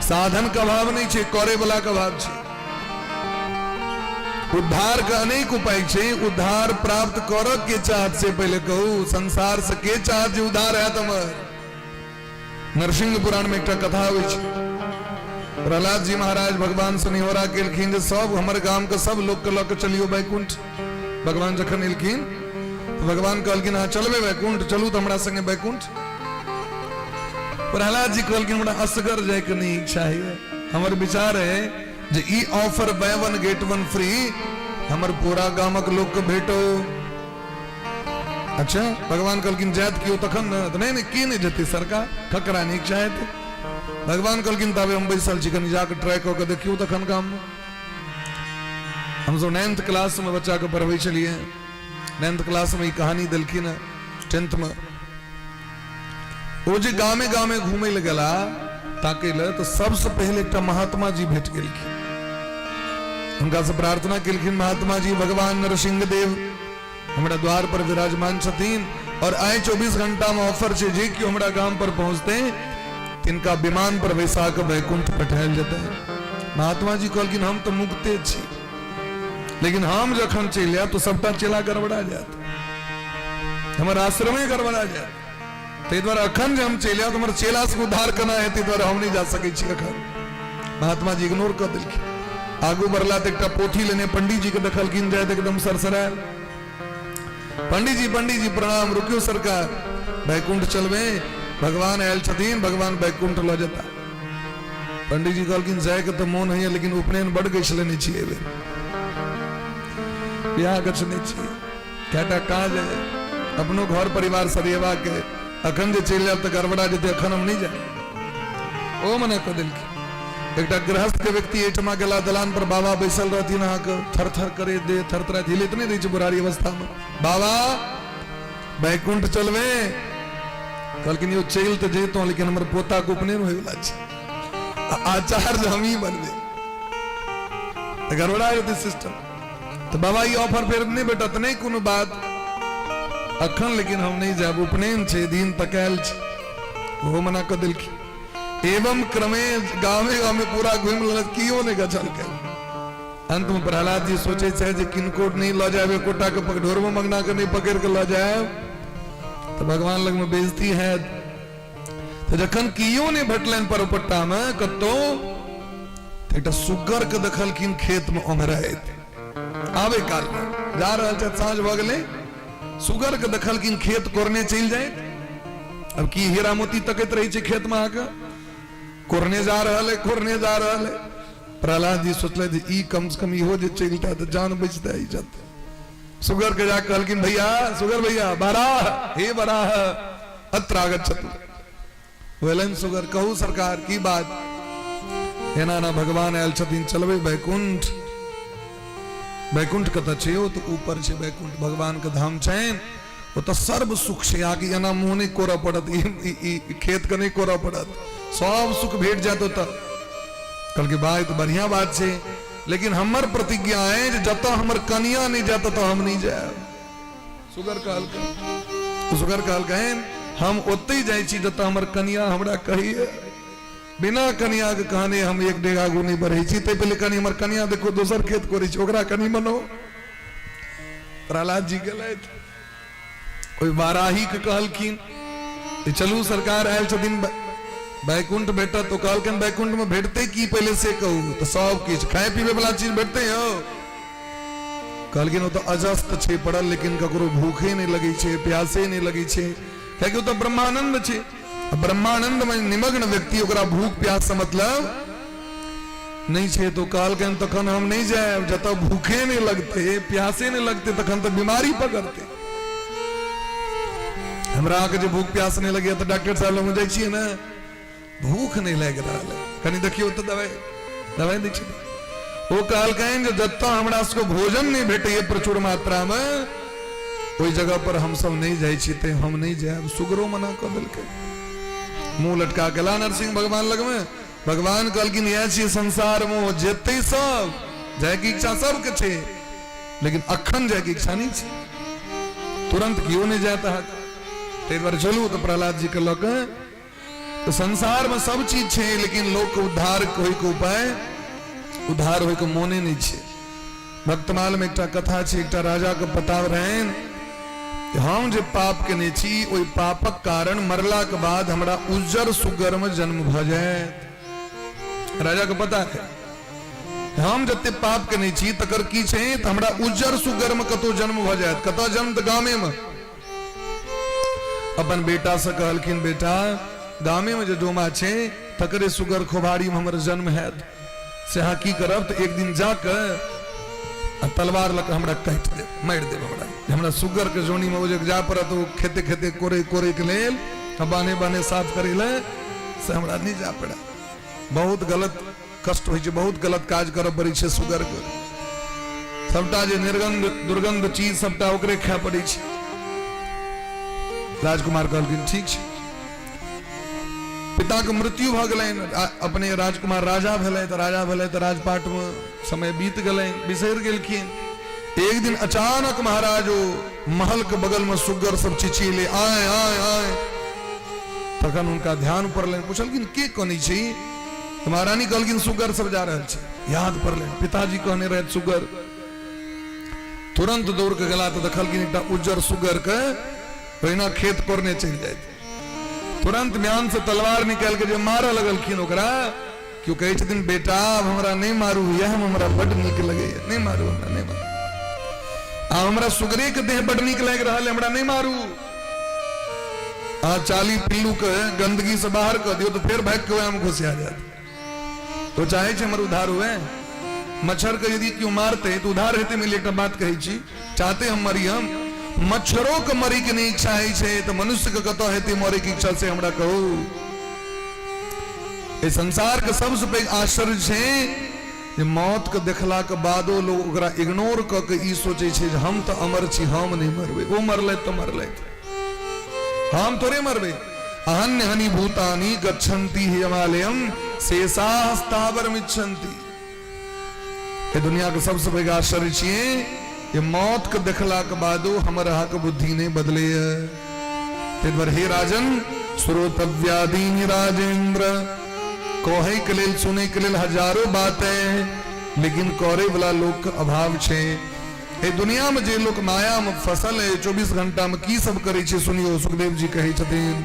Speaker 1: साधन का भाव नहीं छे, करे वाला का भाव छे। उद्धार का अनेक उपाय छे। उद्धार प्राप्त कर के चाहत से पहले कहू संसार से के चाहत जो उद्धार है तमर। नरसिंह पुराण में एक कथा हुई छे। प्रहलाद जी महाराज भगवान से निहोरा केलखिन जे सब हमर गांव के सब लोग के लक चलियो बैकुंठ। भगवान जखन एलखिन तो भगवान कहलखिन हाँ चलबे बैकुंठ, चलू तो हमरा संगे बैकुंठ। प्रहलाद जी कहलखिन हमरा असगर जाए के नहीं इच्छा है। हमर विचार है जे ई offer buy one get one free हमर पूरा गामक लोग के भेटो। अच्छा भगवान कहलखिन जात कियो तखन न तो नहीं की नहीं जती सरकार खकरा नहीं चाहत। भगवान कहलखिन तबे हम बैसल छी कनी जाके ट्राई क के देखियो तखन काम में। हम जो 9th क्लास में बच्चा के पढ़बै छलिए, 9th क्लास में ई कहानी देलखिन 10th में। वो जे गामे गामे घूमे ले गेला ताके ले तो सबसे पहले एक महात्मा जी भेट गेलखिन। उनका से प्रार्थना केलखिन महात्मा जी भगवान नरसिंह देव हमरा द्वार पर विराजमान छथिन और आए 24 घंटा में ऑफर छे जे कि हमरा गांव पर पहुंचते तिनका विमान पर बैसा के वैकुंठ पठायल जेते। महात्मा जी कहलखिन हम तो मुक्ते छी, लेकिन हम जखन चलि आयब तो सबटा चेला गड़बड़ा जायत, हमर आश्रमे गड़बड़ा जायत। ताहि द्वारे अखन जे हम चलि आयब तो हमर चेला से उद्धार केना हेतै, द्वारे हम नहीं जा सकै छी। अखन महात्मा जी इग्नोर कर देलखिन। आगू बढ़ला तो एक पोथी लेने पंडित जी के देखलखिन जायत एकदम सरसरायल। पंडित जी प्रणाम, रुकियो सरकार, वैकुंठ चलबे, भगवान आयल छथिन, भगवान वैकुंठ ल जेता। पंडित जी कहलखिन जाय के तो मोन है, लेकिन उपनयन बड़ गछ लेने छिए, बियाह गछ नहीं छिए, कएटा काज है, अपनो घर परिवार सरिएवा के अखन जे चलि जाब त गड़बड़ा जेतै, अखन हम नहीं जाए। ओ मने कह देलखिन। एकटा गृहस्थ के व्यक्ति एठमा गेला, दलान पर बाबा बैसल रहथिन, अहाँके थर थर करे दे, थर थर हिलैत नहीं रहै छै बुढ़ारी अवस्था में। बाबा वैकुंठ चलबे, कहलखिन यो चलि तो जैतौं, लेकिन हमर पोता के उपनयन होय वाला छै, आचार्य हम ही बनबे, तो गड़बड़ा जेतै सिस्टम। तो बाबा ये ऑफर फेर नहीं भेटत, नहीं कोनो बात अखन, लेकिन हम नहीं जाब, उपनयन छै, दिन तकायल छै। वो मना कर देलखिन। एवं क्रमे गावे गावे पूरा घूम लेलक, कियो नहीं गछल के। अंत में प्रहलाद जी सोचे छै जे किनको नहीं ल जाए, कोटा के ढोर में मंगना के नहीं पकड़ के ल जाए तो भगवान लग में बेइज्जती है। तो जखन कियो नहीं भेटलन परपट्टा में कतो, एकटा सुग्गर के देखलखिन खेत में ओंघराइत, आवे काल में जा रहल छै, साँझ भ गेलै, सुग्गर के देखलखिन खेत कोरने चलि जाए। अब की हीरा मोती तकैत रही छै खेत में, आके कोरने जा रहल है। प्रहलाद जी सोचले ई कम से कम इहो जे चलता तो जान बचता ही जाते। सुगर के जा कहलखिन भैया, सुगर भैया, बाराह हे बाराह अत्र आगच्छतु। वेलन सुगर, कहू सरकार की बात। एना ना भगवान आयल छथिन, चलबे वैकुंठ। वैकुंठ कतऽ छै? ओ तो ऊपर छै वैकुंठ, भगवान के धाम छनि, वो तो सर्व सुख छै, आगे एना मुंह नहीं कोरऽ पड़त, खेत के नहीं कोरऽ पड़त, सब सुख भेट जात। तो कल के बाद तो बढ़िया बात है, लेकिन हमर प्रतिज्ञा है जे जत हमर कनिया नहीं जाता तो हम नहीं जाए। सुगर कहल हम ओते जाए छी जत हमर कनिया हमरा कहिए। बिना कनिया के कहने हम एक डेग आगू नहीं बढ़े छी। ते पहले कनी हमर कनिया देखो दोसर खेत करे छी, ओकरा कनी मनो। प्रहलाद जी गेलैथ, कोई वाराही के कहलखिन चलू सरकार आयल छथिन वैकुंठ भेटत, तो कहलखिन वैकुंठ में भेटते की पहले से कहू। तो सब किछ खाए पीबे वाला चीज भेटते हो। कहलखिन तो अजस्त छे पड़ल, लेकिन ककरो भूखे नहीं लगे छे, प्यासे नहीं लगे छे, क्योंकि तो ब्रह्मानंद छे। ब्रह्मानंद में निमग्न व्यक्ति ओकरा भूख प्यास से मतलब नहीं छे। तो कहलखिन तखन हम नहीं जाए, जत भूखे नहीं लगते, प्यासे नहीं लगते, तखन तो बीमारी पकड़ते। हमरा के जो भूख प्यास नहीं लगे तो डॉक्टर साहब लग जाए छिए ना, भूख नहीं लग रहा है, कनी देखियो तो दवाई दै छै। वो कहलखिन जे जत हमरा सबको भोजन नहीं भेटे प्रचुर मात्रा में, ओई जगह पर हम सब नहीं जाए छी, ते हम नहीं जाए। सुगरो मना कर देलकै, मुंह लटका गेला नरसिंह भगवान लग में। भगवान कहलखिन यह छी संसार में जेते सब जाए की इच्छा सबके छे, लेकिन अखन जाए की इच्छा नहीं छे, तुरंत क्यों नहीं जाता है। ते बार चलू तो प्रहलाद जी के लग, तो संसार में सब चीज छे, लेकिन लोग के उद्धार होय के उपाय, उद्धार होय के मोने नहीं छे। भक्तमाल में एकटा कथा छे, एकटा राजा के पता रहन हम जे पाप केने छी, ओई पापक कारण मरला के बाद हमरा उज्जर सुगर में जन्म भ जायत। राजा के पता है हम जते पाप केने छी तकर की छे, त हमरा उज्जर सुगर में कतो जन्म भ जायत। कतो जन्म? त गामे में। अपन बेटा से कहलखिन बेटा गामे में जो डोमा छे तकरे सुगर खोभाड़ी में हमर जन्म हैत, से अहाँ की करब त एक दिन जाकर तलवार लक हमरा काट दे, मार दे हमरा सुगर के जोनी में ओजे जा पड़त, तो खेते खेते कोरे कोरे के लेल बाने बाने साफ करे ले से हमरा नहीं जा पड़ा। बहुत गलत कष्ट होय छै, बहुत गलत काज करब पड़ै छै सुगर के। सबटा जे निर्गंध दुर्गंध चीज सबटा ओकरे खाय पड़ै छै। राजकुमार कहलखिन ठीक छै। पिता के मृत्यु भ गेलैन, अपने राजकुमार राजा भेलै, तो राजा भेलै तो राजपाट में समय बीत गेलैन, बिसरि गेलखिन। एक दिन अचानक महाराज महल के बगल में सुगर सब चिचीले आए आए आए। तखन उनका ध्यान पड़ल, पूछलखिन के कनी छी? महारानी कहलखिन सुगर सब जा रहल छै। याद पड़ल, पिताजी कहने रहे सुगर। तुरंत दौड़ के गला तो देखलखिन एकटा उज्जर सुगर के ओहिना खेत कोरने चल जाए। तुरंत म्यान से तलवार निकाल के जे मारे लगलखिन ओकरा। क्यों कहे छथिन बेटा अब हमरा नहीं मारू, यह हमरा बड़ नीक लगे, नहीं मारू, हमरा नहीं मारू। आ हमरा सुगरे के देह बड़ नीक लग रहा है, हमरा नहीं मारू। आ चाली पिल्लू के गंदगी से बाहर कर दियो तो फिर भाग के हम घुसिया जाए। तो चाहे छे हमर उधार हुए। मच्छर के यदि क्यों मारते तो उधार हेते। मिले एक बात कही छी, चाहते हम मरी, हम मच्छरों के मरी के नहीं इच्छा है तो मनुष्य के कतो हेते मरे की इच्छा से हमरा कहो। ये संसार के सबसे पैघ आश्चर्य छे जे मौत के देखला के बादो लोग ओकरा इग्नोर क के ई सोचे छे जे हम तो अमर छी, हम नहीं मरबे। वो मरले तो मरले, हम थोड़े मरबे। अहन्य हनि भूतानि गच्छन्ति हिमालयम शेषास्तावर मिच्छन्ति। ये दुनिया के सबसे पैघ आश्चर्य छिए ये मौत के देखला के बादो हमर अहा के बुद्धि नहीं बदले। तेद्वर हे राजन श्रोतव्यादीनि राजेंद्र, कोहे के लेल सुने के लेल हजारों बातें, लेकिन करे वाला लोग के अभाव छे। ए दुनिया में जे लोग माया में फसल है 24 घंटा में की सब करे छे सुनियो। सुखदेव जी कहे छथिन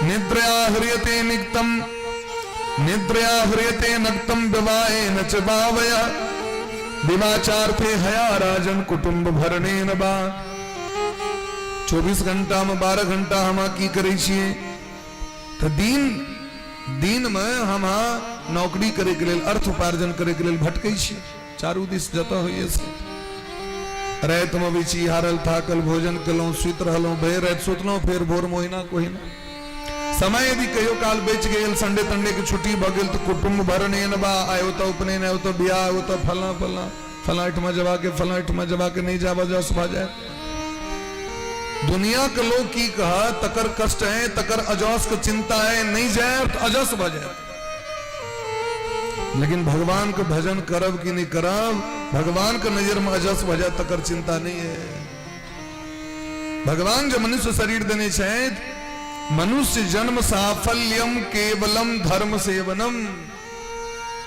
Speaker 1: निद्रया ह्रियते निक्तम, निद्रया ह्रियते नक्तम विवाहे न च भावया, दिवाचार्थे हया राजन कुटुंब भरने न बा। 24 घंटा में 12 घंटा हम की करे छिए तो दिन में हम नौकरी करे के लेल, अर्थ उपार्जन करे के लेल भटकै छी चारू दिस जत होइए से। रात में बेची हारल थाकल भोजन केलौं, सुत रहलौं, भय रात सुतलौं, फिर भोर मोहिना कोहिना। समय यदि कहियो काल बेच गेल, संडे तंडे के छुट्टी भ गेल तो कुटुंब भरने न बा। आयो तो उपनयन, आयो तो बियाह, आयो तो फला फला फलाट में जवा के, फलाट में जवा के नहीं जावा जस भा जाए। दुनिया के लोग की कहा तकर कष्ट है, तकर अजस के चिंता है, नहीं जाए तो अजस भ जाए। लेकिन भगवान के भजन करब कि नहीं करब, भगवान के नजर में अजस भ जाए तकर चिंता नहीं है। भगवान जो मनुष्य शरीर देने छे, मनुष्य जन्म साफल्यम केवलम धर्म सेवनम,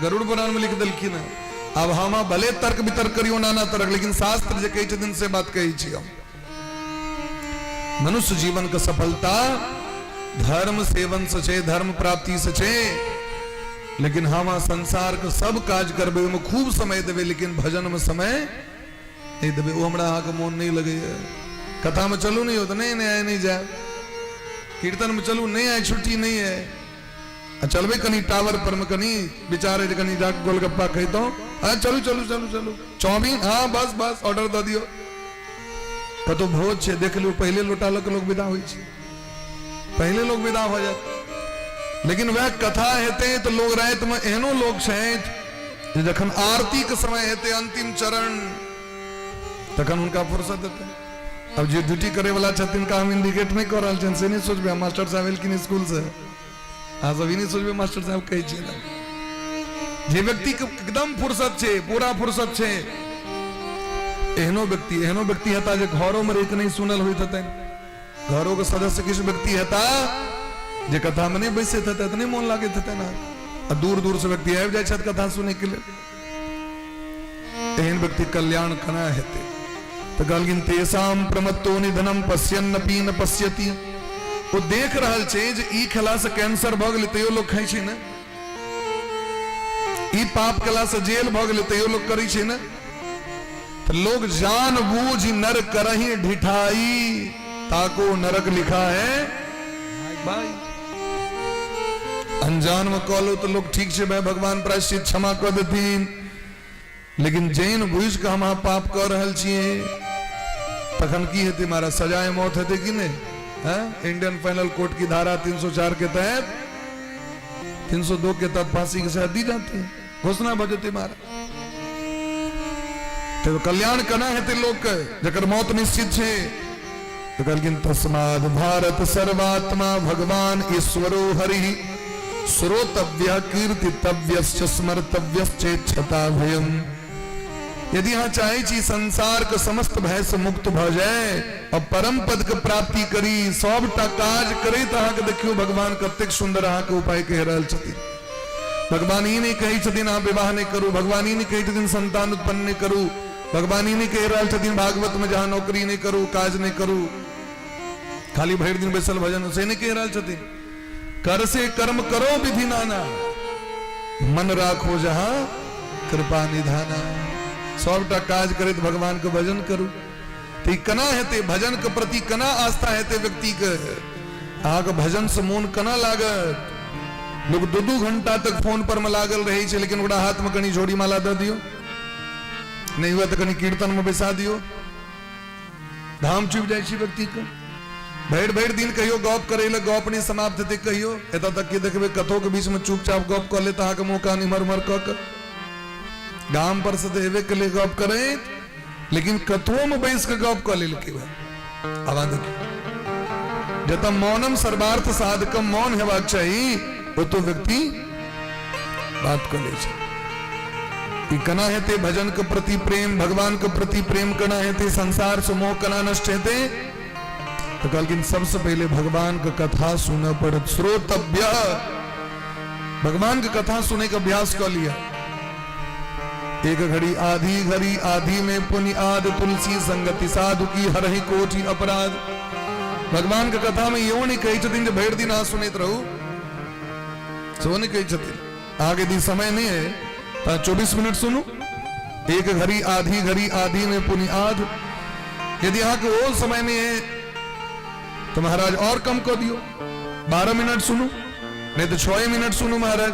Speaker 1: गरुड़ पुराण में लिख दलखिन। अब हम भले तर्क वितर्क करियो नाना तरह, लेकिन शास्त्र जे कहे दिन से बात कही छी हम। मनुष्य जीवन का सफलता धर्म सेवन से छे, धर्म प्राप्ति से छे। लेकिन हम संसार के सब काज करबे में खूब समय देवे, लेकिन भजन में समय नहीं देवे। वो हमरा अहाँ के मोन नहीं लगे। कथा में चलू नहीं हो तो नहीं आए नहीं जाए, कीर्तन में चलू नहीं आए छुट्टी नहीं है। चलबे कनी टावर पर में कनी बेचारे कनी जाके गोलगप्पा खैतो, हाँ चलू चलू चलू चलू चाउमीन, हाँ बस बस ऑर्डर दे दियो। कतो भोज छे देख लो, पहले लोटा लग लोग विदा होई छे, पहले लोग विदा हो जाते। लेकिन वह कथा हेते तो लोग रात में एहनो लोग छे जखन आरती के समय हेते अंतिम चरण, तखन उनका फुर्सत हेते। अब जो ड्यूटी करे वाला छथिन का हम इंडिकेट नहीं कर रहा से नहीं सोचबे मास्टर साहब एलकिन स्कूल से, हाँ सब नहीं सोचबे मास्टर साहब कहे छे ना। जे व्यक्ति के एकदम फुर्सत छे, पूरा फुर्सत छे, एहनो व्यक्ति हता जे घरों में रहित नहीं सुनल होइत हते। घरों के सदस्य किस व्यक्ति हता जे कथा में नहीं बैसे थे, इतने मन लागे थे ना। दूर दूर से व्यक्ति आबि जाए छथि कथा सुने के लिए। एहन व्यक्ति कल्याण कना हेते तो कहलखिन तेसाम प्रमत्तो निधनम पश्यन्नपि न पश्यति। वो देख रहल छे जे ई खेला से कैंसर भ गेलै तैयो लोग खाइ छै ना, ई पाप केला से जेल भ गेलै तैयो लोग करै छै ना। तो लोग जान बूझ नर करही ढिठाई, ताको नरक लिखा है भाई। अनजान में कहलो तो लोग ठीक से भाई भगवान प्रायश्चित क्षमा कर देथिन, लेकिन जैन बुझ के हम पाप कर रहल छिए तखन की हेतै, हमारा सजाए मौत हेतै कि नहीं है? इंडियन फाइनल कोर्ट की धारा 304 के तहत 302 के तहत फांसी की सजा दी जाती है, घोषणा बजते मारा। तो कल्याण करना हेतै लोग के जकर मौत निश्चित है। तो कहलखिन तस्माद भारत सर्वात्मा भगवान ईश्वरो हरि, श्रोतव्य कीर्तितव्यश्च स्मर्तव्यश्चेच्छता भयम्। यदि यहाँ चाहे छी संसार के समस्त भय से मुक्त भ जाए और परम पद के प्राप्ति करी सबटा काज करे तो अहाँ के देखियो भगवान कतेक सुंदर अहाँ के उपाय कह रहल छथिन। भगवान ही नहीं कही छथिन अहाँ विवाह नहीं करू, भगवान ही नहीं कही छथिन संतान उत्पन्न नहीं करू, भगवान ही नहीं कह रहल छथिन भागवत में जहाँ नौकरी नहीं करू, काज नहीं करू, खाली भर दिन बैसल भजन से नहीं कह रहल छथिन। कर से कर्म करो विधि नाना, मन राखो जहाँ कृपा निधाना। सबटा काज करे तो भगवान के भजन करू। तो कना हेते भजन के प्रति कना आस्था हेते व्यक्ति के, अहाँ के भजन से मोन कना लागत। लोग 2-2 घंटा तक फोन पर में लागल रहे छे, लेकिन ओकरा हाथ में कनी जोड़ी माला दे दियो, नहीं हुआ तो कनी कीर्तन में बैसा दियो, धाम चुप जाए छी व्यक्ति के। भैर दिन कहियो गप करे ले गप नहीं समाप्त हेते, कहियो एत तक के देखबे कथो के बीच में चुपचाप गप कर ले, अहाँ के मौका नहीं मर क के गाम पर से देवे के लिए गप करे, लेकिन कथो में बैस के गप कर ले के आवाज देखियो। जत मौनम सर्वार्थ साधकम, मौन हेबाक चाहिए, वो तो व्यक्ति बात कर ले छे। कना हेते भजन के प्रति प्रेम, भगवान के प्रति प्रेम कना हेते, संसार से मोह कना नष्ट हेते। तो कहलकिन सबसे पहले भगवान का कथा सुनना पड़त, श्रोतव्य। भगवान की कथा सुने का अभ्यास कर लिया। एक घड़ी आधी में पुनि आद, तुलसी संगति साधु की हरहि कोटि अपराध। भगवान की कथा में यो नहीं कही छथिन जो भर दिन सुनित रहू, सो नहीं कही छथिन। आगे दी समय नहीं है तो 24 मिनट सुनू। एक घड़ी आधी में पुनि आद। यदि यहाँ के वो समय नहीं है तो महाराज और कम कर दियो, 12 मिनट सुनू, नहीं तो 6 मिनट सुनू महाराज,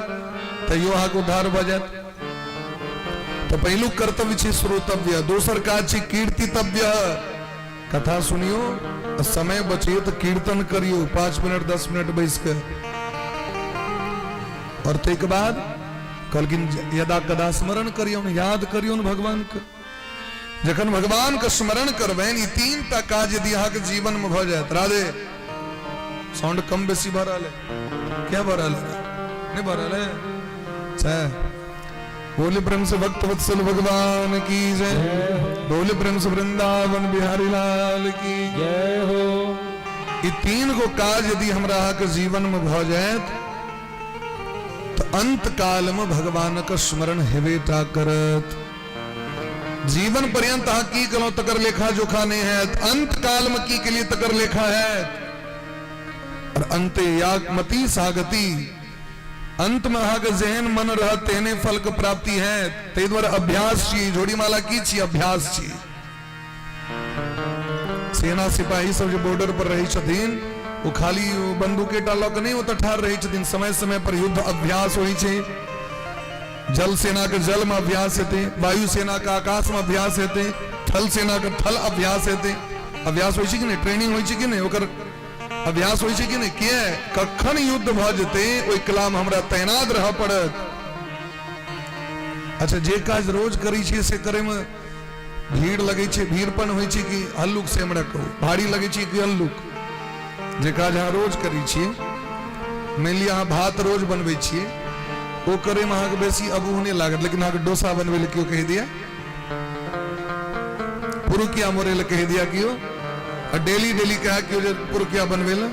Speaker 1: तो यो यहाँ को उद्धार हो जात। तो पहलू कर्तव्य छे श्रोतव्य, दोसर काज छे कीर्तितव्य। कथा सुनियो, समय बचे तो कीर्तन करियो 5 मिनट 10 मिनट बैस के। और ते के बाद कहलकिन यदा कदा स्मरण करियो, याद करियो भगवान के। जखन भगवान का स्मरण करबैन, 3 टा काज यदि अहाँ के जीवन में भ जात। राधे साउंड कम बेसी भ रहल है, क्या भ रहल है? नहीं भ रहल है। अच्छा, बोले प्रेम से भक्त वत्सल भगवान की जय, बोले प्रेम से वृंदावन बिहारी लाल की
Speaker 2: जय हो।
Speaker 1: ये 3 गो काज यदि हमरा के जीवन में भ जाए तो अंत काल में भगवान का स्मरण हेबे टा करत। जीवन पर्यंत अहाँ की करो तकर लेखा जोखा नहीं है, अंत काल में की के लिए तकर लेखा है। और अंते यागमति सागति, अंत में अहाँ के जेहन मन रह तेने फल के प्राप्ति है। ते द्वारा अभ्यास छी, जोड़ी माला की छी अभ्यास छी। सेना सिपाही सब जो बॉर्डर पर रही छथिन, वो खाली बंदूके टालो के नहीं, वो तो ठार रही छथिन। समय समय पर युद्ध अभ्यास होई छे। जल सेना के जल में अभ्यास हेते, वायु सेना का आकाश में अभ्यास हेते, थल सेना का थल अभ्यास हेते। अभ्यास होई छे कि नहीं, ट्रेनिंग होई छे कि नहीं, ओकर अभ्यास होई छे कि नहीं, किए कखन युद्ध भ जेते ओई कला में हमरा तैनात रह पड़त। अच्छा, जे काज रोज करी छे से करे में भीड़ लगे छे, भीड़पन होई छे कि हल्लुक से हमरा कहू, भारी लगे छे कि हल्लुक। जे काज अहाँ रोज करी छिए, मान लिया अहाँ भात रोज बनबै छिए, वो करे में अहाँ के बेसी अबूह नहीं लागत, लेकिन अहाँ के डोसा बनवे ले क्यों कह दिया, पुरुकिया मोरे ले कह दिया क्यों, और डेली कहा क्यों जो पुरुकिया बनवे ले,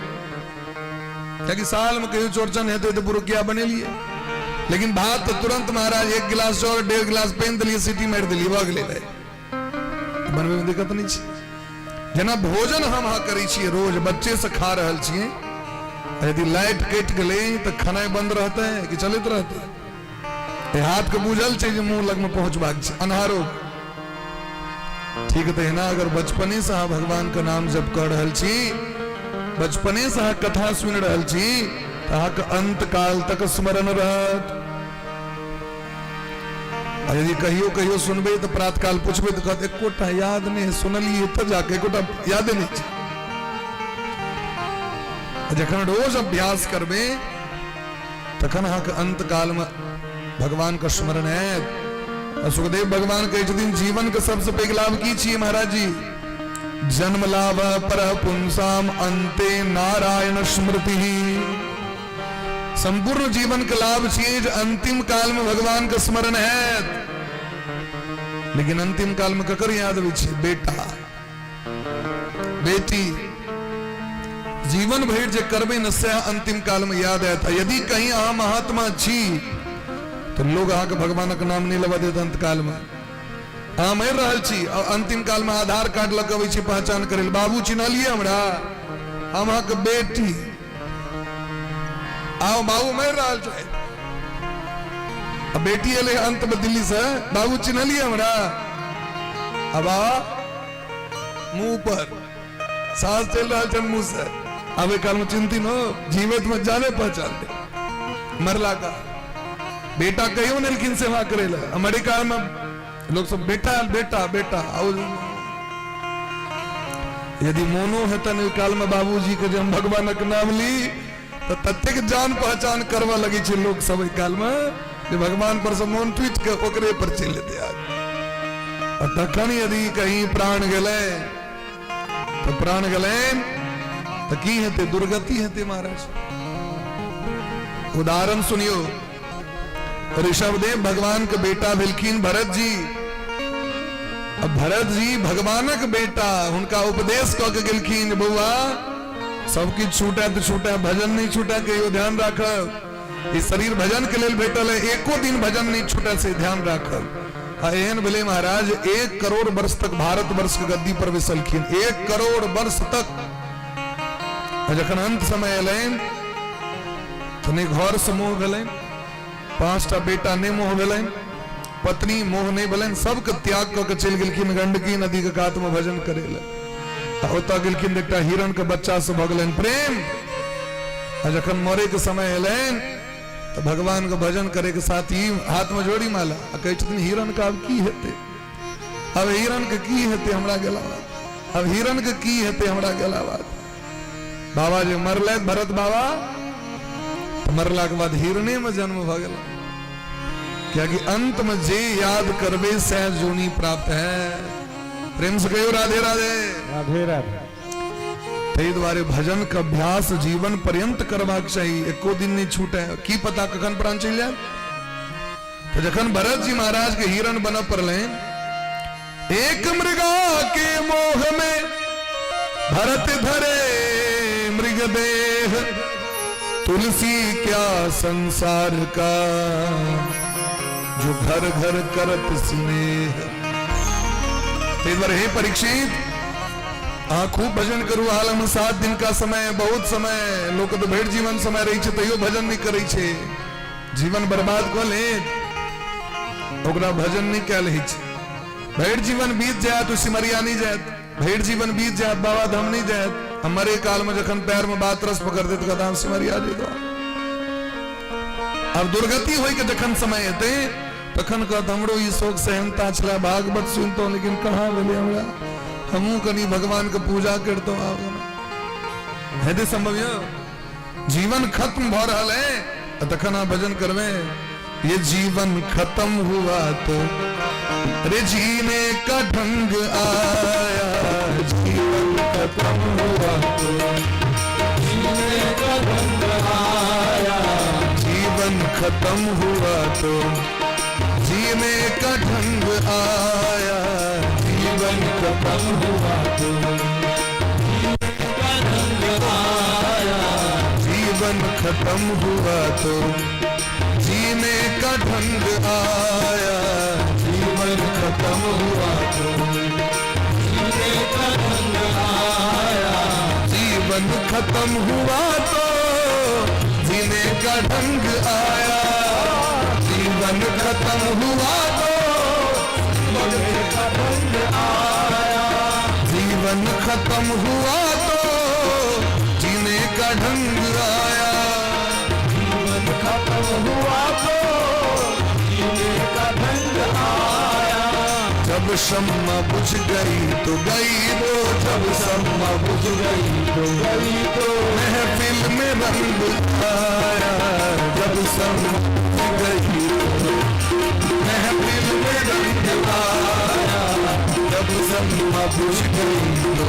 Speaker 1: क्या कि साल में कहीं चोरचन है तो पुरुकिया बने लिए। लेकिन भात तो तुरंत महाराज 1 गिलास और 1.5 गिलास पेन दिलिए, सीटी मार दिलिए, भाग ले बनवे में दिक्कत नहीं छे। जना भोजन हम हाँ करी छिए रोज, बच्चे से खा रहल छिए, यदि लाइट कट गले तो खाना बंद रहता है कि चलते रहता है। हाथ के बुझल छे मुंह लग में पहुंचबाक छे, अनहारो ठीक है ना। अगर बचपने से हाँ भगवान का नाम जप कर रहल छी, बचपने से हाँ कथा सुन रहल छी, तो हाँ का अंत काल तक स्मरण रहत। यदि कहियो सुनबे तो प्रात काल पूछबे तो कहते एकोटा याद नहीं, सुनलिए तो जाके एकोटा याद नहीं छे। जखन रोज अभ्यास करबे तखन अहाँ के अंत काल में भगवान का स्मरण है। सुखदेव भगवान कहे छथिन जीवन के सबसे पैघ लाभ की छिए महाराज जी, जन्म लाभ पर पुंसाम अंते नारायण स्मृति। संपूर्ण जीवन का लाभ छिए जो अंतिम काल में भगवान का स्मरण है। लेकिन अंतिम काल में ककर याद भी छे बेटा बेटी जीवन भर जे करबे न से अंतिम काल में याद आया था। यदि कहीं अहा महात्मा छी तो लोग अहा के भगवान का नाम नहीं लबा देते अंत काल में। अहा मर रहल छी और अंतिम काल में आधार कार्ड लगबै छी पहचान करे बाबू चिन्हलिए हमरा हम अहा के बेटी आओ बाबू मर रहल छै अब बेटी एले अंत में दिल्ली से बाबू चिन्हलिए हमरा अब मुंह पर सांस चल रहा है मुंह से अब एक काल में चिंतित हो जीवित में जाने पहचान दे मरला का बेटा कहियो नलखिन सेवा करेला हमारे काल में लोग सब बेटा बेटा बेटा आओ यदि मोनो है तन काल में बाबूजी के जब भगवान का नाम ली तो तत्ते जान पहचान करवा लगी छे लोग सब काल में जे भगवान पर से मोन ट्वीट के ओकरे पर चल लेते आज और तखन यदि कहीं प्राण गले तो प्राण गले तो की हेते दुर्गति हेते महाराज। उदाहरण सुनियो ऋषभदेव भगवान के बेटा भेलखिन भरत जी। अब भरत जी भगवानक बेटा उनका उपदेश क के गेलखिन बउआ सब किछ छूटा तो छूटा भजन नहीं छूटा के ध्यान राखब इस शरीर भजन के लेल भेटल है एको दिन भजन नहीं छूटा से ध्यान राखब। एहन भेले महाराज 1 करोड़ वर्ष तक भारत वर्ष के गद्दी पर बैसलखिन 1 करोड़ वर्ष तक जखन अंत समय एलैन तने घर से मोह भेलैन 5टा बेटा ने मोह भेलैन पत्नी मोह नहीं भेलैन सबके त्याग क के चल गेलखिन गंडकी नदी के कात में भजन करे ले ओतऽ गेलखिन एकटा हिरण के बच्चा से भगलैन प्रेम जखन मरे के समय एलैन तो भगवान के भजन करे के साथ ही हाथ में जोड़ी माला कहे छथिन हिरण का अब की हेते अब हिरण के की हेते हमरा गेला बात अब हिरण के की हेते हमरा गेला बात बाबा जे मरले भरत बाबा तो मरला के बाद हिरणे में जन्म भ गेल क्या कि अंत में जे याद करबे से जोनी प्राप्त है। प्रेम से कहो राधे राधे
Speaker 2: राधे राधे।
Speaker 1: ते द्वारे भजन का अभ्यास जीवन पर्यंत करवाक चाहिए एको दिन नहीं छूटे की पता कखन प्राण चल जाए। तो जखन भरत जी महाराज के हिरण बन पड़ले एक मृगा के मोह में भरत धरे मृगदेह तुलसी क्या संसार का जो घर घर करत स्नेह। हे परीक्षित खूब भजन करू हाल में 7 दिन का समय बहुत समय लोग तो भेड़ जीवन समय रही तैयो भजन नहीं करे छे जीवन बर्बाद को ले ओकरा भजन नहीं कल भेड़ जीवन बीत जाए तो सिमरिया नहीं जाए भेड़ जीवन बीत जाए बाबा धाम नहीं जाए हमारे काल में जखन पैर में बात रस पकड़ दे तो कहता सिमरिया दे दो। अब दुर्गति हो के जखन समय हेते तखन कहत हमरो ई शोक सहनता छला भागवत सुनतो लेकिन कहाँ भेले हमरा हमू कनी भगवान के पूजा करतो हेदे संभव जीवन खत्म भ रहल है तखन आप भजन करवे ये जीवन खत्म हुआ तो अरे जीने का ढंग आया जीवन खत्म हुआ तो
Speaker 2: जीने का ढंग आया
Speaker 1: जीवन खत्म हुआ तो जीने का ढंग आया
Speaker 2: जीवन खत्म हुआ तो
Speaker 1: जीवन खत्म हुआ तो जीने का ढंग आया
Speaker 2: जीवन खत्म हुआ तो जीने का ढंग आया
Speaker 1: जीवन खत्म हुआ तो जीने का ढंग आया जीवन खत्म हुआ तो
Speaker 2: जीने का ढंग आया
Speaker 1: जीवन खत्म हुआ तो जीने का ढंग आया
Speaker 2: जीवन खत्म हुआ तो जीने का ढंग आया
Speaker 1: जब शम्मा बुझ गई तो गई दो जब शम्मा बुझ गई तो
Speaker 2: गई तो
Speaker 1: महफिल में रंग आया जब शम्मा बुझ गई तो महफिल में रंग आया जब शम्मा बुझ गई तो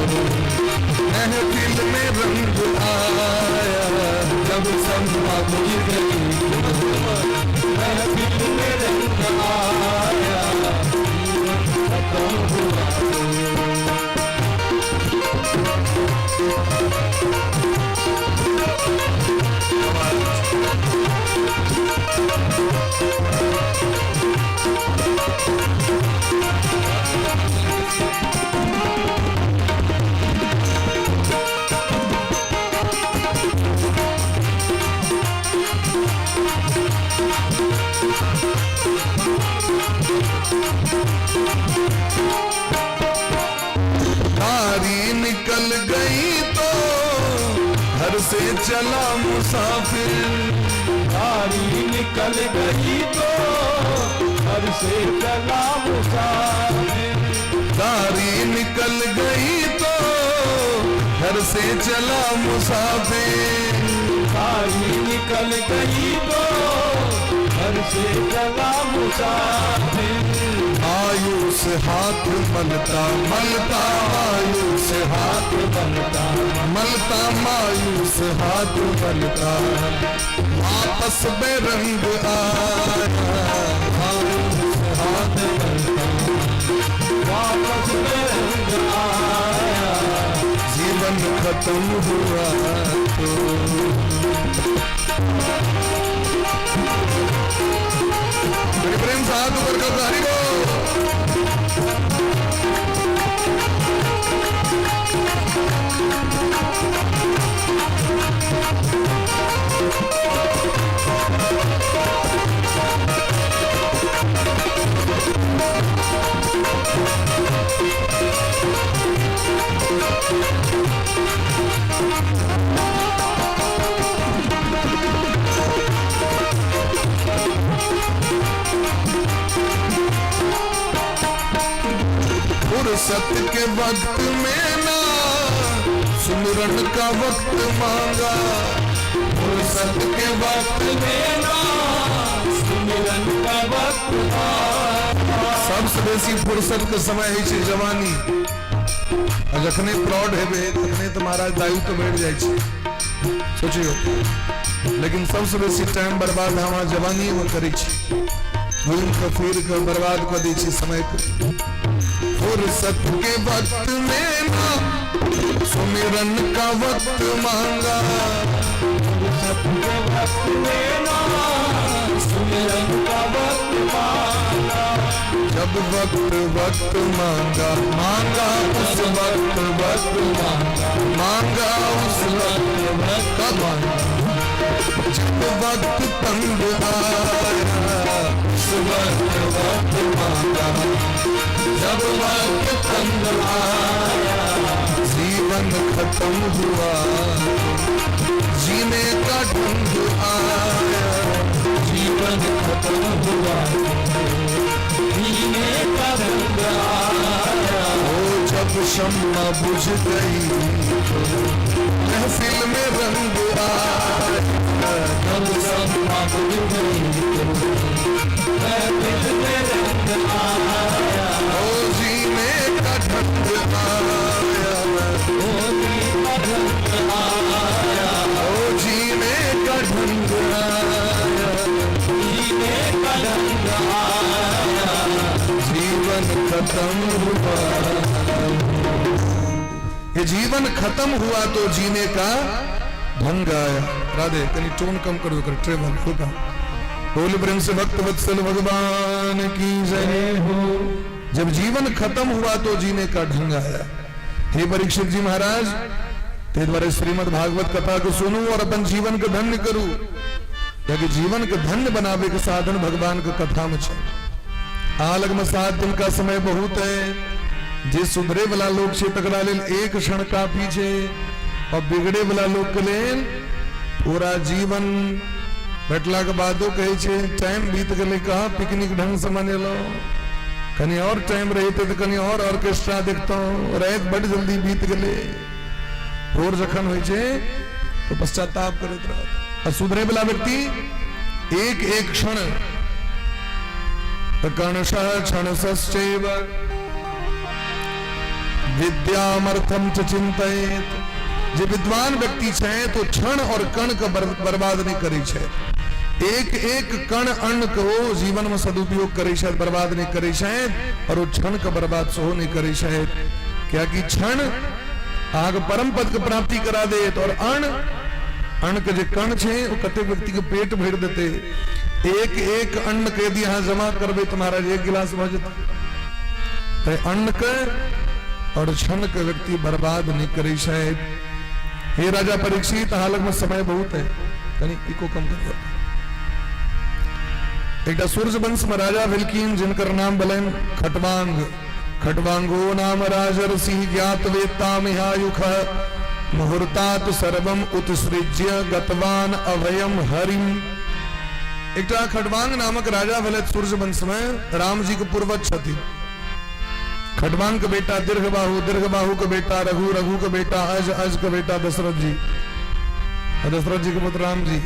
Speaker 1: महफिल में रंग आया जब शम्मा बुझ गई तो
Speaker 2: महफिल में रंग आया
Speaker 1: नारी निकल गई तो घर से चला मुसाफिर,
Speaker 2: नारी निकल गई तो घर से चला मुसाफिर,
Speaker 1: नारी निकल गई तो घर से चला मुसाफिर,
Speaker 2: नारी निकल गई तो घर से चला मुसाफिर,
Speaker 1: आयुष हाथ मलता मलता, आयुष हाथ
Speaker 2: बनता
Speaker 1: मलता, मायूस हाथ मलता, आपस में रंग आया,
Speaker 2: आयुष हाथ बनता, वापस में रंग आया,
Speaker 1: जीवन खत्म हुआ तो मेरे प्रेम साथ ऊपर का हरि को फुर्सत के वक्त में ना सुमिरन का वक्त मांगा,
Speaker 2: फुर्सत के वक्त में ना सुमिरन का वक्त आया,
Speaker 1: सबसे बेसी फुर्सत के समय है छे जवानी, आ जखने प्रौढ़ हेबे तखने तो महाराज दायु तो बैठ जाय छे, सोचियो। लेकिन सबसे बेसी टाइम बर्बाद हमारा जवानी में करे छे, घूम के फिर के बर्बाद कर दै छे समय के। फुर्सत के वक्त में ना सुमिरन का वक्त मांगा,
Speaker 2: फुर्सत के वक्त में ना सुमिरन का वक्त मांगा,
Speaker 1: जब वक्त मांगा मांगा उस वक्त मांगा, मांगा उस वक्त मांगा, जब वक्त तंग आया उस वक्त मांगा, जब वक्त तंग आया जीवन खत्म हुआ, जीने का ढंग आया,
Speaker 2: जीवन खत्म हुआ, जीने का ढंग आया,
Speaker 1: ओ जब शम्मा बुझ गई महफिल में रंग आया,
Speaker 2: जब शम्मा बुझ गई महफिल में रंग आया,
Speaker 1: ओ जीने का ढंग आया,
Speaker 2: ओ जीने का ढंग आया,
Speaker 1: ओ जीने का ढंग आया,
Speaker 2: जीने का ढंग आया,
Speaker 1: जीवन खत्म हुआ, ये जीवन खत्म हुआ तो जीने का ढंग आया। राधे कहीं टोन कम करो, कर ट्रेवल होगा। बोल प्रेम से भक्त वत्सल भगवान की जय हो। जब जीवन खत्म हुआ तो जीने का ढंग आया। हे परीक्षित जी महाराज, ते द्वारा श्रीमद् भागवत कथा को सुनू और अपन जीवन को धन्य करू, क्योंकि जीवन को धन्य बनावे के साधन भगवान के कथा में छे। आलग में 7 दिन का समय बहुत है। जे सुधरे वाला लोग से तकरा लेल एक क्षण काफी छे, और बिगड़े वाला लोग के लेल पूरा जीवन बैठला के बादो कहे छे टाइम बीत गए, कहा पिकनिक ढंग से मने लो, कहीं और टाइम रहते तो कहीं और ऑर्केस्ट्रा देखता हूँ, रात बड़ जल्दी बीत गए। भोर जखन हो तो पश्चाताप करते रहो। और सुधरे वाला व्यक्ति एक एक क्षण कणशः क्षणशश्चैव विद्यामर्थम च चिंतयेत। जे विद्वान व्यक्ति छे तो क्षण और कण का बर्बाद नहीं करे छे। एक एक कण अन्न को जीवन में सदुपयोग करे छे, बर्बाद नहीं करे छे, और वो क्षण का बर्बाद सो नहीं करे छे। क्या कि क्षण आग परम पद के प्राप्ति करा दे। और अन्न के जो कण छे वो कते व्यक्ति के पेट भर देते। एक एक अन्न के यदि यहाँ जमा करबे तुम्हारा एक गिलास भर जाता। अन्न के और क्षण के व्यक्ति बर्बाद नहीं करे शायद। हे राजा परीक्षित, हालत में समय बहुत है, कहीं इको कम कर दो। एक सूर्य वंश में राजा भेलकिन जिनकर नाम बलन खटवांग। खटवांगो नाम राजर्षि ज्ञात वेत्तामिहायुख मुहूर्तात् सर्वम उत्सृज्य गतवान अभयम हरिम। एक खटवांग नामक राजा भले सूर्य वंश में राम जी के पूर्वज छथि। खटवांग का बेटा दीर्घबाहु, दीर्घबाहु का बेटा रघु, रघु का बेटा अज, अज का बेटा दशरथ जी, दशरथ जी के पुत्र राम जी।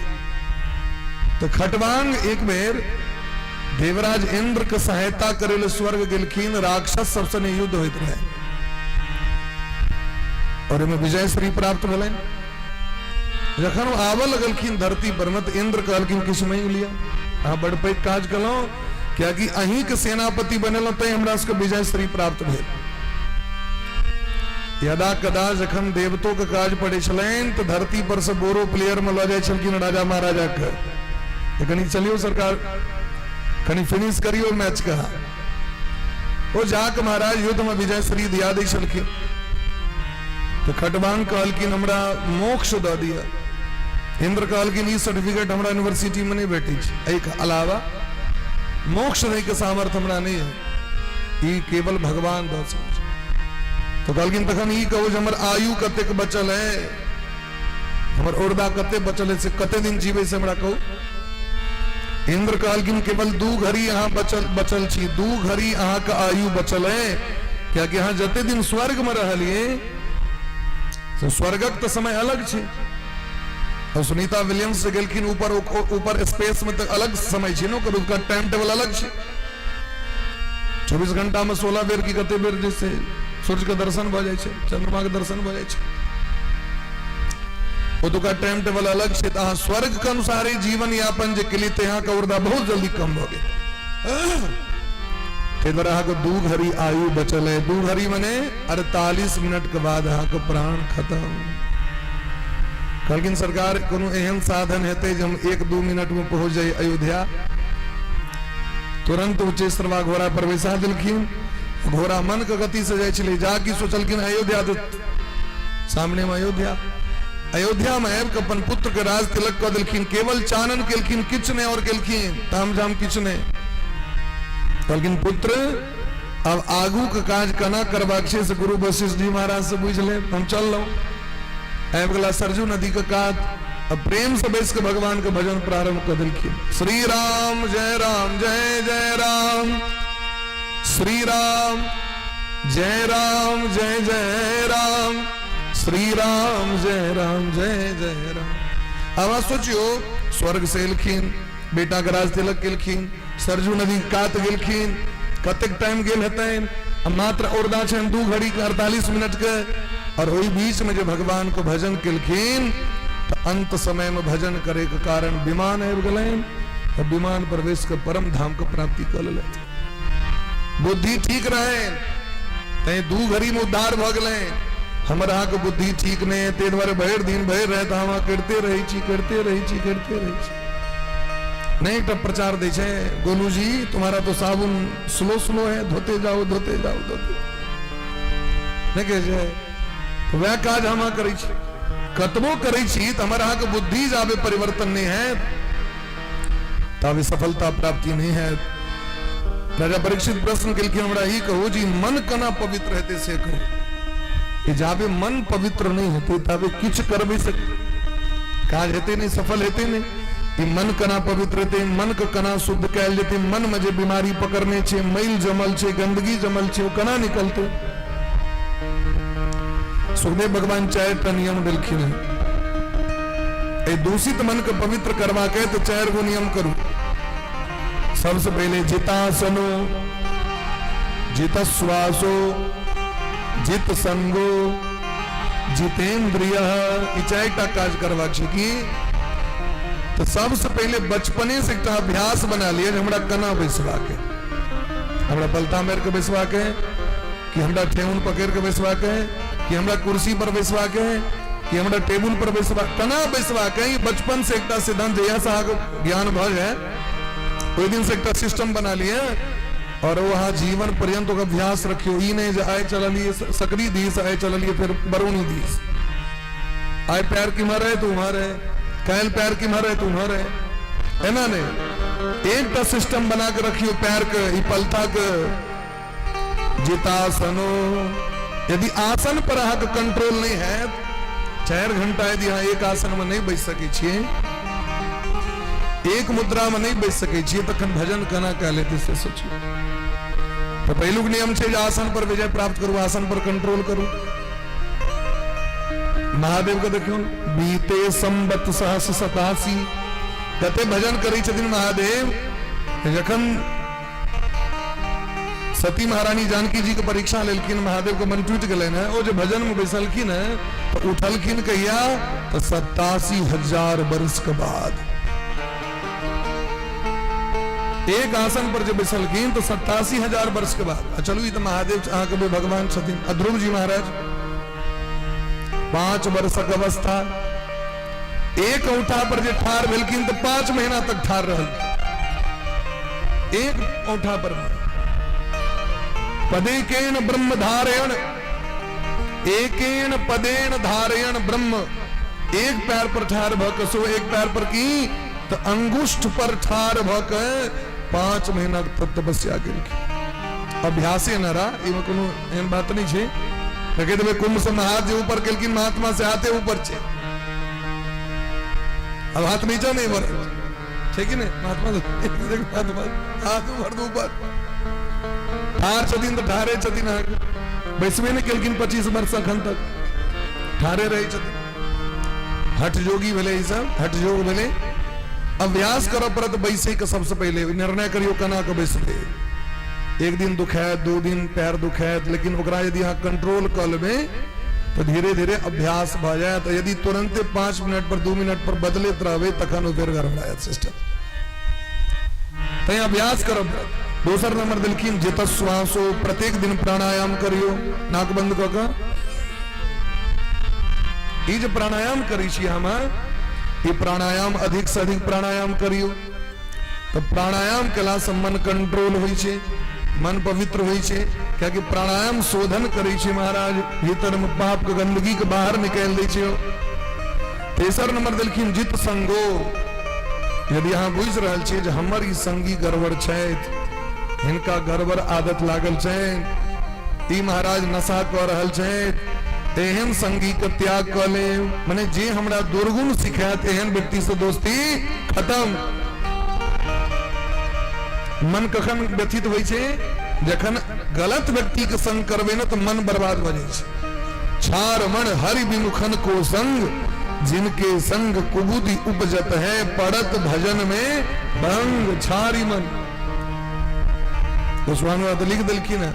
Speaker 1: तो खटवांग एक बेर देवराज इंद्र के सहायता करेले स्वर्ग गेलखिन। राक्षस सबसे नहीं युद्ध होते रहे और इनमें विजय श्री प्राप्त भले। जखन वो आव लगलखिन धरती पर मत इंद्र कहलखिन किस में लिया आ बड़ पैघ काज कलो, क्या कि अहीं के सेनापति बनेलो तै हमरा सबके विजय श्री प्राप्त भेल। यदा कदा जखन देवतो के काज पड़े छलैन तो धरती पर से बोरो प्लेयर में ल जाय छलखिन राजा महाराजा के। कनी चलियो सरकार, कनी फिनिश करियो मैच का। वो जाक महाराज युद्ध में विजय श्री दिया दै छलखिन। तो खटवांग कहलखिन हमरा मोक्ष द दिया। इंद्र कहलखिन ई सर्टिफिकेट हमरा यूनिवर्सिटी में नहीं भेटी छै, एहि के अलावा मोक्ष नहीं के सामर्थ्य हमरा नहीं है, ई केवल भगवान द सकै छै। तो कहलखिन तखन ई कहू जे हमर आयु कतेक बचल है, हमर ओरदा कते बचल है, से कते दिन जीवे से हमरा कहू। इंद्र कहलखिन केवल 2 घड़ी यहाँ बचल छी, 2 घड़ी अहाँ का आयु बचल है। क्या कि यहाँ जते दिन स्वर्ग में रहलिए तो स्वर्गक तो समय अलग छे। और सुनीता विलियम्स से गेलखिन ऊपर स्पेस में तो अलग समय छे न, उसका टाइम टेबल अलग छे। 24 घंटा में 16 बेर की कते बेर जैसे सूर्य के दर्शन भ जाय छे, चंद्रमा के दर्शन भ जाय छे, वो तो का टाइम टेबल अलग छे। तो स्वर्ग के अनुसार ही जीवन यापन जे केली ते यहाँ का उर्दा बहुत जल्दी कम हो गए। ते द्वारा यहाँ को 2 घड़ी आयु बचल है। 2 घड़ी मने 48 मिनट के बाद यहाँ को प्राण खत्म। कहलखिन सरकार कोनो एहन साधन हेते जे हम 1-2 मिनट में पहुंच जाए अयोध्या। तुरंत उच्चेश्वरवा घोड़ा पर बैसा दिलखिन। घोड़ा मन के गति से जाय छले, जाकी सोचलखिन अयोध्या तो सामने में अयोध्या में आबि के अपन पुत्र के राज तिलक क दिलखिन। केवल चानन केलखिन, किछ ने और केलखिन, ताम झाम किछ ने। कहलखिन पुत्र अब आगू के काज कना करबाक छै से गुरु वशिष्ठ जी महाराज से बुझ ले, हम चल लो। आबि गेला सरजू नदी के कात, अब प्रेम से बैस के भगवान के भजन प्रारंभ कर दिलखिन। श्री राम जय राम जय जय राम, श्री राम जय राम जय जय राम, श्री राम जय राम जय जय राम। अब सोचियो स्वर्ग से एलखिन, बेटा के राज तिलक केलखिन, सरजू नदी कात गेलखिन, कतेक टाइम गेल हेतैन। मात्र ओरदा छन 2 घड़ी के 48 मिनट के। और वही बीच में जो भगवान को भजन केलखिन तो अंत समय में भजन करे के कारण विमान आबि गेलैन। और विमान प्रवेश के परम धाम के प्राप्ति कर लेलैन। बुद्धि ठीक रहे तै 2 घड़ी में उद्धार भ गेलैन। हमर अहाँ के बुद्धि ठीक नहीं है, ते द्वारे भर दिन भर रहता हम करते रही छी। नहीं एक प्रचार दे छे, गोलू जी तुम्हारा तो साबुन स्लो है, धोते जाओ। नहीं कहे छे तो वह काज हम करै छी, कतबो करै छी तो हमारा के बुद्धि जाबे परिवर्तन नहीं है तब सफलता प्राप्ति नहीं है। राजा परीक्षित प्रश्न के लिए हमरा ही कहो जी मन कना पवित्र रहते से कहो। जाबे मन पवित्र नहीं होते तबे किछ करबे से काज हेते नहीं, सफल हेते नहीं। मन कना पवित्र थे, मन के कना शुद्ध कैल जेते। मन में जे बीमारी पकड़ने छे, मैल जमल छे, गंदगी जमल छे, वो कना निकलते। सुखदेव भगवान 4 नियम देलखिन है। दूषित मन को पवित्र करवा के तो 4 गो नियम करू। सबसे पहले जितासनो, जितश्वासो, जित संगो, जितेंद्रिय, 4टा काज करवा कि तो सबसे पहले बचपने से एक अभ्यास बना लिया हमरा कना बैसवा के, हमरा पलता मेर के बैसवा के, कि हमरा ठेहुन पकड़ के बैसवा के, कि हमरा कुर्सी पर बैसवा के है, कि हमरा टेबुल पर बैसवा कना बैसवा के, बचपन से एक सिद्धांत जहिया से ज्ञान भ जाए ओहि दिन से एक सिस्टम बना लिए और वहां जीवन पर्यंत अभ्यास रखियो। ई नहीं जे आए चलिए सकरी दिस, आए चलिए फिर बरूनी दिस, आए पैर की मारे तू मारे, कैल पैर की मारे तू मारे, है ना नहीं। एक सिस्टम बना के रखियो पैर के, ई पलथा के जितासनो। यदि आसन पर अहाँ कंट्रोल नहीं है, 4 घंटा यदि अहाँ एक आसन में नहीं बैस सके छिए, एक मुद्रा में नहीं बैस सके छिए, तखन भजन केना कह लेते से सोचिए। तो पहलुक नियम है आसन पर विजय प्राप्त करू, आसन पर कंट्रोल करू। महादेव को देखियो, बीते संबत सहस 87 कते भजन करी छथिन महादेव। जखन सती महारानी जानकी जी के परीक्षा लेलखिन, महादेव को मन टूट गए ना, वो जो भजन में बैसलखिन है तो उठलखिन कहिया तो 87,000 वर्ष के बाद। एक आसन पर जब बैसलखिन तो 87,000 वर्ष के बाद। चलू ई तो महादेव अहाँ के भगवान छथिन। ध्रुव जी महाराज 5 वर्षक अवस्था एक औंठा पर जे ठार भेलखिन तो 5 महीना तक ठार रहल, एक औंठा पर। पदेकेन ब्रह्म धारयण, एकेन पदेन धारयण ब्रह्म। एक पैर पर ठार भक सो एक पैर पर की तो अंगुष्ठ पर ठार भक 5 महीना तक तपस्या केलखिन। अभ्यासे न रहा, इमे कोनो एहन बात नहीं छे। कहे देबे कुंभ से हाथ जे ऊपर केलखिन, महात्मा से हाथे ऊपर छे, अब हाथ नीचा नहीं बढ़ छे कि नहीं। महात्मा हाथ ऊपर ऊपर ठार छथिन तो ठारे छथिन। बैसबे नहीं केलखिन 25 वर्ष अखन तक ठारे रहे छथिन। हठ जोगी भेले, ई सब हठ जोग भेले। अभ्यास करब पड़त बैसे के सबसे पहले निर्णय करियो केना के बैसबे। एक दिन दुखायत, 2 दिन पैर दुखायत, लेकिन ओकरा यदि अहाँ कंट्रोल कर लेबे तो धीरे धीरे अभ्यास भ जाए। तो यदि तुरंते 5 मिनट पर 2 मिनट पर बदलते रहबे तखन फिर गड़बड़ायत सिस्टम। तै अभ्यास करब। दूसर नंबर दिलखिन जितश्वासो, प्रत्येक दिन प्राणायाम करियो नाक बंद क के। ई जे प्राणायाम करी छी हम, ये प्राणायाम अधिक से अधिक प्राणायाम करियो। तो प्राणायाम केला से मन कंट्रोल होई छे, मन पवित्र होई छे। क्या कि प्राणायाम शोधन करी छे महाराज, भीतर में पाप के गंदगी के बाहर निकाल दै छे। तेसर नंबर दिलखिन जित संगो। यदि अहाँ बुझ रहल छी जे हमर ई संगी गड़बड़ छथि, हिनका गड़बड़ आदत लागल छै, ई महाराज नशा कऽ रहल छथि, एहन संगी के त्याग कऽ ले। माने जे हमरा दुर्गुण सिखायत एहन व्यक्ति से दोस्ती खत्म। मन कखन व्यथित होइ छै, जखन गलत व्यक्ति के संग करबे न तो मन बर्बाद भ जाइ छै। छार मन हरि विमुखन को संग, जिनके संग कुबुद्धि उपजत है, पड़त भजन में भंग। छारी मन तो स्वामी लिख दिलखिन है,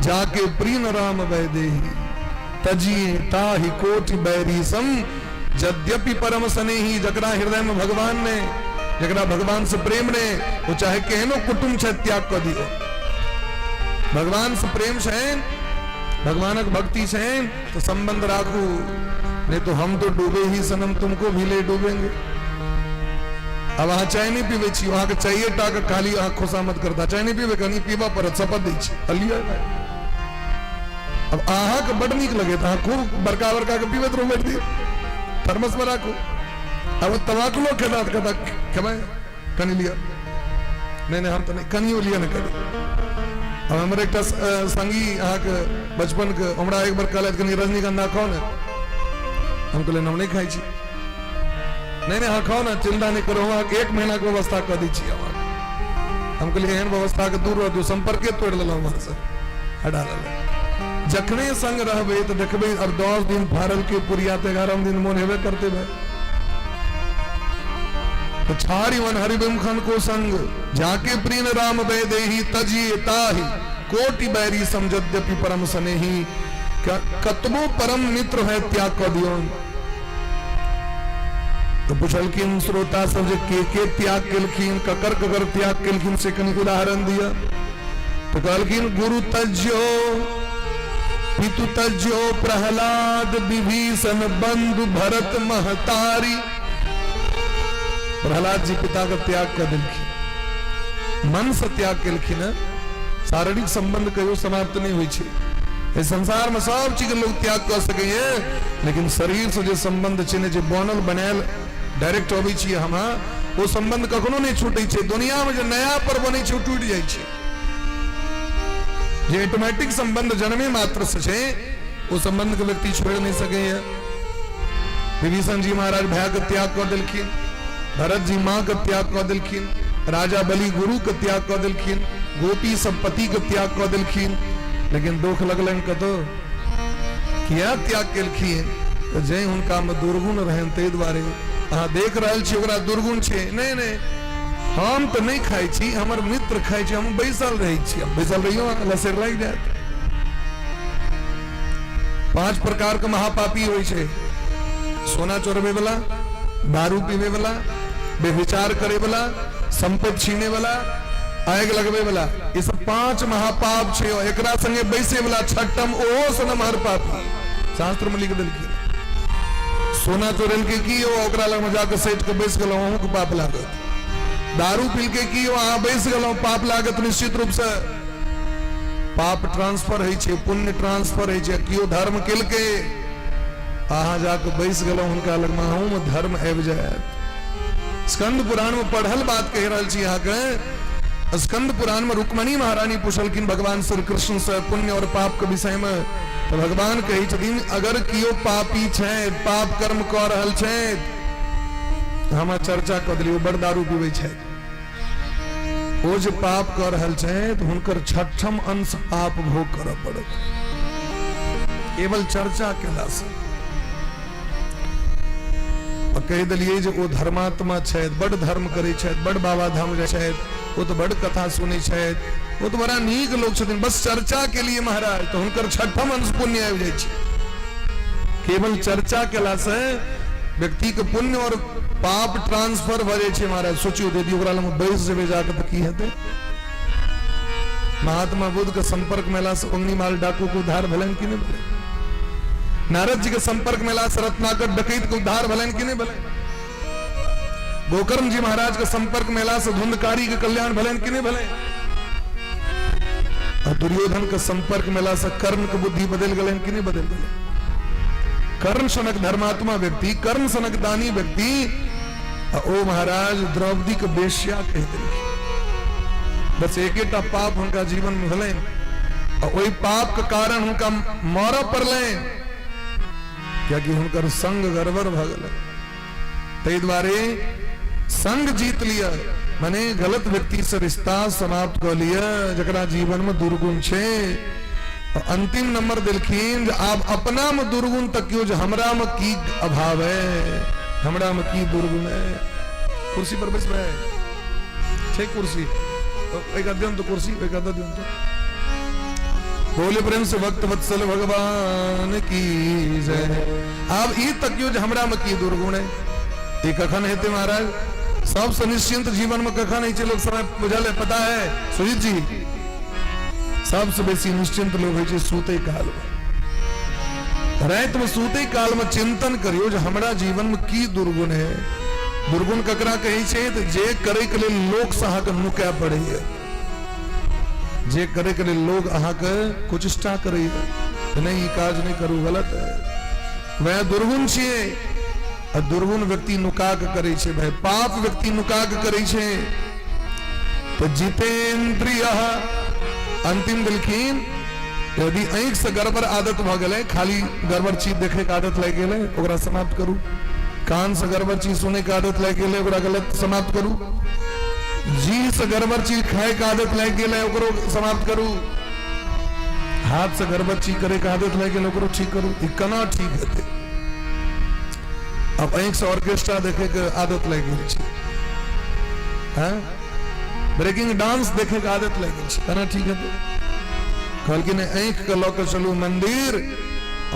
Speaker 1: जाके प्रीन राम वैदेही, तजिए ताहि कोटि बैरी सम, यद्यपि परम स्नेही। जकरा हृदय में भगवान ने, जकरा भगवान से प्रेम ने, वो चाहे केहनो कुटुंब छै त्याग कर दियो। भगवान से प्रेम छै, भगवानक भक्ति छै तो संबंध राखू, नहीं तो हम तो डूबे ही सनम, तुमको भी ले डूबेंगे। अब अहाँ चाय नहीं पीबे छी, वहां के चाहिए टा के खाली अहाँ खुशामद करता, चाय नहीं पीबे कनी पीबा पर शपथ दै छी अलिया। अब अहाँ के बड़ नीक लगे तो खूब बड़का बड़का के पीबे तो बैठ दियो, थर्मस में राखू। अब तमाकुलो खेता कहता खेमा कनी लिया, नहीं हम तो नहीं कनियो लिया न करी। अब हमारे एक संगी अहाँ के बचपन के हमरा एक बार कहलत कनी रजनीगंधा खाओ ना, हम कहले हम नहीं खाई छी। नहीं हाँ खाओ ना, चिंता नहीं करो, वहां 1 महीना के व्यवस्था कर दी छी। हम कहलिए एहन व्यवस्था के दूर रह, संपर्के तोड़ लेलो हमारे से हटा ले। जखने संग रहबे तो देखबे अब 10 दिन फारल के पुरिया ते 11 दिन मोन हेबे करते भाई। तो छारी मन हरि विमुखन को संग, जाके प्रीन राम वैदेही, तजिए ताहि कोटि बैरी सम, यद्यपि परम स्नेही। कतबो परम मित्र है त्याग कर दियो। तो पूछलखिन श्रोता सब जे के त्याग केलखिन, ककर ककर त्याग केलखिन से कनी उदाहरण दिया। तो कहलखिन गुरु तज्यो पितु तज्यो प्रहलाद विभीषण बंधु भरत महतारी। प्रहलाद जी पिता का त्याग कर दिलखिन, मन से त्याग केलखिन। शारीरिक संबंध कहियो समाप्त नहीं हुई छे। इस संसार में सब चीज लोग त्याग कर सके हैं, लेकिन शरीर से जो संबंध छे जे बनल बनायल डायरेक्ट अबै छी हम, वो संबंध कखनो नहीं छूटे छे। दुनिया में जो नया पर बने छे टूट जाय छे। जे ऑटोमेटिक संबंध जन्मे मात्र से छे, वो संबंध के व्यक्ति छोड़ नहीं सके है। विभीषण जी महाराज भाई का त्याग कर दिलखिन, भरत जी मां का त्याग कर दिलखिन, राजा बलि गुरु का त्याग कर दिलखिन, गोपी सब पति का त्याग कर दिलखिन। लेकिन दुख लगलन कतो किया त्याग केलखिन, तो जय उनका में दुर्गुण रहन ते द्वारे अहाँ देख रहल छी ओकरा दुर्गुण छे। नहीं नहीं, हम तो नहीं खाई छी, हमर मित्र खाई छी, हम बैसल रही छी। हम बैसल रहियो लसेर लग जात। 5 प्रकार के महापापी होय छे। सोना चोरवे वाला, दारू पीवे वाला, बेविचार करे वाला, संपत्ति छीने वाला, आग लगवे वाला, ये सब 5 महापाप छे। एकरा संगे बैसे वाला छठम ओहो सनम हर पापी। शास्त्र में लिख देलखिन सोना चोरल के की ओकरा लग में जाके सेठ के बैस गेलो अहूं के पाप लागत। दारू पी के की अहाँ बैस गेलो पाप लागत। निश्चित रूप से पाप ट्रांसफर है छे, पुण्य ट्रांसफर है छे। कियो धर्म केल के अहाँ जाके बैस गेलो हुनका लग में अहूं में धर्म आबि जायत। स्कंद पुराण में पढ़ल बात कह रहल छी अहाँ के। स्कंद पुराण में रुक्मणी महारानी पूछलखिन भगवान श्री कृष्ण से पुण्य और पाप के विषय में, तो भगवान कही छथिन अगर कियो पापी छे, पाप कर्म क रहल छे, हम चर्चा क देलियो बड़ दारू पीबै छे। ओ जे पाप क रहल छे तो हुनकर छठम अंश पाप भोग करऽ पड़त, केवल चर्चा केला से। कह दिलिए जे ओ धर्मात्मा छे, बड़ धर्म करे छे, बड़ बाबा धाम जाय छे, वो तो बड़ कथा सुने छे, वो तो बड़ा नीक लोग छथिन, बस चर्चा के लिए महाराज तो हुनकर छठम अंश पुण्य आबि जाय छे। केवल चर्चा केला से व्यक्ति के पुण्य और पाप ट्रांसफर भ जाय छे महाराज। सोचियो यदि ओकरा लग बैस जेबे जाके त की हेतै। महात्मा बुद्ध के संपर्क मेला से अग्निमाल डाकू को उद्धार भलन कि नहीं भले। नारद जी के संपर्क मेला से रत्नाकर डकैत को उद्धार भलन कि नहीं भले। गोकर्ण जी महाराज के संपर्क मेला से धुंधकारी के कल्याण भलन कि नहीं भले। और दुर्योधन के संपर्क मेला से कर्ण की बुद्धि बदल गलन कि नहीं बदल गले। कर्ण सनक धर्मात्मा व्यक्ति, कर्ण सनक दानी व्यक्ति, ओ महाराज द्रौपदी के बेश्या कह दिलखिन। बस एकेटा पाप उनका जीवन में भले, और वही पाप के कारण उनका मर पड़ले, क्या कि हुनकर संग गड़बड़ भ गेलै। तै द्वारे संग जीत लिया, माने गलत व्यक्ति से रिश्ता समाप्त कर लिया जकरा जीवन में दुर्गुण छे। अंतिम नंबर दिलखिन आप अपना में दुर्गुण तकियो जो हमरा में की अभाव है, हमरा में की दुर्गुण है। कुर्सी पर बैस बे, ठीक कुर्सी एक अध्ययन तो कुर्सी एक अध्ययन तो बोले प्रेम से भक्त वत्सल भगवान की जय। अब ई तकियो जो हमरा में की दुर्गुण है, ये कखन हेते महाराज। सबसे निश्चिंत जीवन में कखन है लोग समय बुझल है, पता है सुजीत जी। सबसे बेसी निश्चिंत लोग है सूते काल में। रात में सूते काल में चिंतन करियो जो हमरा जीवन में की दुर्गुण है। दुर्गुण ककरा कही छे तो जे करे के लिए लोग सहा के नुका पड़े है, जे करे के लिए लोग अहा के कुचेष्टा करे है, नहीं काज नहीं करू गलत है, वह दुर्गुण छे। और दुर्गुण व्यक्ति नुका के करे छे, भाई पाप व्यक्ति नुका के करे छे। तो जितेंद्रिय अंतिम दिलखिन यदि आंख से गड़बड़ आदत भ गेले, खाली गड़बड़ चीज देखे के आदत लग गेले, ओकरा समाप्त करू। कान से गड़बड़ चीज सुने के आदत लग गेले, ओकरा गलत समाप्त करू। जी से गड़बड़ चीज खाए के आदत लग गेले, ओकरो समाप्त करू। हाथ से गड़बड़ चीज करे के आदत लग गेले, ओकरो ठीक करू। ई कना ठीक हेते। अब आंख से ऑर्केस्ट्रा देखे के आदत लग गेल छै, हैं ब्रेकिंग डांस देखे के आदत लग गेल छै, कना ठीक हेते। कहलखिन आंख के लऽ के चलू मंदिर,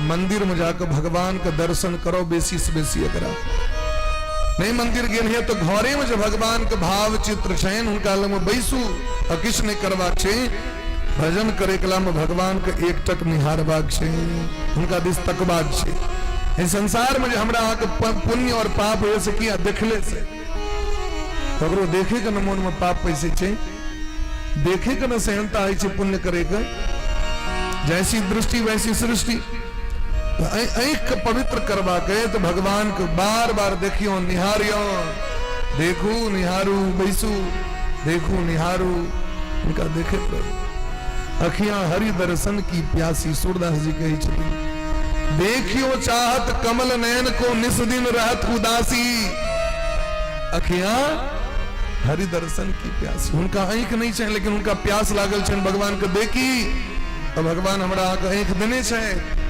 Speaker 1: मंदिर में जाकर भगवान का दर्शन करो बेसी से बेसी। एकरा नहीं मंदिर गेल है तो घरे में जो भगवान के भाव चित्र छन हुनका लग में बैसू। और किछ नहीं करबा छै, भजन करे कला में भगवान के एक टक निहारबाक छे, उनका दिस तकबाक छे। इस संसार में हमरा आके पुण्य और पाप हो से किया देखले से ककरो देखे के न मन में पाप पैसे छे, देखे के न सहनता है छे पुण्य करे के। जैसी दृष्टि वैसी सृष्टि। तो ऐख के पवित्र करवा के तो भगवान को बार बार देखियो निहारियो, देखू निहारू बैसू, देखू निहारू, उनका देखे प्रभु। अखियां हरि दर्शन की प्यासी, सूरदास जी कही चली। देखियो चाहत कमल नयन को निस दिन रहत उदासी। अखियां हरि दर्शन की प्यासी, उनका आंख नहीं चाहिए लेकिन उनका प्यास लागल छन भगवान के देखी। तो भगवान हमरा आंख देने छे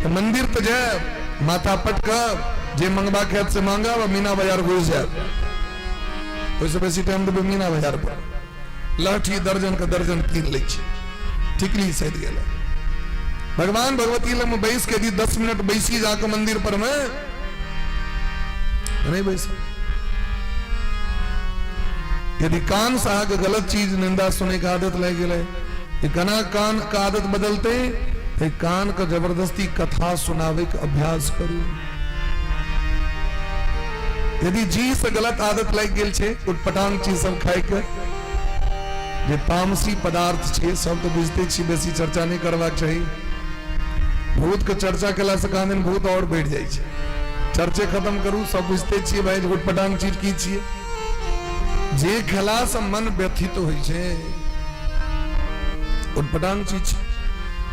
Speaker 1: तो मंदिर तो जाए, माथा पटक जे मंगबा खेत से मांगा वो मीना बाजार घुस जाए। ओइसे बेसी टाइम देबे मीना बाजार पर, लाठी दर्जन का दर्जन कीन लै छी, ठिकली से दिए। भगवान भगवती लग में बैस के दी 10 मिनट बैसी जाकर मंदिर पर में नहीं बैस। यदि कान से आगे गलत चीज निंदा सुने का आदत लग गए, कना कान का आदत बदलते तो कान का जबरदस्ती कथा सुनावे का अभ्यास करू। यदि जी से गलत आदत लग गई छे, उटपटांग चीज सब खाए के, जे तामसी पदार्थ छे सब तो बुझते छी, बेसी चर्चा नहीं करबाक चाहिए। भूत के चर्चा केला से कहां दिन भूत और बैठ जाए छे। चर्चे खत्म करू, सब बुझते छी भाई उटपटांग चीज की छिए। जे खेला से मन व्यथित होई छे, उटपटांग चीज।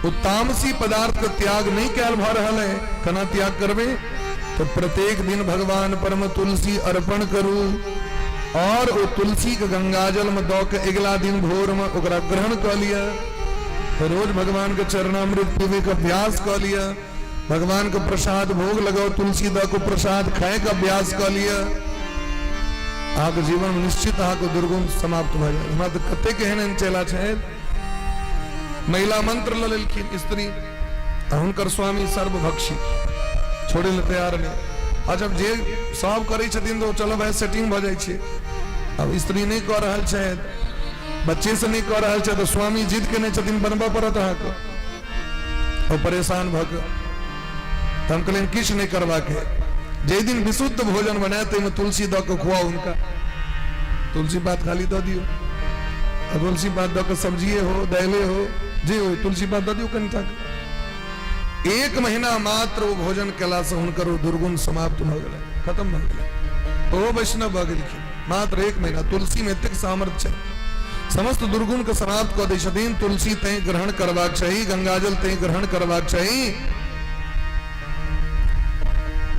Speaker 1: वो तामसी पदार्थ का त्याग नहीं कैल भ रहल है, कना त्याग करबे तो प्रत्येक दिन भगवान परम तुलसी अर्पण करू और वो तुलसी के गंगाजल में दो के अगला दिन भोर में ओकरा ग्रहण कर लिया। तो रोज भगवान के चरणामृत पीवे का अभ्यास कर लिया। भगवान का प्रसाद भोग लगाओ, तुलसी दा को प्रसाद खाए का अभ्यास कर लिया। आपके जीवन में निश्चित आपको दुर्गुण समाप्त हो जाए। हमारा तो कते कहने चला छे, महिला मंत्र ललखिन स्त्री हुनकर स्वामी सर्वभक्षी छोड़े ले तैयार नहीं। जब जे सब करे छथिन तो चलो भाई सेटिंग भ जाय छे। अब स्त्री नहीं कर रहल छे, बच्चे से नहीं कर रहल छे तो स्वामी जिद केने छथिन बनबा पड़त अहाँके। और परेशान भ के हम कहलिन किछ नहीं करबा के, जे दिन विशुद्ध भोजन बनाए ते में तुलसी द के खुआओ उनका। तुलसी पात खाली द दियो, तुलसी पात द के सब्जिए हो दाले हो जे हो तुलसी पात द दियो कनिटा। 1 महीना मात्र वो भोजन केला से हुनकर दुर्गुण समाप्त भ गेलै, खत्म भ गेलै। ओ वैष्णव भ गेलखिन मात्र 1 महीना। तुलसी में एतेक सामर्थ्य छै, समस्त दुर्गुण के समाप्त कऽ दै छथिन। तुलसी तैं ग्रहण करबाक चाही, गंगाजल तैं ग्रहण करबाक चाही।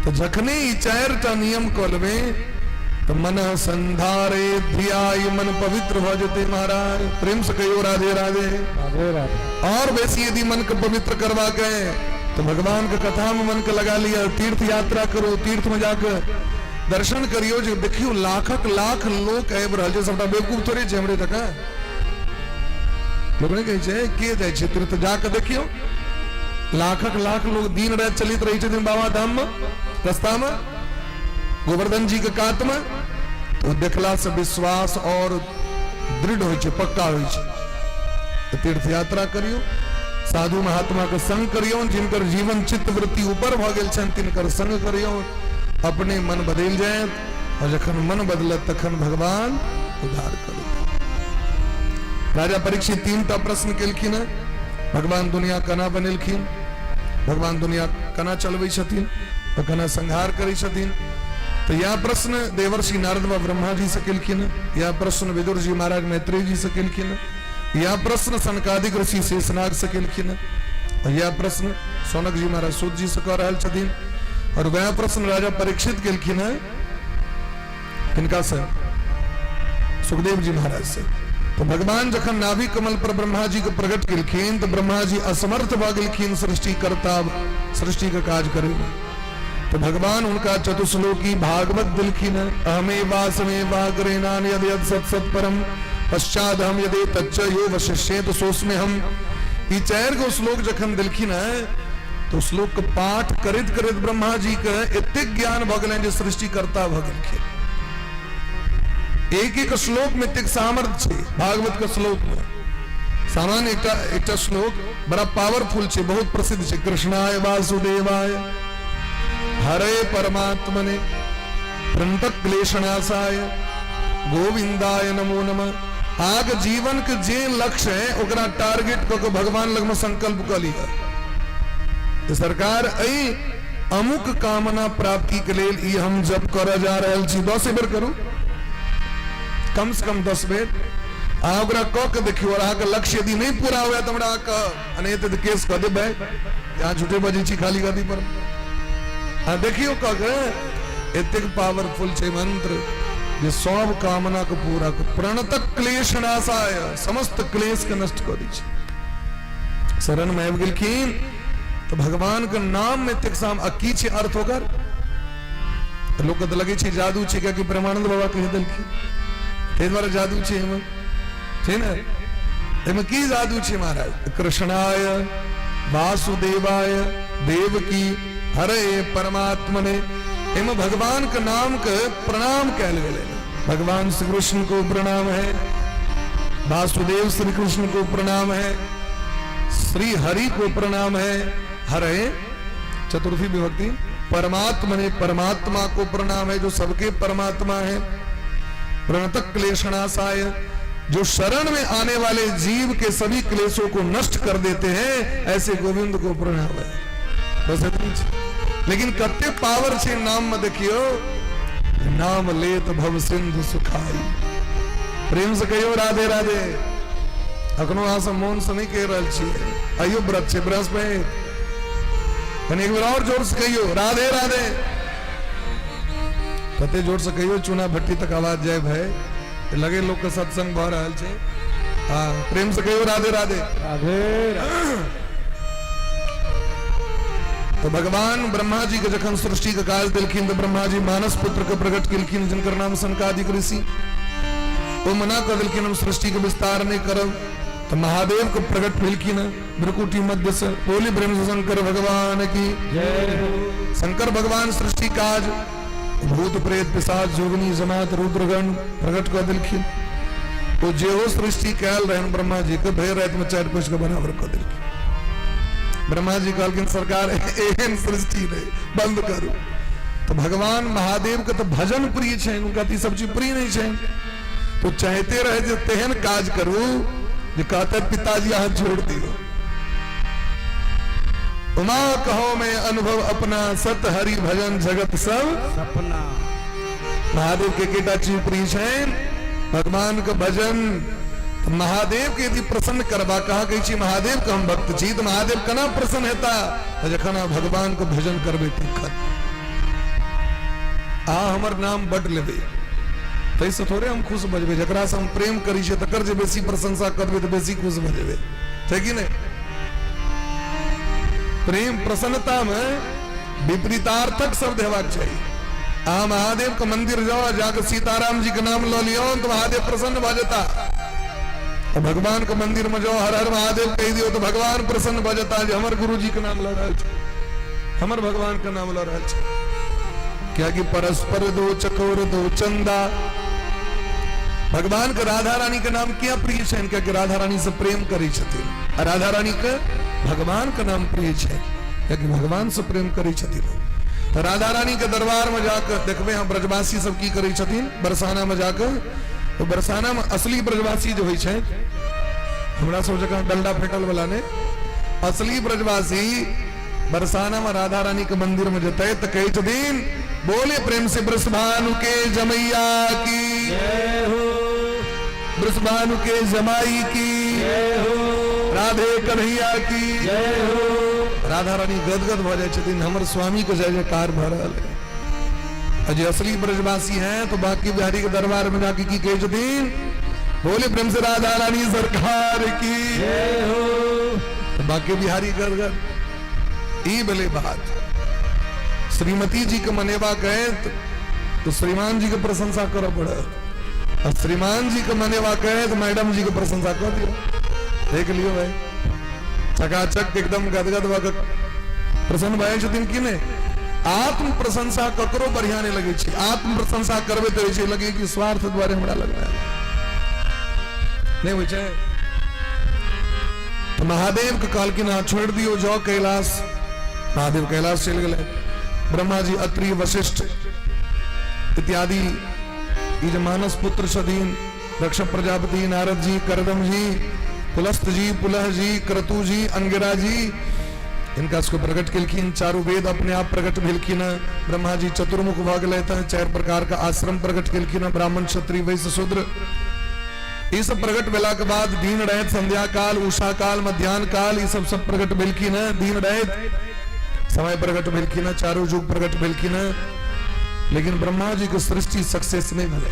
Speaker 1: तो जखने ई 4टा नियम कलबे तो मन संधारे ध्याय, मन पवित्र हो जाते। महाराज प्रेम से कहियो राधे राधे राधे राधे। और वैसी यदि मन को पवित्र करवा के तो भगवान के कथा में मन के लगा लिया। तीर्थ यात्रा करो, तीर्थ में जाकर दर्शन करियो। जो देखियो लाखक लाख लोग आबि रहल छै, सबटा बेवकूफ थोड़े छै हमरे तक। लोग नहीं कहै छै के जाइ छै तीर्थ, जाके देखियो लाखक लाख लोग दिन रात चलित रही छथिन बाबा धाम में, रास्ता में, गोवर्धन जी के कात में। तो देखला से विश्वास और दृढ़ हो छै, पक्का हो छै। तो तीर्थ यात्रा करियो, साधु महात्मा के संग करियो, जिनकर जीवन चित्त वृत्ति ऊपर भ गेल छन तिनकर संग करियो। अपने मन बदल जाए और जखन मन बदलत तखन भगवान उद्धार करत। राजा परीक्षित 3टा प्रश्न केलखिन। भगवान दुनिया कना बनेलखिन, भगवान दुनिया कना चलबै छथिन, तो कना संहार करै छथिन। तो यह प्रश्न देवर्षि नारद व ब्रह्मा जी से केलखिन। यह प्रश्न विदुर जी महाराज मैत्रेय जी से केलखिन। यह प्रश्न सनकादिक ऋषि शेषनाग से केलखिन। और यह प्रश्न सौनक जी महाराज सूत जी से कह रहल छथिन। और वह प्रश्न राजा परीक्षित केलखिन है किनका से, सुखदेव जी महाराज से। तो भगवान जखन नाभि कमल पर ब्रह्मा जी को प्रकट केलखिन तो ब्रह्मा जी असमर्थ भ गेलखिन सृष्टि करता, सृष्टि का काज करे। तो भगवान उनका चतुश्लोकी भागवत दिलखिन। अहमे वासमे वाग्रेनान यद यद सत सत परम पश्चात हम यदि तच्च यो वशिष्येत सोस्मे हम। ई 4 गो श्लोक जखन दिलखिन है तो श्लोक के पाठ करित करित ब्रह्मा जी के एतेक ज्ञान भ गेलनि जे सृष्टि करता भ गेलखिन। एक एक श्लोक में एतेक सामर्थ्य छै भागवत के श्लोक में। सामान्य एक श्लोक बड़ा पावरफुल छे, बहुत प्रसिद्ध छे। कृष्णाय वासुदेवाय हरे परमात्मने प्रणतक क्लेशनाशाय गोविंदाय नमो नमः। आग जीवन के जे लक्ष्य है ओकरा टारगेट को भगवान लग में संकल्प कर लिया। तो सरकार आई अमुक कामना प्राप्ति के लिए ई हम जब कर जा रहे छी 10 बेर करू, कम से कम 10 बेर आगरा क के देखियो। और आके लक्ष्य यदि नहीं पूरा हुआ तो हमरा क अने तो केस कर देबे, यहाँ झूठे बजी छी खाली गादी पर। आ देखियो क के एतेक पावरफुल छे मंत्र जे सब कामना को पूरा कर। प्रणतक क्लेश नाशाय, समस्त क्लेश के नष्ट कर दी छे। शरण में आबि गेलखिन तो भगवान के नाम में तेक साम अकी छे अर्थ होकर लोग तो लगे छे जादू छे, क्या कि प्रेमानंद बाबा कह देलखिन ते द्वारा जादू छे एमे छे ना। एमे की जादू छे महाराज? कृष्णाय वासुदेवाय देवकी हरे परमात्मने, एमे भगवान के नाम के प्रणाम कैल गेले। भगवान श्री कृष्ण को प्रणाम है, वासुदेव श्री कृष्ण को प्रणाम है, श्री हरि को प्रणाम है, हरे चतुर्थी विभक्ति, परमात्मने परमात्मा को प्रणाम है जो सबके परमात्मा है। प्रणतक क्लेशनाशाय, जो शरण में आने वाले जीव के सभी क्लेशों को नष्ट कर देते हैं, ऐसे गोविंद को प्रणाम है। बस इतनी। लेकिन कत्ते पावर छे नाम में देखियो, नाम लेत भव सिंधु सुखाई। प्रेम से कहियो राधे राधे। अखनो आसम मौन से नहीं कह रहा छिए, आइयो व्रत छे बृहस्पति, एक बार और जोर से कहियो राधे राधे। कते जोर से कहियो चूना भट्टी तक आवाज जाए भाई, लगे लोग के सत्संग भर रहल छे। हाँ प्रेम से कहियो राधे राधे राधे। तो भगवान ब्रह्मा जी के जखन सृष्टि के काज दिलखिन तो ब्रह्मा जी मानस पुत्र के प्रकट किलखिन जिनकर नाम सनकादिक ऋषि। वो मना कर दिलखिन हम सृष्टि के विस्तार नहीं करब। तो महादेव को प्रकट मिलखिन ब्रकुटी मध्य से, बोली ब्रह्म शंकर भगवान की जय। शंकर भगवान सृष्टि काज भूत प्रेत पिशाच जोगनी जमात रुद्रगण प्रकट कर दिलखिन। तो जे हो सृष्टि कैल रहन ब्रह्मा जी के भय रात में 4 कोस के बराबर कर दिलखिन। ब्रह्मा जी कहलखिन सरकार एहन सृष्टि नहीं, बंद करू। तो भगवान महादेव के तो भजन प्रिय छे, उनका तो सब चीज प्रिय नहीं छे। तो चाहते रहे जे तेहन काज करू जो कहते पिताजी हाथ जोड़ दियो। उमा कहो मैं अनुभव अपना, सत हरि भजन जगत सब सपना। महादेव के केटा चीज प्रिय छे, भगवान का भजन। तो महादेव के यदि प्रसन्न करवा कहा कही छी महादेव का हम भक्त छी, तो महादेव कना प्रसन्न हेता जखना भगवान को भजन करबे तीखन। आ हमर नाम बड लेबे तैसे थोड़े हम खुश बजबे। जकरा से हम प्रेम करी छे तकर जे बेसी प्रशंसा करबे तो बेसी खुश बजबे, है कि नहीं? प्रेम प्रसन्नता में विपरीतार्थक शब्द हेबाक चाहिए। आ महादेव का मंदिर जाओ, जाकर सीताराम जी का नाम लो लियो तो महादेव प्रसन्न भजता। तो भगवान के मंदिर में जाओ हर हर महादेव कह दियो तो भगवान प्रसन्न भजता। जो हमार गुरु जी का नाम लो रहा है, हमार भगवान का नाम लो रहा है। क्या कि परस्पर दो चकोर दो चंदा। भगवान के राधा रानी के नाम क्या प्रिय है? क्या कि राधा रानी से प्रेम करी छथिन। राधा रानी के भगवान का नाम प्रिय है, क्या कि भगवान से प्रेम करी छथिन। तो राधा रानी के दरबार में जाकर देखबे हम ब्रजवासी सब की करी छथिन। बरसाना में जाकर, तो बरसाना में असली ब्रजवासी जो होई छे, हमरा सब जगह डंडा फेटल वाला ने, असली ब्रजवासी बरसाना में राधा रानी के मंदिर में जते तो कही छथिन बोले प्रेम से बृषभानु के जमैया की जय हो, बृषभानु के जमाई की जय हो, राधे कन्हैया की जय हो। राधा रानी गदगद भ जाय छथिन, हमर स्वामी को जय जयकार भ रहल है। अजय असली ब्रजवासी हैं तो बाकी बिहारी के दरबार में जाके की कहे छथिन बोले प्रेम से राधा रानी सरकार की जय हो, तो बाकी बिहारी गदगद। ई भले बात श्रीमती जी के मनेवा कहे तो श्रीमान जी की प्रशंसा करो पड़े, और श्रीमान जी के मनेवा कहे तो मैडम जी की प्रशंसा कर दियो। देख लियो भाई, चकाचक एकदम गदगद वगत प्रसन्न भाई छथिन कि ने। आत्म प्रशंसा ककरो बढ़िया नहीं लगे छे। आत्म प्रशंसा करबे तो ऐसे लगे कि स्वार्थ द्वारे हमरा लगना है नहीं होय छै। तो महादेव के काल की ना छोड़ दियो जाओ कैलाश। महादेव कैलाश चल गए। ब्रह्मा जी, अत्रि, वशिष्ठ इत्यादि ये जो मानस पुत्र सदीन, रक्ष प्रजापति, नारद जी, करदम जी, पुलस्त जी, पुलह जी, क्रतु जी, अंगिरा जी, इनका इसको प्रकट किलखिन। चारों वेद अपने आप प्रकट भेलखिन। ब्रह्मा जी चतुर्मुख भाग लेता है, 4 प्रकार का आश्रम प्रकट किलखिन। ब्राह्मण, क्षत्रिय, वैश्य, शूद्र, ये सब प्रकट भेला के बाद दिन रैत, संध्या काल, उषा काल, मध्यान्ह काल, ये सब प्रकट भेलखिन। दिन रैत समय प्रकट भेलखिन, चारों युग प्रकट भेलखिन। लेकिन ब्रह्मा जी की सृष्टि सक्सेस नहीं भले।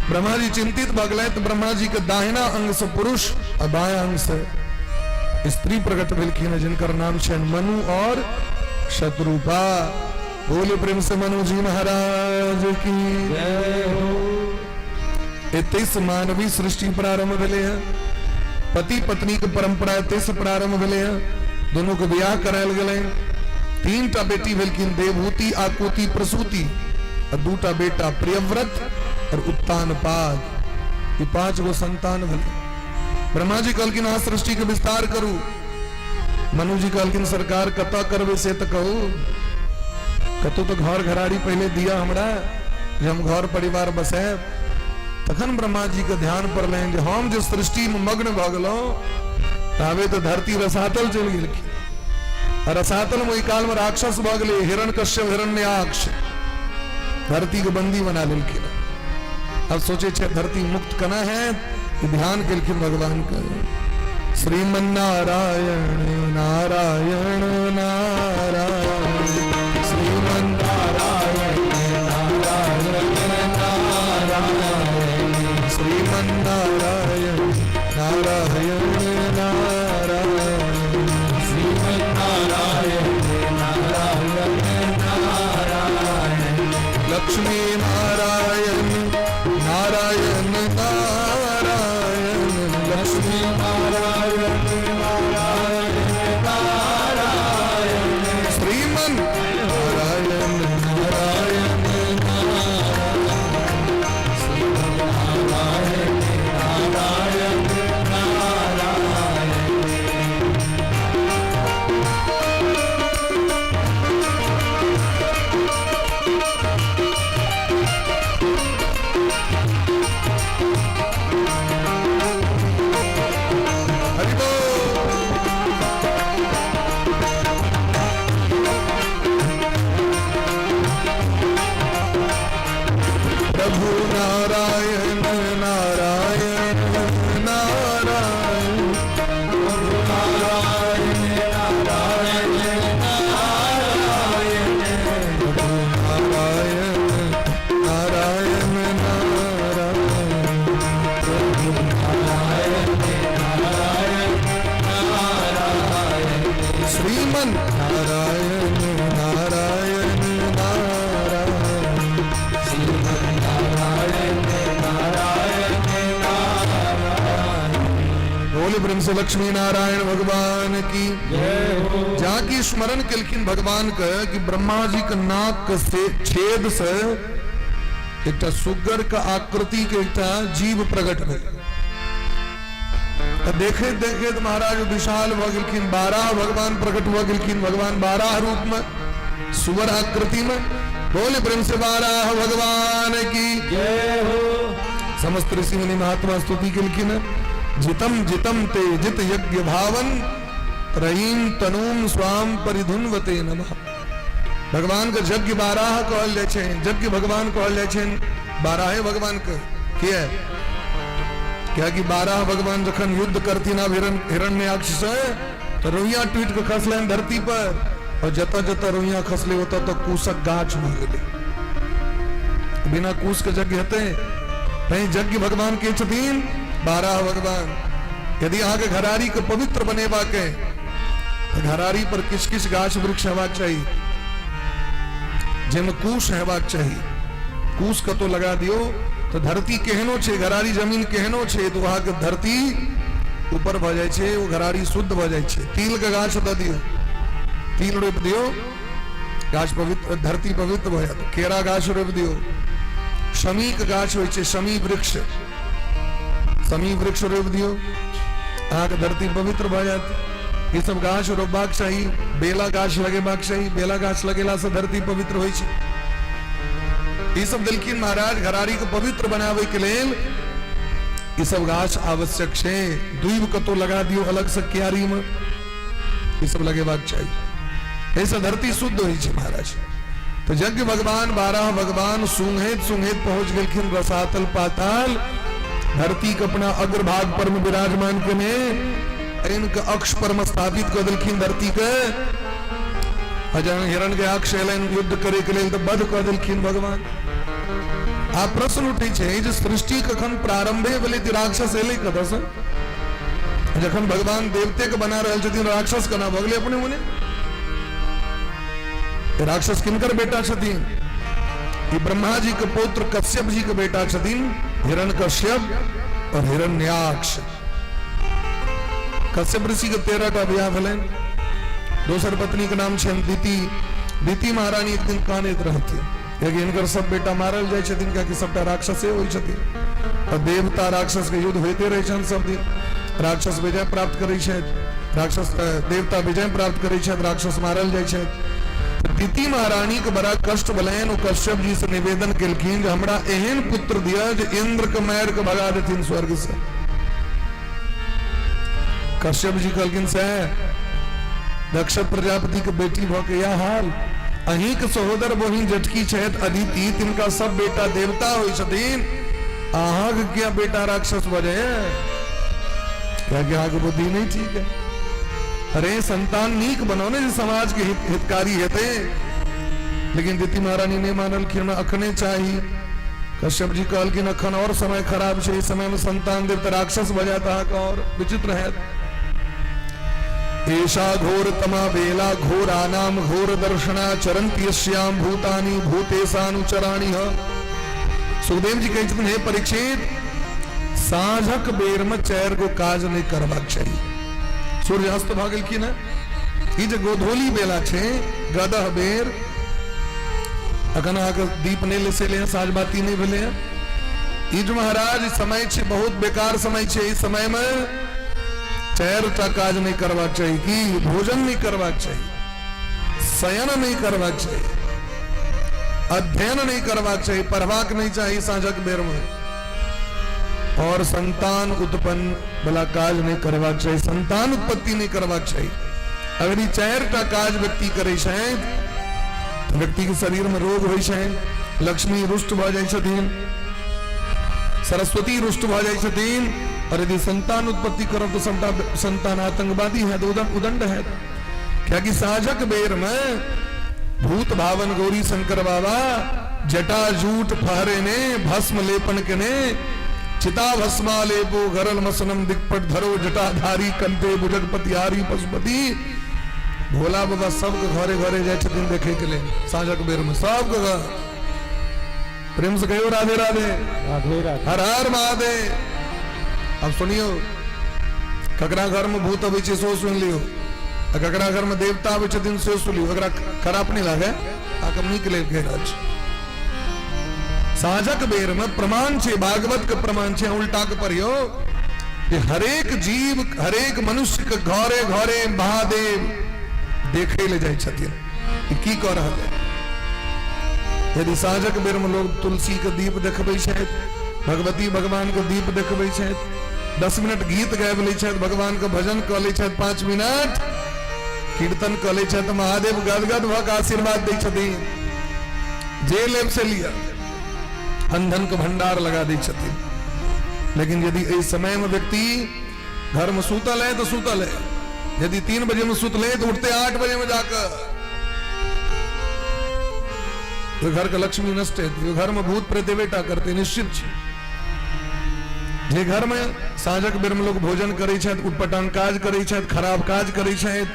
Speaker 1: ब्रह्मा जी चिंतित भगले तो ब्रह्मा जी के दाहिना अंग से पुरुष और बाया अंग से स्त्री प्रकट भेलखिन, जिनकर नाम है मनु और शत्रुपा। बोले प्रेम से मनु जी महाराज की जय हो। 23 मानवीय सृष्टि प्रारंभ भेले है। पति पत्नी के परंपरा 23 प्रारंभ भेले है। दोनों को ब्याह करायल गए। 3टा बेटी भेलखिन, देवहूति, आकुति, प्रसूति, और 2टा बेटा, प्रियव्रत और उत्तानपाद। ये 5 गो संतान भेले। ब्रह्मा जी कहलखिन आ सृष्टि के विस्तार करू। मनु जी कहलखिन सरकार कता करबे से तो कहू। कतो तो घर घराड़ी पहले दिया हमरा, जब हम घर परिवार बसे तखन ब्रह्मा जी के ध्यान पर लें जे हम जो सृष्टि में मग्न भ गेलो ताबे तो धरती रसातल चल गेलखिन। रसातल में काल में राक्षस भ गेले, हिरण्यकश्यप, हिरण्याक्ष, धरती के बंदी बना लेलखिन। अब सोचे छे धरती मुक्त कना है, ध्यान केलखिन भगवान का। श्रीमन नारायण नारायण नारायण, श्रीमन नारायण नारायण नारायण, श्रीमन नारायण नारायण नारायण, श्रीमन नारायण नारायण नारायण, लक्ष्मी नारायण नारायण नारायण, लक्ष्मी नारायण नारायण नारायण, श्रीमन नारायण नारायण नारायण, श्रीमन नारायण नारायण नारायण। प्रभु नारायण नारायण नारायण, प्रभु नारायण नारायण नारायण, प्रभु नारायण नारायण नारायण, प्रभु नारायण नारायण नारायण, श्रीमन नारायण नारायण नारायण, श्रीमन नारायण नारायण नारायण। बोले ब्रह्म से लक्ष्मी नारायण भगवान की जय हो। जाकी स्मरण केलखिन भगवान का कि ब्रह्मा जी के नाक से छेद से एक सुगर का आकृति के एक जीव प्रकट भेल। देखे देखे महाराज विशाल भ गेलखिन। 12 भगवान प्रकट हुआ गेलखिन। भगवान 12 रूप में, सुवर आकृति में। बोले प्रेम से 12 भगवान की जय हो। समस्त ऋषि मुनि महात्मा स्तुति केलखिन। जितम जितम ते जित यज्ञ भावन, रहीम तनूम स्वाम परिधुनवते नमः। भगवान के यज्ञ 12 कहल जाय छै। यज्ञ भगवान कहल जाय छै 12 भगवान के किया क्या कि 12 भगवान जखन युद्ध करथिन हिरण्याक्ष से तो रोइया टूट के खसलन धरती पर, और जता जता रोइया खसले होता तो कूसक गाछ भ गेले। बिना कूस के यज्ञ हेते कहीं? यज्ञ भगवान के छथिन 12 भगवान। यदि अहाँ के घरारी के पवित्र बनेबा के तो घरारी पर किस किस गाछ वृक्ष हेबाक चाहिए, जिनमें कूस हेबाक चाहिए। कूस कतो लगा दियो तो धरती केहनो छे, घरारी जमीन केहनो छे तो वहां के धरती ऊपर भ जाय छे, वो घरारी शुद्ध भ जाय छे। तिल के गाछ द दियो, तिल रोप दियो, गाछ पवित्र, धरती पवित्र भ जात। केरा गाछ रोप दियो। शमी के गाछ होय छे, शमी वृक्ष, शमी वृक्ष रोप दियो। आग धरती पवित्र भ जाती। ये सब गाछ रोपबाक चाही, बेला गाछ लगेबाक चाही, बेला गाछ लगेला से धरती पवित्र होइ छै। ये सब देलखिन महाराज घरारी के पवित्र बनावे के लेल ये सब गाछ आवश्यक छै। दूब कतो लगा दियो अलग से क्यारी में, ये सब लगेबाक चाहिए, ऐसे धरती शुद्ध होइ छै महाराज। तो यज्ञ भगवान 12 भगवान सूंघेत सूंघेत पहुंच गेलखिन रसातल पाताल। धरती के अपना अग्रभाग पर में विराजमान केने इनके अक्ष पर में स्थापित कर देलखिन धरती के। अजन हिरण के अक्ष एलन युद्ध करे के लेल तो बध कर देलखिन भगवान। आ प्रश्न उठे छै जे सृष्टि कखन प्रारंभे भेलै त राक्षस एलै कतऽ से? जखन भगवान देवते के बना रहल छथिन राक्षस केना भ गेलै अपने मुने? राक्षस किनकर बेटा छथिन? ये ब्रह्मा जी के पुत्र कश्यप जी के बेटा छथिन, हिरण्यकश्यप और हिरण्याक्ष। कश्यप ऋषि के 13 टा बियाह भेलनि। दोसर पत्नी के नाम छनि दिति। दिति महारानी एक दिन कानैत रहथिन कियाकि हिनकर सब बेटा मारल जाइ छथिन, कियाकि सबटा राक्षसे होइ छथिन। और देवता राक्षस के युद्ध होइते रहै छनि सब दिन। राक्षस विजय प्राप्त करै छथि, राक्षस देवता विजय प्राप्त करै छथि, राक्षस मारल जाइ छथि। दिति महारानी के बड़ा कष्ट भेलनि। ओ कश्यप जी से निवेदन केलखिन जे हमरा एहन पुत्र दिअ जे इंद्र के मारि के भगा देथिन स्वर्ग से। कश्यप जी कहलखिन से दक्ष प्रजापति के बेटी भ के यह हाल। अहीं के सहोदर बहिन जटकी छथि अदिति, तिनका सब बेटा देवता होइ छथिन, अहाँ के क्या बेटा राक्षस बजे? क्या क्या आगे बुद्धि नहीं ठीक है? अरे संतान नीक बनाओ ने समाज के हितकारी हेते। लेकिन दिति महारानी ने मानलखिन अखने चाहिए। कश्यप जी कहलखिन अखन और समय खराब है, इस समय में संतान देव तो राक्षस बजाता है और विचित्र है। ऐसा घोर तमा बेला घोरा नाम घोर दर्शना चरंती यस्याम भूतानि भूतेशानुचराणि। सुखदेव जी कहते हैं परीक्षित साझक बेर में चैर को काज नहीं करबाक चाहिए। सूर्यास्त भ गेलखिन ई जे गोधोली बेला छे गदह बेर अखन आके दीप नहीं लेसेले साँझ बाती नहीं भेले। ई जो महाराज समय छे बहुत बेकार समय छे। इस समय में चैर टा काज नहीं करबाक चाहिए, कि भोजन नहीं करबाक चाहिए, शयन नहीं करबाक चाहिए, अध्ययन नहीं करबाक चाहिए, पढ़बाक नहीं चाहिए साँझक बेर में, और संतान उत्पन्न वाला काज नहीं करबाक चाहिए, संतान उत्पत्ति नहीं करबाक चाहिए। अगर ये 4टा काज व्यक्ति करे तो व्यक्ति के शरीर में रोग होइ छै, लक्ष्मी रुष्ट भ जाइ छथिन, सरस्वती रुष्ट भ जाइ छथिन। और यदि संतान उत्पत्ति करब तो संतान आतंकवादी है, उदंड है। क्या कि साझक बेर में भूत भावन गौरी शंकर बाबा जटा जूट फहरे ने भस्म लेपन के ने चिता भस्मा लेपो गरल मसनम दिक्पट धरो जटाधारी कंते भुजगपति हारी पशुपति। भोला बाबा सबके घरे घरे जाए छथिन देखे के लिए साँझक बेर में, सबके घर। प्रेम से कहो राधे राधे,
Speaker 2: राधे राधे,
Speaker 1: हर हर महादेव। अब सुनियो, ककरा घर में भूत अबै छै सो सुन लियो, ककरा घर में देवता अबै छथिन से सुन लियो। अगर खराब नहीं लागे आकम नीक लेल कह रहल छी। साँझक बेर में प्रमाण छे, भागवत के प्रमाण छे, उल्टा के पढ़ियो कि हरेक जीव हरेक मनुष्य के घरे घरे महादेव देखे ले जाए छथिन की कर रहल है। यदि साँझक बेर में लोग तुलसी के दीप देखबै छथि, भगवती भगवान के दीप देखबै छथि, 10 मिनट गीत गाबि लै छथि, भगवान के भजन कऽ लै छथि, 5 मिनट कीर्तन कऽ लै छथि, महादेव गदगद भऽ कऽ आशीर्वाद दै छथिन। जे लेब से लिया अंधन के भंडार लगा दै छथिन। लेकिन यदि इस समय में व्यक्ति घर में सुतल है तो सुतल है, यदि 3 बजे में सुतले तो उठते 8 बजे में जाकर, तो घर का लक्ष्मी नष्ट है, तो घर में भूत प्रेत बेटा करते निश्चित छे। जे घर में साँझक बेर में लोग भोजन करे छथि, उटपटांग काज करे छथि, खराब काज करे छथि,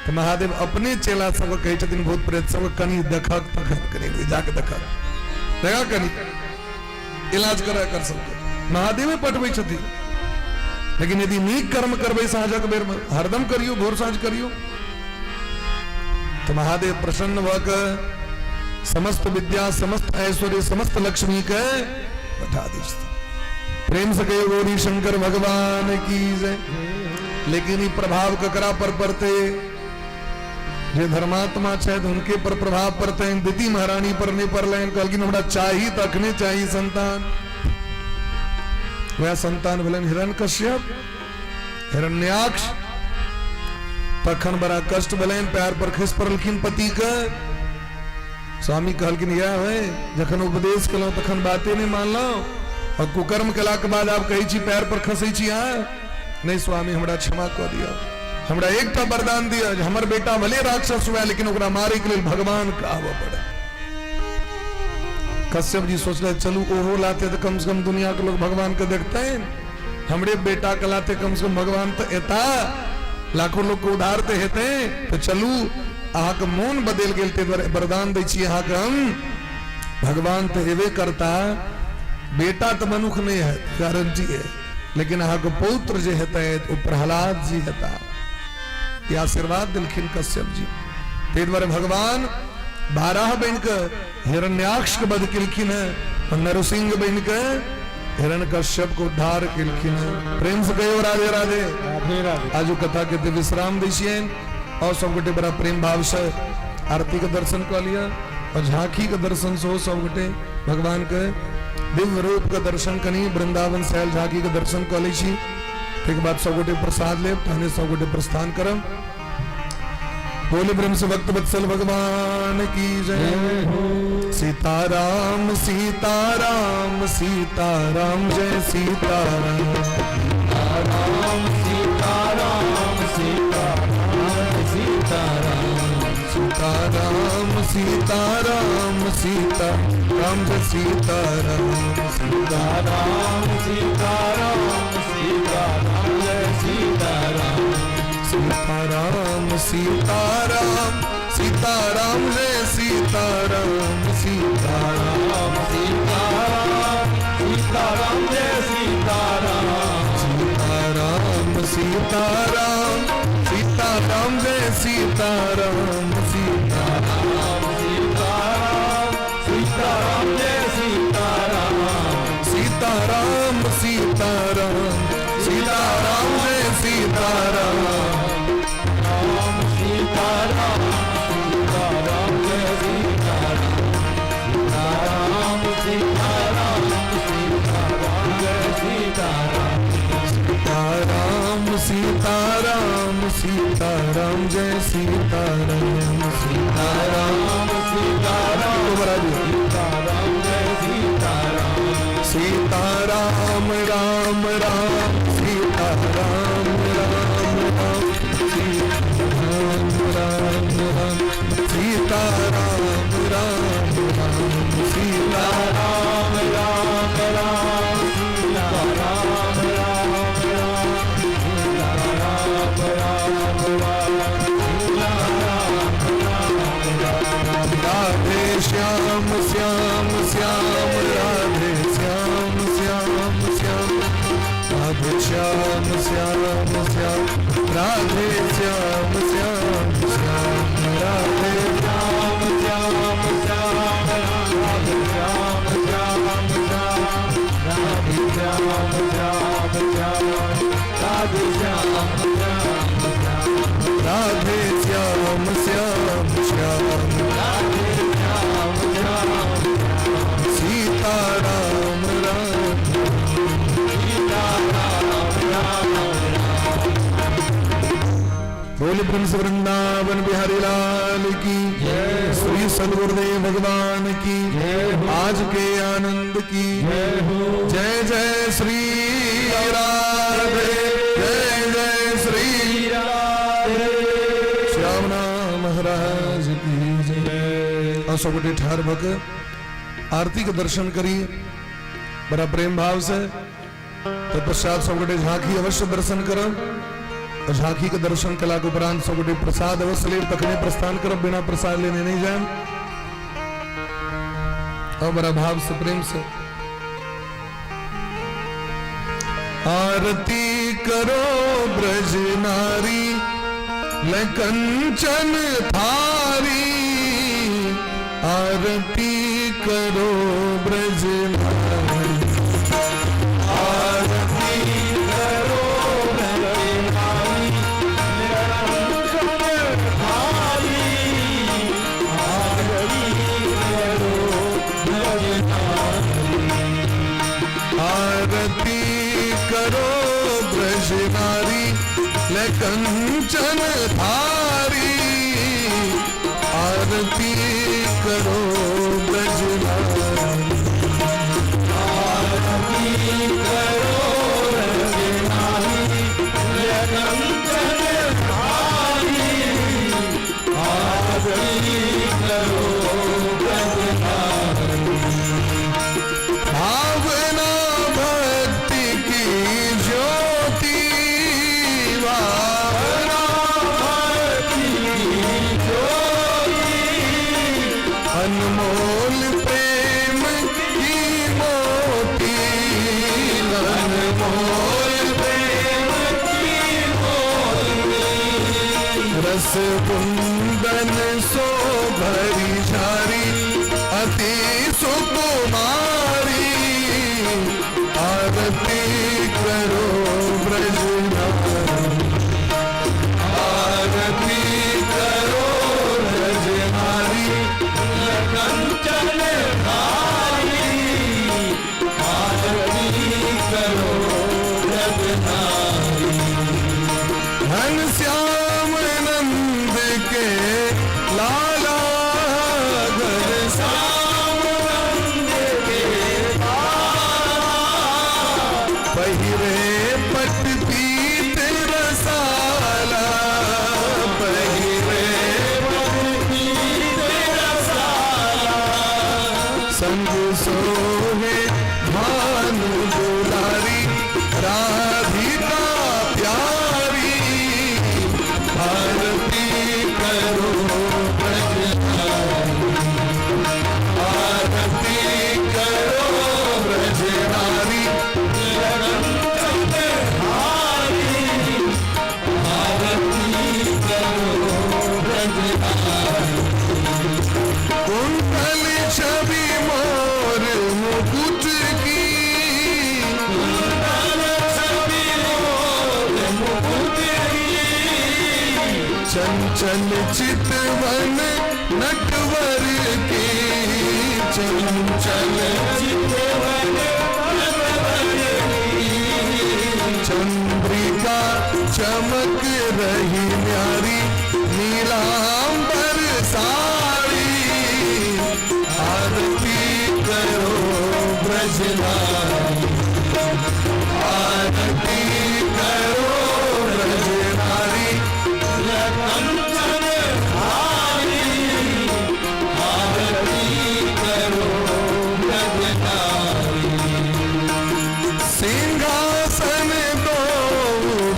Speaker 1: तो महादेव अपने चेला सब कहे छथिन भूत प्रेत सब कनी देखक तखन कनी जाके देखक देखा कनी इलाज करा कर सकते महादेव पटबै छथिन। लेकिन यदि नीक कर्म करबै साँझक बेर में हरदम करियो, भोर साँझ करियो, तो महादेव प्रसन्न भऽ कऽ समस्त विद्या समस्त ऐश्वर्य समस्त लक्ष्मी के बैठा दै छथिन। प्रेम से कहियो गौरी शंकर भगवान की जय। लेकिन ई प्रभाव ककरा पर पड़ते जे धर्मात्मा छे उनके पर प्रभाव पड़ते हैं। दीदी महारानी पर नहीं पड़ल कहलकिन हमरा चाही तखने चाही संतान। वह संतान भेलन हिरण्यकश्यप हिरण्याक्ष। तखन बड़ा कष्ट भेलन पैर पर खस पड़लखिन पति के। स्वामी कहलकिन यह है जखन उपदेश कलौ तखन बाते नहीं मानलौ और कुकर्म कला के बाद आप कही छी पैर पर खसै छी। नहीं स्वामी हमरा क्षमा कर दिया, हमरा एकटा वरदान दिया जे हमर बेटा भले राक्षस हुआ लेकिन ओकरा मारे के लिए भगवान कहबो पड़े। कश्यप जी सोचले चलू ओहो लाते तो कम से कम दुनिया के लोग भगवान के देखते हैं, हमरे बेटा के लाते कम से कम भगवान तो एता लाखों लोग को उधार ते हेते। तो चलू अहा के मोन बदल गेल ते वरदान दै छी अहा के हम भगवान तो हेबे करता। बेटा तो मनुख नहीं है गारंटी है, लेकिन अहा के पौत्र जे हेते वो प्रहलाद जी हेता। ये आशीर्वाद दिलखिन कश्यप जी। ते द्वारे भगवान 12 बन के हिरण्याक्ष के वध किलखिन है और नरसिंह बन के हिरण्यकश्यप को उद्धार किलखिन है। प्रेम से कहो राधे राधे। आज कथा के विश्राम दीजिए और सब गोटे बड़ा प्रेम भाव से आरती के दर्शन कर लिया और झांकी के दर्शन से हो सब गोटे भगवान के दिव्य रूप का दर्शन कनी वृंदावन शैल झांकी के दर्शन कर ली। ठीक बाद सब गोटे प्रसाद ले तहने सब गोटे प्रस्थान करम। बोले ब्रह्म से भक्त वत्सल भगवान की जय। सीताराम सीताराम सीताराम जय सीताराम।
Speaker 2: राम सीताराम सीताराम सीताराम
Speaker 1: सीताराम सीताराम सीताराम जय सीताराम।
Speaker 2: सीताराम सीताराम सीताराम जय सीताराम।
Speaker 1: सीताराम सीताराम सीताराम जय सीताराम। सीताराम
Speaker 2: सीताराम सीताराम जय सीताराम।
Speaker 1: सीताराम सीताराम सीताराम जय सीताराम।
Speaker 2: सीताराम सीताराम सीताराम जय सीताराम।
Speaker 1: सीताराम सीताराम सीताराम जय सीताराम।
Speaker 2: राम सीताराम सीताराम जय सीताराम। सीताराम सीताराम सीताराम जय सीताराम।
Speaker 1: सीताराम सीताराम सीताराम जय सीताराम।
Speaker 2: सीताराम सीताराम सीताराम जय सीताराम।
Speaker 1: सीताराम राम राम सीताराम राम राम सीताराम राम राम सीताराम राम राम सीताराम
Speaker 2: राम राम सीताराम राम राम।
Speaker 1: राधे श्याम श्याम श्याम राधे श्याम श्याम श्याम राधे श्याम श्याम श्याम राधे श्याम श्याम श्याम राधे
Speaker 2: श्याम श्याम श्याम राधे श्याम श्याम श्याम राधे श्याम श्याम श्याम राधे श्याम श्याम श्याम
Speaker 1: राधे श्याम श्याम श्याम
Speaker 2: राधे श्याम श्याम
Speaker 1: सीताराम राम
Speaker 2: सीताराम राम।
Speaker 1: बोल ब्रह्म से वृंदावन बिहारी लाल की
Speaker 2: जय।
Speaker 1: श्री सदगुरुदेव भगवान की
Speaker 2: जय हो।
Speaker 1: आज के आनंद की
Speaker 2: जय हो।
Speaker 1: जय जय श्री राधे जय जय श्री
Speaker 2: राधे।
Speaker 1: श्यामना महाराज की जय। और सब गोटे ठार भक आरती के दर्शन करी बड़ा प्रेम भाव से। तत्पश्चात सब गोटे झांकी अवश्य दर्शन करम और झांकी के दर्शन कला के उपरांत सब गोटे प्रसाद अवश्य ले तखने प्रस्थान करब, बिना प्रसाद लेने नहीं जाए। और बड़ा भाव से प्रेम से आरती करो ब्रज नारी कंचन थारी। आरती करो ब्रज नारी
Speaker 2: आरती करो ब्रज नारी
Speaker 1: आरती करो ब्रज नारी ले कंचन धारी आरती करो ब्रज नारी
Speaker 2: आरती करो ब्रज नारी ले कंचन धारी आरती करो ब्रज नारी
Speaker 1: भावना भक्ति की ज्योति भावना
Speaker 2: भक्ति की ज्योति
Speaker 1: अनमोल प्रेम की मोती अनमोल
Speaker 2: प्रेम की मोती
Speaker 1: रस कुंदन सो भरी झारी अति सुकुमारी आरती करो ब्रज नारी आरती करो ब्रज नारी
Speaker 2: कंचन धारी आरती करो ब्रज नारी
Speaker 1: घनश्याम नंद के लाला घनश्याम
Speaker 2: नंद के
Speaker 1: पहिरे पट पीत रसाला पहिरे संग सोहे भानु दुलारी राधिका प्यारी आरती करो ब्रज नारी आरती करो ब्रज नारी कुंतल छवि मोर मुकुट की चंचल चितवन नटवर की चंचल चंद्रिका चमक रही न्यारी नीलांबर साड़ी आरती करो ब्रज नारी आरती करो ब्रज नारी
Speaker 2: कंचन धारी आरती करो ब्रज नारी
Speaker 1: सिंहासन दो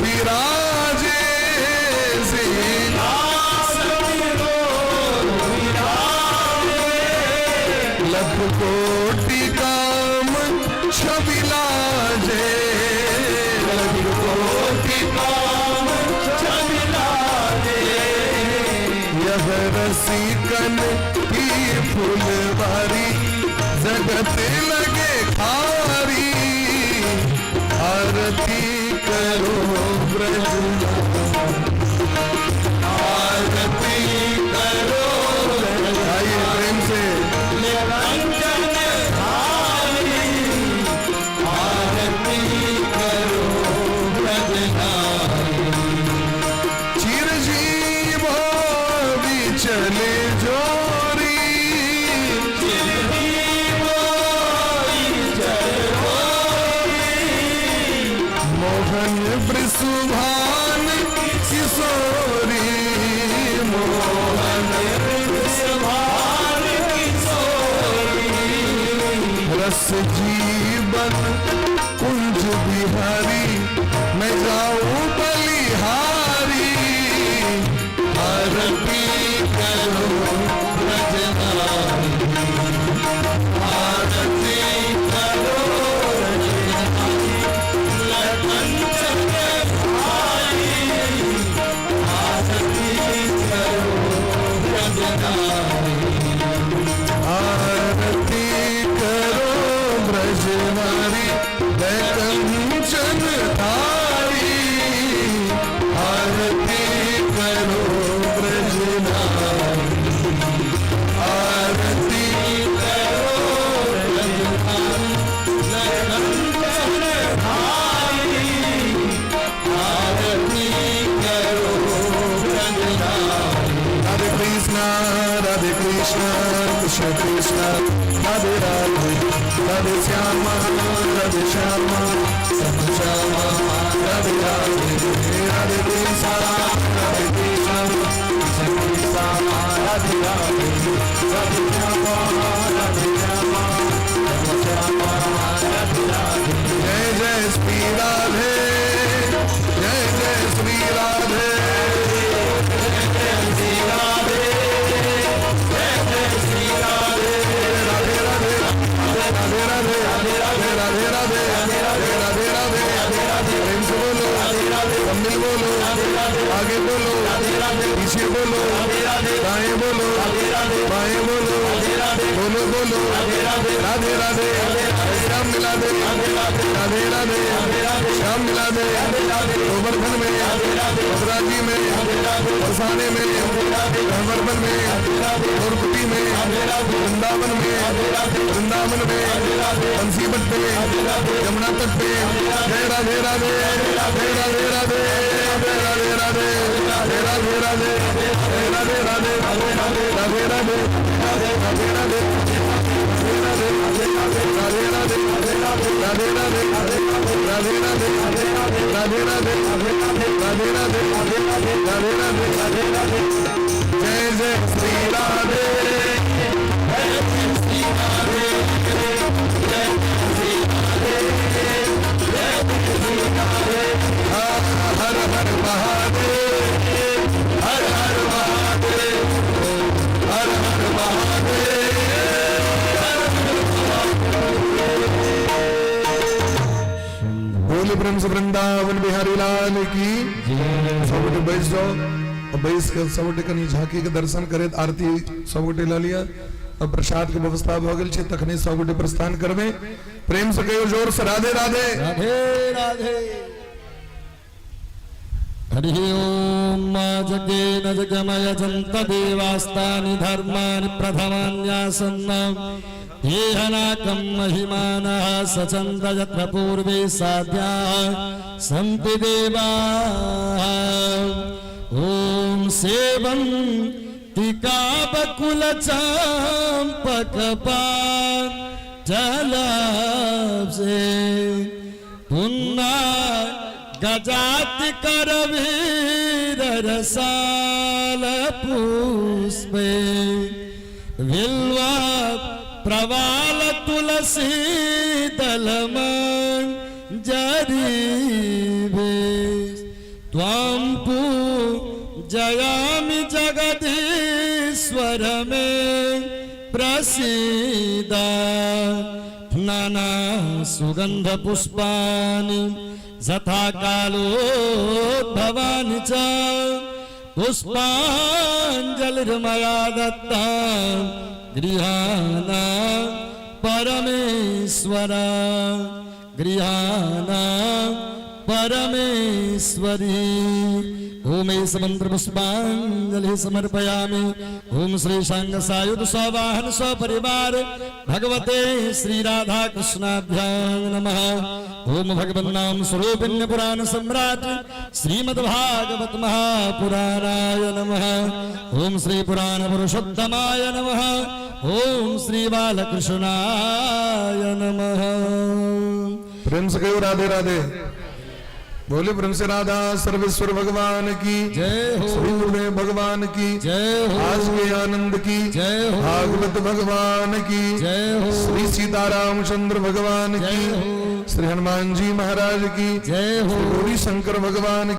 Speaker 1: विराजे लख कोटि काम छबिलाजे लख कोटि
Speaker 2: काम छबिलाजे
Speaker 1: यह रसिकन की फुलवारी जगत लगे खारी आरती करो ब्रज आरती करो आइए प्रेम से
Speaker 2: कंचन धारी आरती करो ब्रज नारी
Speaker 1: चिरजीव चले जोरी मोहन वृषभान किशोरी मोहन
Speaker 2: वृषभान किशोरी
Speaker 1: रस जीवन कुंज बिहारी मैं जाऊं बलिहारी आरती करो ब्रज नारी आरती करो
Speaker 2: कंचन धारी आरती करो ब्रज नारी
Speaker 1: आरती करो ब्रज नारी कंचन धारी जय जय श्री राधे, जय जय श्री राधे, राधे राधे, राधे राधे, राधे राधे, प्रेम से बोलो, सम्मिल बोलो, आगे बोलो, पीछे बोलो, दाएं बोलो, बाएं बोलो, बोलो बोलो, राधे राधे, श्याम मिला दे, राधे राधे, श्याम मिला दे, गोवर्धन में, मथुराजी में, बरसाने में, धर्मर्बन में, गोरकुटी में, वृंदावन में, वृंदावन में, बंसीबट पे, यमुना तट पे, जय राधे राधे, जय राधे राधे, जय राधे राधे, जय राधे राधे, जय राधे राधे, राधे राधे, राधे राधे, राधे राधे, राधे राधे, राधे राधे, राधे राधे, राधे राधे, राधे राधे, राधे राधे, जय जय श्री राधे, हर हर महादेव, हर हर महादेव, हर हर महादेव। बोले ब्रह्म से वृंदावन बिहारी लाल की। सबोटे बैठ जाओ और बैठ कर सबोटे कनी झांकी के दर्शन करे, आरती सबोटे ला लिया, अब प्रसाद की व्यवस्था हो गई छे, तखने सबोटे प्रस्थान करवे। प्रेम से कहो जोर से राधे राधे,
Speaker 2: राधे राधे। हरि ओम जगेन जगमय जंत देवास्तानि धर्मानि प्रथमान्यासन्न येहनाकं महिमानः सचन्द यत्र पूर्वे साध्याः सन्ति देवाः। ओम सेवन्तिका बकुलचाम्पकपान् जलाब्जे पुन्ना गजाति करवीर रसाल पुष्पे विल्वा प्रवाल तुलसी दलमं जरीबे त्वं पूजयामि जगदीश्वर मे प्रसीदा। नाना सुगंध पुष्पानि यथा कालोद्भवानि च पुष्पाञ्जलिर्मया दत्ता गृहाणा परमेश्वर, गृहाणा परमेश्वरी। ओम एष मंत्र पुष्पांजलि समर्पयामि। ओम श्री सांग सायुध सवाहन सपरिवार भगवते श्री राधा कृष्णाभ्यां नमः। ओम भगवन्नाम स्वरूपिण्य पुराण सम्राट श्रीमद्भागवत महापुराणाय नमः। ओम श्री पुराण पुरुषोत्तमाय नमः। ओम श्री बालकृष्णाय नमः।
Speaker 1: प्रेम से कहो राधे राधे। बोले प्रेम से राधा सर्वेश्वर भगवान की
Speaker 2: जय हो,
Speaker 1: श्री गुरुदेव भगवान की
Speaker 2: जय हो,
Speaker 1: आज के आनंद की
Speaker 2: जय हो,
Speaker 1: भागवत भगवान की
Speaker 2: जय हो,
Speaker 1: श्री सीतारामचंद्र भगवान की,
Speaker 2: जय हो,
Speaker 1: श्री हनुमान जी महाराज की
Speaker 2: जय हो,
Speaker 1: गौरी शंकर भगवान